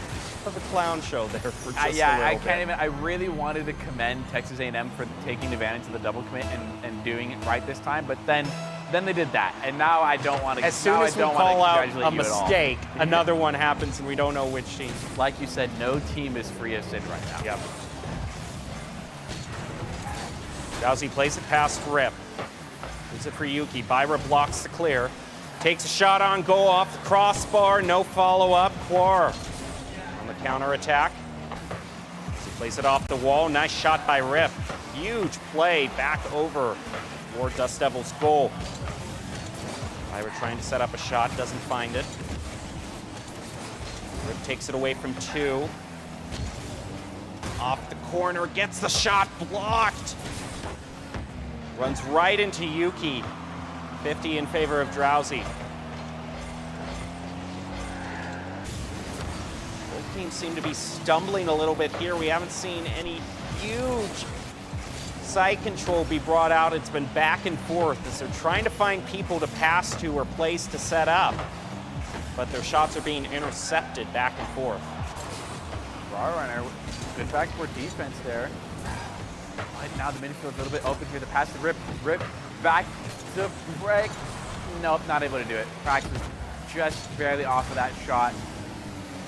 of a clown show there for just a little I bit. can't even. I really wanted to commend Texas A&M for taking advantage of the double commit and doing it right this time, but then they did that, and now I don't want to. As soon as we call out a mistake, another one happens, and we don't know which team. Like you said, no team is free of sin right now. Yep. Drowsy plays it past Rip. Gives it for Yuki. Byra blocks the clear. Takes a shot on goal off the crossbar. No follow-up. Quar on the counterattack. He plays it off the wall. Nice shot by Rip. Huge play back over for Dust Devils' goal. Byra trying to set up a shot. Doesn't find it. Rip takes it away from 2. Off the corner. Gets the shot blocked. Runs right into Yuki. 50 in favor of Drowsy. teams seem to be stumbling a little bit here. We haven't seen any huge side control be brought out. It's been back and forth as they're trying to find people to pass to or plays to set up. But their shots are being intercepted back and forth. Runner, good backboard defense there. Right now the midfield a little bit open here. The pass to Rip back to break. Nope, not able to do it. Prax was just barely off of that shot.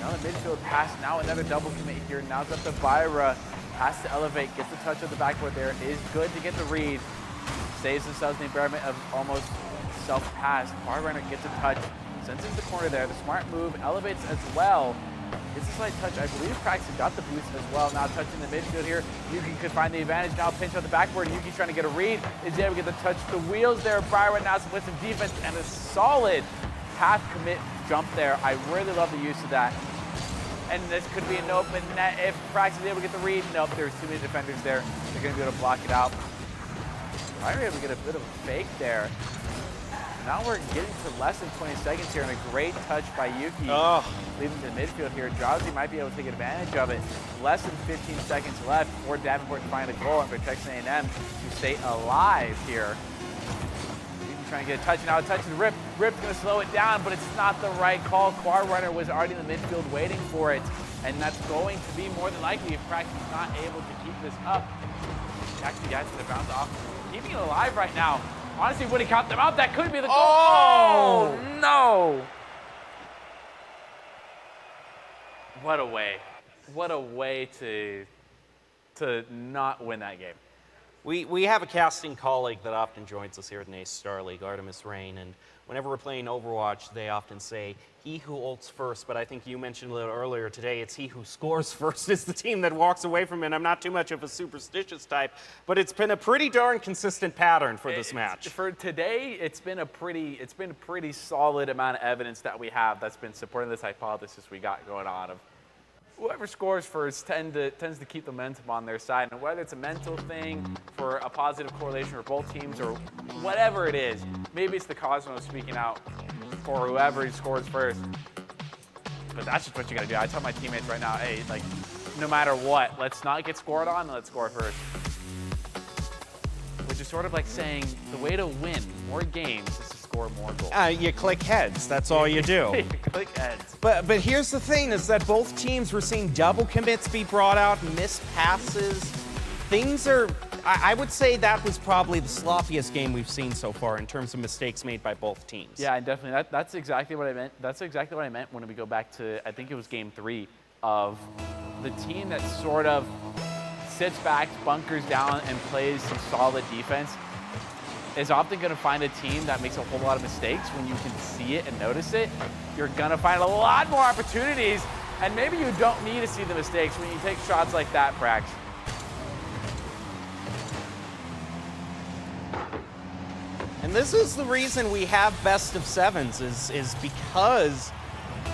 Now the midfield pass, now another double commit here. Now it's up to Byra. Has to elevate, gets the touch of the backboard there. Is good to get the read. Saves themselves in the environment of almost self-pass. Runner gets a touch, sends it to the corner there. The smart move, elevates as well. Gets a slight touch. I believe Prax got the boost as well. Now touching the midfield here. Yuki could find the advantage. Now pinch on the backboard. Yuki trying to get a read. Is able to get the touch. The wheels there. Byron now with some defense and a solid half commit jump there. I really love the use of that. And this could be an open net if Prax is able to get the read. Nope, there's too many defenders there. They're going to be able to block it out. Byron able to get a bit of a fake there. Now we're getting to less than 20 seconds here, and a great touch by Yuki. Leaving to the midfield here. Drowsy might be able to take advantage of it. Less than 15 seconds left for Davenport to find a goal and for Texas A&M to stay alive here. Yuki trying to get a touch now. A touch to Rip. Rip's going to slow it down, but it's not the right call. Runner was already in the midfield waiting for it, and that's going to be more than likely if Prax is not able to keep this up. Actually, guys, going to bounce off. Keeping it alive right now. Honestly, would he count them out? That could be the goal. Oh, no. What a way. What a way to not win that game. We have a casting colleague that often joins us here at NACE Star League, Artemis Rain, and whenever we're playing Overwatch, they often say, he who ults first, but I think you mentioned a little earlier today, it's he who scores first is the team that walks away from it. I'm not too much of a superstitious type, but it's been a pretty darn consistent pattern for this match. For today, it's been a pretty solid amount of evidence that we have that's been supporting this hypothesis we got going on of whoever scores first tends to keep the momentum on their side. And whether it's a mental thing for a positive correlation for both teams or whatever it is, maybe it's the Cosmos speaking out for whoever scores first. But that's just what you got to do. I tell my teammates right now, hey, like, no matter what, let's not get scored on, let's score first. Which is sort of like saying the way to win more games is to score more goals. You click heads, that's all you do. You click heads. But here's the thing, is that both teams were seeing double commits be brought out, missed passes. Things are, I would say that was probably the sloppiest game we've seen so far in terms of mistakes made by both teams. Yeah, definitely. That's exactly what I meant. That's exactly what I meant when we go back to, I think it was game 3, of the team that sort of sits back, bunkers down, and plays some solid defense is often going to find a team that makes a whole lot of mistakes. When you can see it and notice it, you're going to find a lot more opportunities, and maybe you don't need to see the mistakes when you take shots like that, Prax. And this is the reason we have best of sevens is because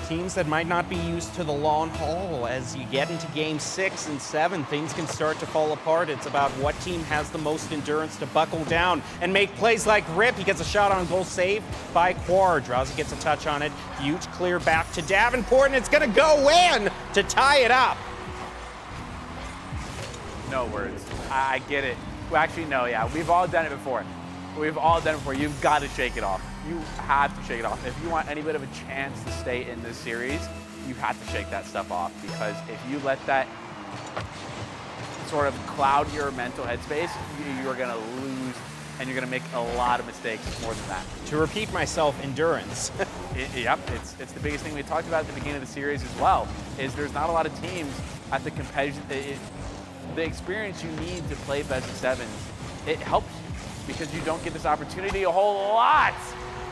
teams that might not be used to the long haul, as you get into game 6 and 7, things can start to fall apart. It's about what team has the most endurance to buckle down and make plays like Rip. He gets a shot on goal, saved by Quar. Drowsy gets a touch on it. Huge clear back to Davenport, and it's going to go in to tie it up. No words. I get it. Well, actually, no, yeah. We've all done it before. We've all done it before. You've got to shake it off. You have to shake it off. If you want any bit of a chance to stay in this series, you have to shake that stuff off, because if you let that sort of cloud your mental headspace, you're going to lose, and you're going to make a lot of mistakes more than that. To repeat myself, endurance. Yep, it's the biggest thing we talked about at the beginning of the series as well, is there's not a lot of teams at the competitive, the experience you need to play best of sevens, it helps you, because you don't get this opportunity a whole lot.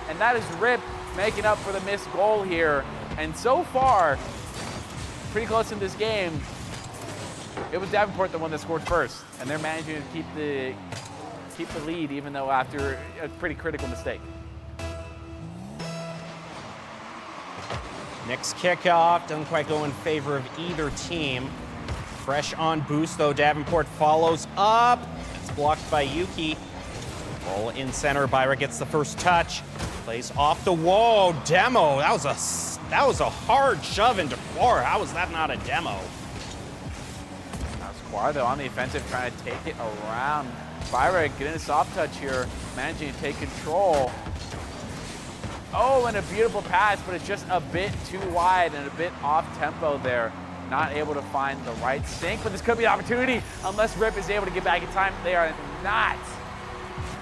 And that is Rip making up for the missed goal here. And so far, pretty close in this game, it was Davenport the one that scored first. And they're managing to keep the lead, even though after a pretty critical mistake. Next kickoff doesn't quite go in favor of either team. Fresh on boost, though. Davenport follows up. It's blocked by Yuki. Ball in center. Byra gets the first touch. Plays off the wall. Demo. That was a hard shove into Quar. How is that not a demo? Now Quar, though, on the offensive, trying to take it around. Byra getting a soft touch here, managing to take control. Oh, and a beautiful pass, but it's just a bit too wide and a bit off tempo there. Not able to find the right sync, but this could be an opportunity unless Rip is able to get back in time. They are not.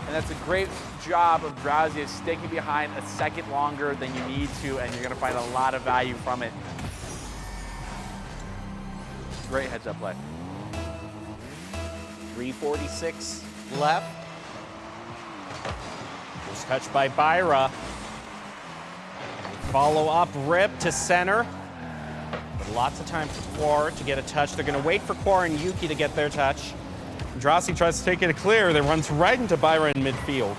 And that's a great job of Drowsy of sticking behind a second longer than you need to, and you're gonna find a lot of value from it. Great heads up play. 3:46 left. Was touched by Byra. Follow up Rip to center. But lots of time for Quar to get a touch. They're gonna wait for Quar and Yuki to get their touch. Drowsy tries to take it clear, then runs right into Byra in midfield.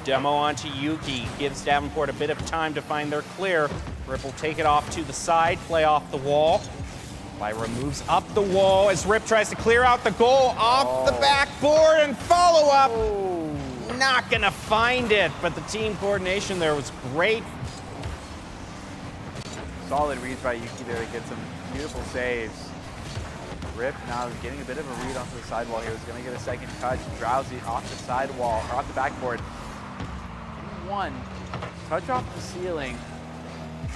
Demo onto Yuki, gives Davenport a bit of time to find their clear. Rip will take it off to the side, play off the wall. Byra moves up the wall as Rip tries to clear out the goal off the backboard and follow up. Not gonna find it, but the team coordination there was great. Solid reads by Yuki there to get some beautiful saves. Rip now getting a bit of a read off the sidewall here. He's going to get a second touch. Drowsy off the sidewall, or off the backboard. One touch off the ceiling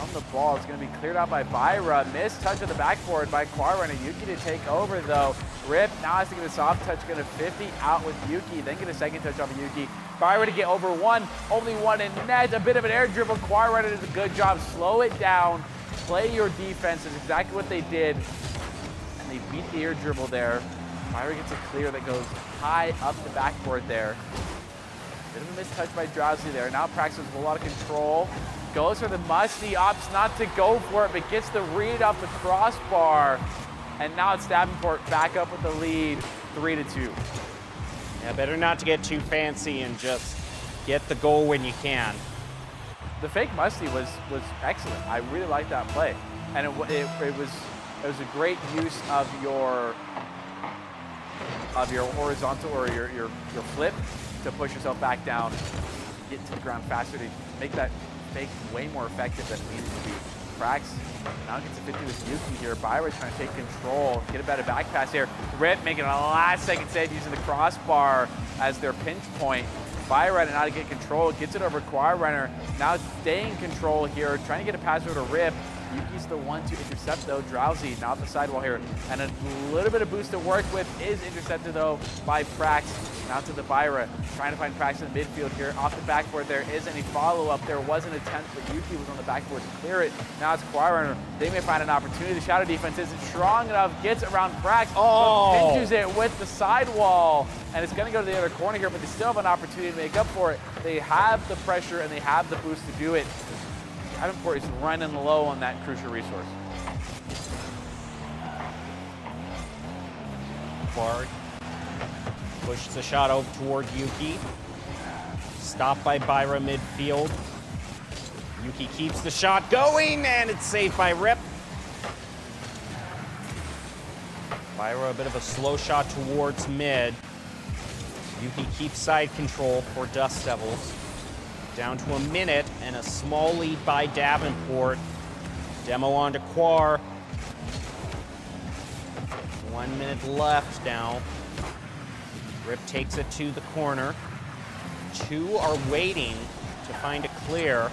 on the ball. It's going to be cleared out by Byra. Missed touch of the backboard by Quar and Yuki to take over though. Rip now has to get a soft touch. Going to 50 out with Yuki. Then get a second touch off of Yuki. Byra to get over one. Only one in net. A bit of an air dribble. Quar Runner does a good job. Slow it down. Play your defense is exactly what they did. They beat the air dribble there. Byra gets a clear that goes high up the backboard there. Bit of a missed touch by Drowsy there. Now Prax with a lot of control. Goes for the musty, opts not to go for it, but gets the read off the crossbar. And now it's Davenport back up with the lead, 3-2. Yeah, better not to get too fancy and just get the goal when you can. The fake musty was excellent. I really liked that play. And it was a great use of your horizontal or your flip to push yourself back down, get to the ground faster to make that fake way more effective than it needed to be. Prax now gets a 50 with Yuki here. Byra trying to take control, get a better back pass here. Rip making a last second save using the crossbar as their pinch point. Byra now to get control, gets it over Quar Runner. Now staying in control here, trying to get a pass over to Rip. Yuki's the one to intercept though. Drowsy now off the sidewall here. And a little bit of boost to work with is intercepted though by Prax. Now to the Byra. Trying to find Prax in the midfield here. Off the backboard there isn't any follow-up. There was an attempt, but Yuki was on the backboard to clear it. Now it's Quar Runner. They may find an opportunity. The shadow defense isn't strong enough. Gets around Prax. Pinches it with the sidewall. And it's going to go to the other corner here, but they still have an opportunity to make up for it. They have the pressure and they have the boost to do it. Davenport is running low on that crucial resource. Quar pushes the shot over toward Yuki. Stopped by Byra midfield. Yuki keeps the shot going, and it's saved by Rip. Byra a bit of a slow shot towards mid. Yuki keeps side control for Dust Devils. Down to a minute and a small lead by Davenport. Demo on to Quar. 1 minute left now. Rip takes it to the corner. Two are waiting to find a clear.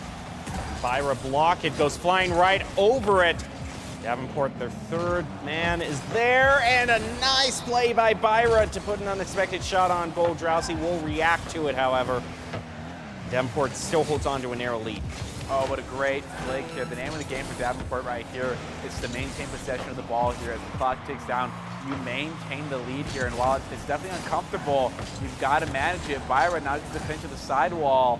Byra block it, goes flying right over it. Davenport, their third man, is there, and a nice play by Byra to put an unexpected shot on goal. Drowsy will react to it, however. Davenport still holds on to a narrow lead. Oh, what a great flick here. The name of the game for Davenport right here is to maintain possession of the ball here. As the clock ticks down, you maintain the lead here. And while it's definitely uncomfortable, you've got to manage it. Byra now gets the pinch of the sidewall.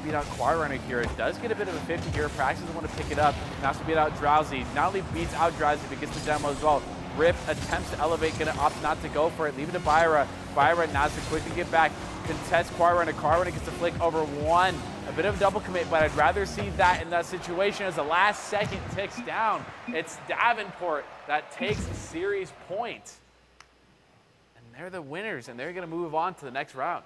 Beat out Quar Runner here. It does get a bit of a 50 here. Prax doesn't want to pick it up. Now to beat out Drowsy. Not only beats out Drowsy, but gets the demo as well. Rip attempts to elevate, gonna opt not to go for it. Leave it to Byra. Byra now to quickly get back. Contests Quar Runner. Quar Runner gets the flick over one. A bit of a double commit, but I'd rather see that in that situation as the last second ticks down. It's Davenport that takes a series point. And they're the winners, and they're gonna move on to the next round.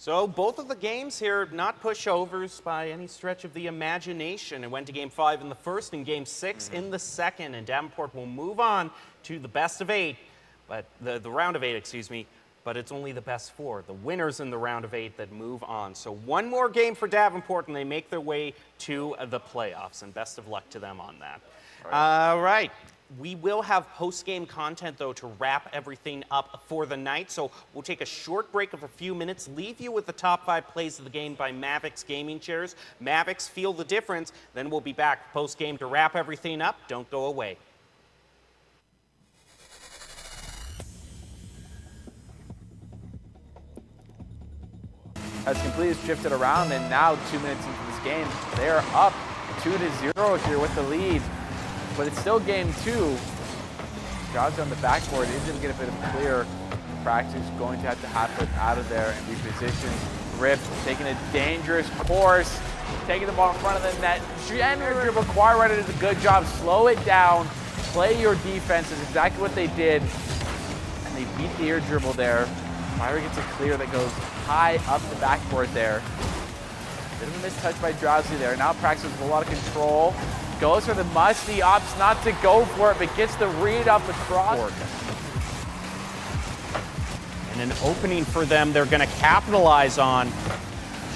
So both of the games here, not pushovers by any stretch of the imagination. It went to Game 5 in the first and Game 6 in the second, and Davenport will move on to the best of 8, but the round of 8, excuse me, but it's only the best 4, the winners in the round of 8 that move on. So one more game for Davenport, and they make their way to the playoffs, and best of luck to them on that. All right. We will have post-game content, though, to wrap everything up for the night. So we'll take a short break of a few minutes, leave you with the top 5 plays of the game by Mavics Gaming Chairs. Mavics, feel the difference. Then we'll be back post-game to wrap everything up. Don't go away. Has completely shifted around, and now 2 minutes into this game, they are up 2-0 here with the lead. But it's still game 2. Jobs on the backboard is going to get a bit of clear practice, going to have it out of there and reposition. Rip taking a dangerous course, taking the ball in front of the net. Shen dribble, Kawhi did a good job. Slow it down, play your defense is exactly what they did. And they beat the air dribble there. Myra gets a clear that goes high up the backboard there. Bit of a mistouch by Drowsy there. Now practices with a lot of control. Goes for the musty, opts not to go for it, but gets the read up the cross. And an opening for them they're going to capitalize on.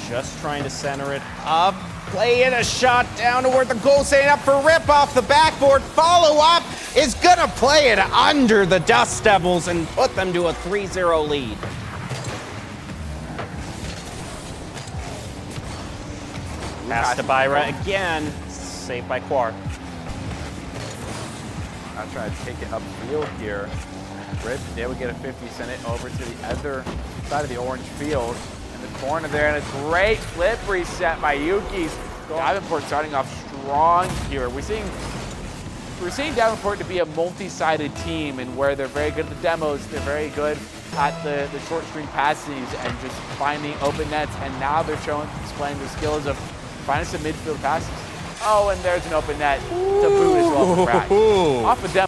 Just trying to center it up. Play in a shot down toward the goal, setting up for Rip off the backboard. Follow up is going to play it under the Dust Devils and put them to a 3-0 lead. Pass to Byra again. Saved by Quar. I'll try to take it upfield here. Rip, they would get a 50, send it over to the other side of the orange field. In the corner there, and a great flip reset by Yuki's. Davenport starting off strong here. We're seeing Davenport to be a multi-sided team, and where they're very good at the demos, they're very good at the short string passes and just finding open nets, and now they're displaying the skills of finding some midfield passes. Oh, and there's an open net to boot as well for Bragg. Off of demo.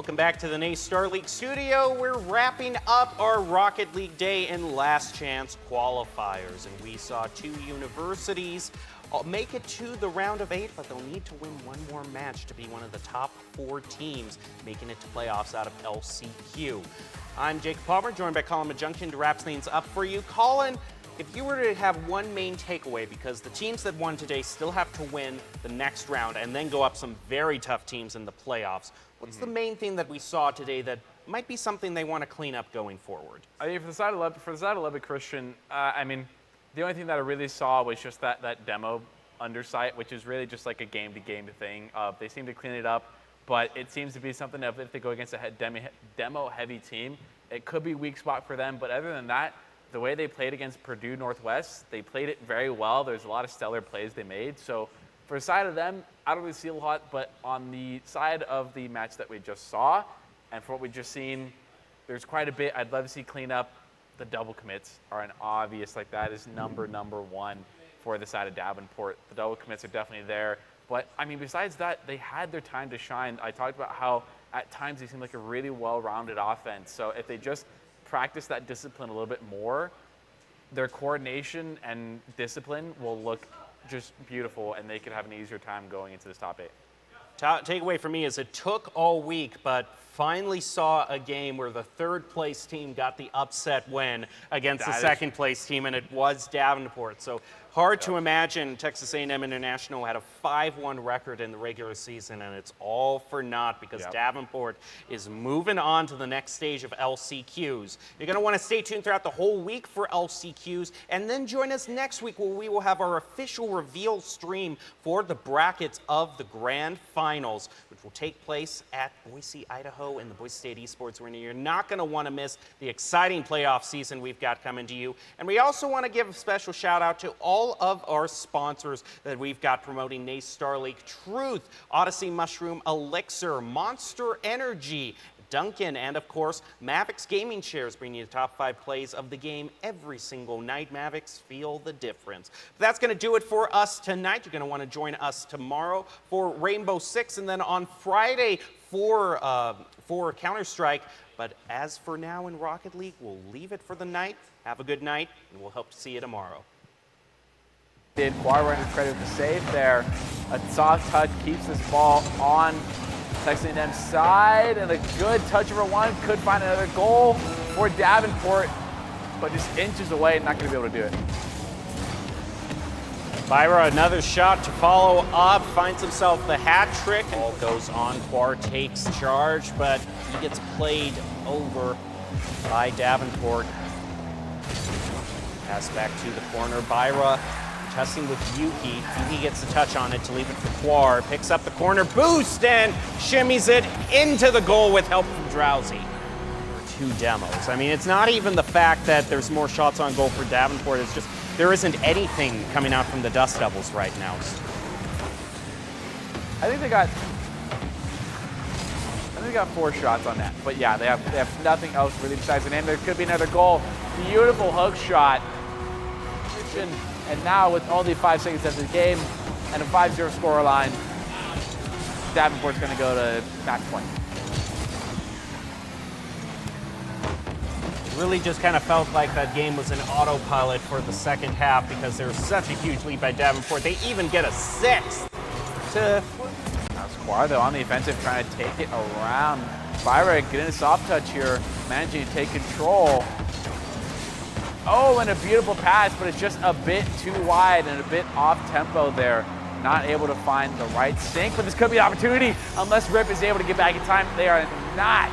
Welcome back to the NACE Star League studio. We're wrapping up our Rocket League Day and Last Chance qualifiers. And we saw 2 universities make it to the round of 8, but they'll need to win one more match to be one of the top 4 teams making it to playoffs out of LCQ. I'm Jacob Palmer, joined by Colin Majunction to wrap things up for you. Colin, if you were to have one main takeaway, because the teams that won today still have to win the next round and then go up some very tough teams in the playoffs, what's the main thing that we saw today that might be something they want to clean up going forward? I mean, for the side of Lubbock Christian, I mean, the only thing that I really saw was just that demo undersite, which is really just like a game-to-game thing. They seem to clean it up, but it seems to be something that if they go against a demo-heavy team, it could be a weak spot for them. But other than that, the way they played against Purdue Northwest, they played it very well. There's a lot of stellar plays they made. So for the side of them, I don't really see a lot, but on the side of the match that we just saw, and for what we've just seen, there's quite a bit I'd love to see clean up. The double commits are an obvious, like that is number one for the side of Davenport. The double commits are definitely there. But, I mean, besides that, they had their time to shine. I talked about how at times they seem like a really well-rounded offense. So if they just practice that discipline a little bit more, their coordination and discipline will look just beautiful, and they could have an easier time going into this top 8. Takeaway for me is it took all week, but finally saw a game where the third-place team got the upset win against the second-place team, and it was Davenport. So hard to imagine Texas A&M International had a 5-1 record in the regular season, and it's all for naught because Davenport is moving on to the next stage of LCQs. You're going to want to stay tuned throughout the whole week for LCQs, and then join us next week where we will have our official reveal stream for the brackets of the grand finals, which will take place at Boise, Idaho, in the Boise State Esports Arena. You're not going to want to miss the exciting playoff season we've got coming to you. And we also want to give a special shout out to all of our sponsors that we've got promoting NACE Star League: Truth, Odyssey Mushroom Elixir, Monster Energy, Duncan, and of course, Mavics Gaming Chairs, bringing you the top 5 plays of the game every single night. Mavics, feel the difference. But that's going to do it for us tonight. You're going to want to join us tomorrow for Rainbow Six, and then on Friday for Counter-Strike. But as for now in Rocket League, we'll leave it for the night. Have a good night, and we'll hope to see you tomorrow. Quad runner credit with the save there. A soft touch keeps this ball on Texas A&M's side, and a good touch over one could find another goal for Davenport, but just inches away, not going to be able to do it. Byra, another shot to follow up, finds himself the hat trick. Ball goes on, Quar takes charge, but he gets played over by Davenport. Pass back to the corner. Byra testing with Yuki. Yuki gets the touch on it to leave it for Quar. Picks up the corner boost and shimmies it into the goal with help from Drowsy. 2 demos. I mean, it's not even the fact that there's more shots on goal for Davenport. It's just there isn't anything coming out from the Dust Devils right now. I think they got 4 shots on that. But yeah, they have nothing else really besides the name. There could be another goal. Beautiful hook shot. And now with only 5 seconds left of the game and a 5-0 scoreline, Davenport's going to go to match point. Really just kind of felt like that game was an autopilot for the second half because there was such a huge lead by Davenport. They even get a 6th to... Now Quar, though, on the offensive, trying to take it around. Byra getting a soft touch here, managing to take control. Oh, and a beautiful pass, but it's just a bit too wide and a bit off tempo there. Not able to find the right sync, but this could be an opportunity unless Rip is able to get back in time. They are not.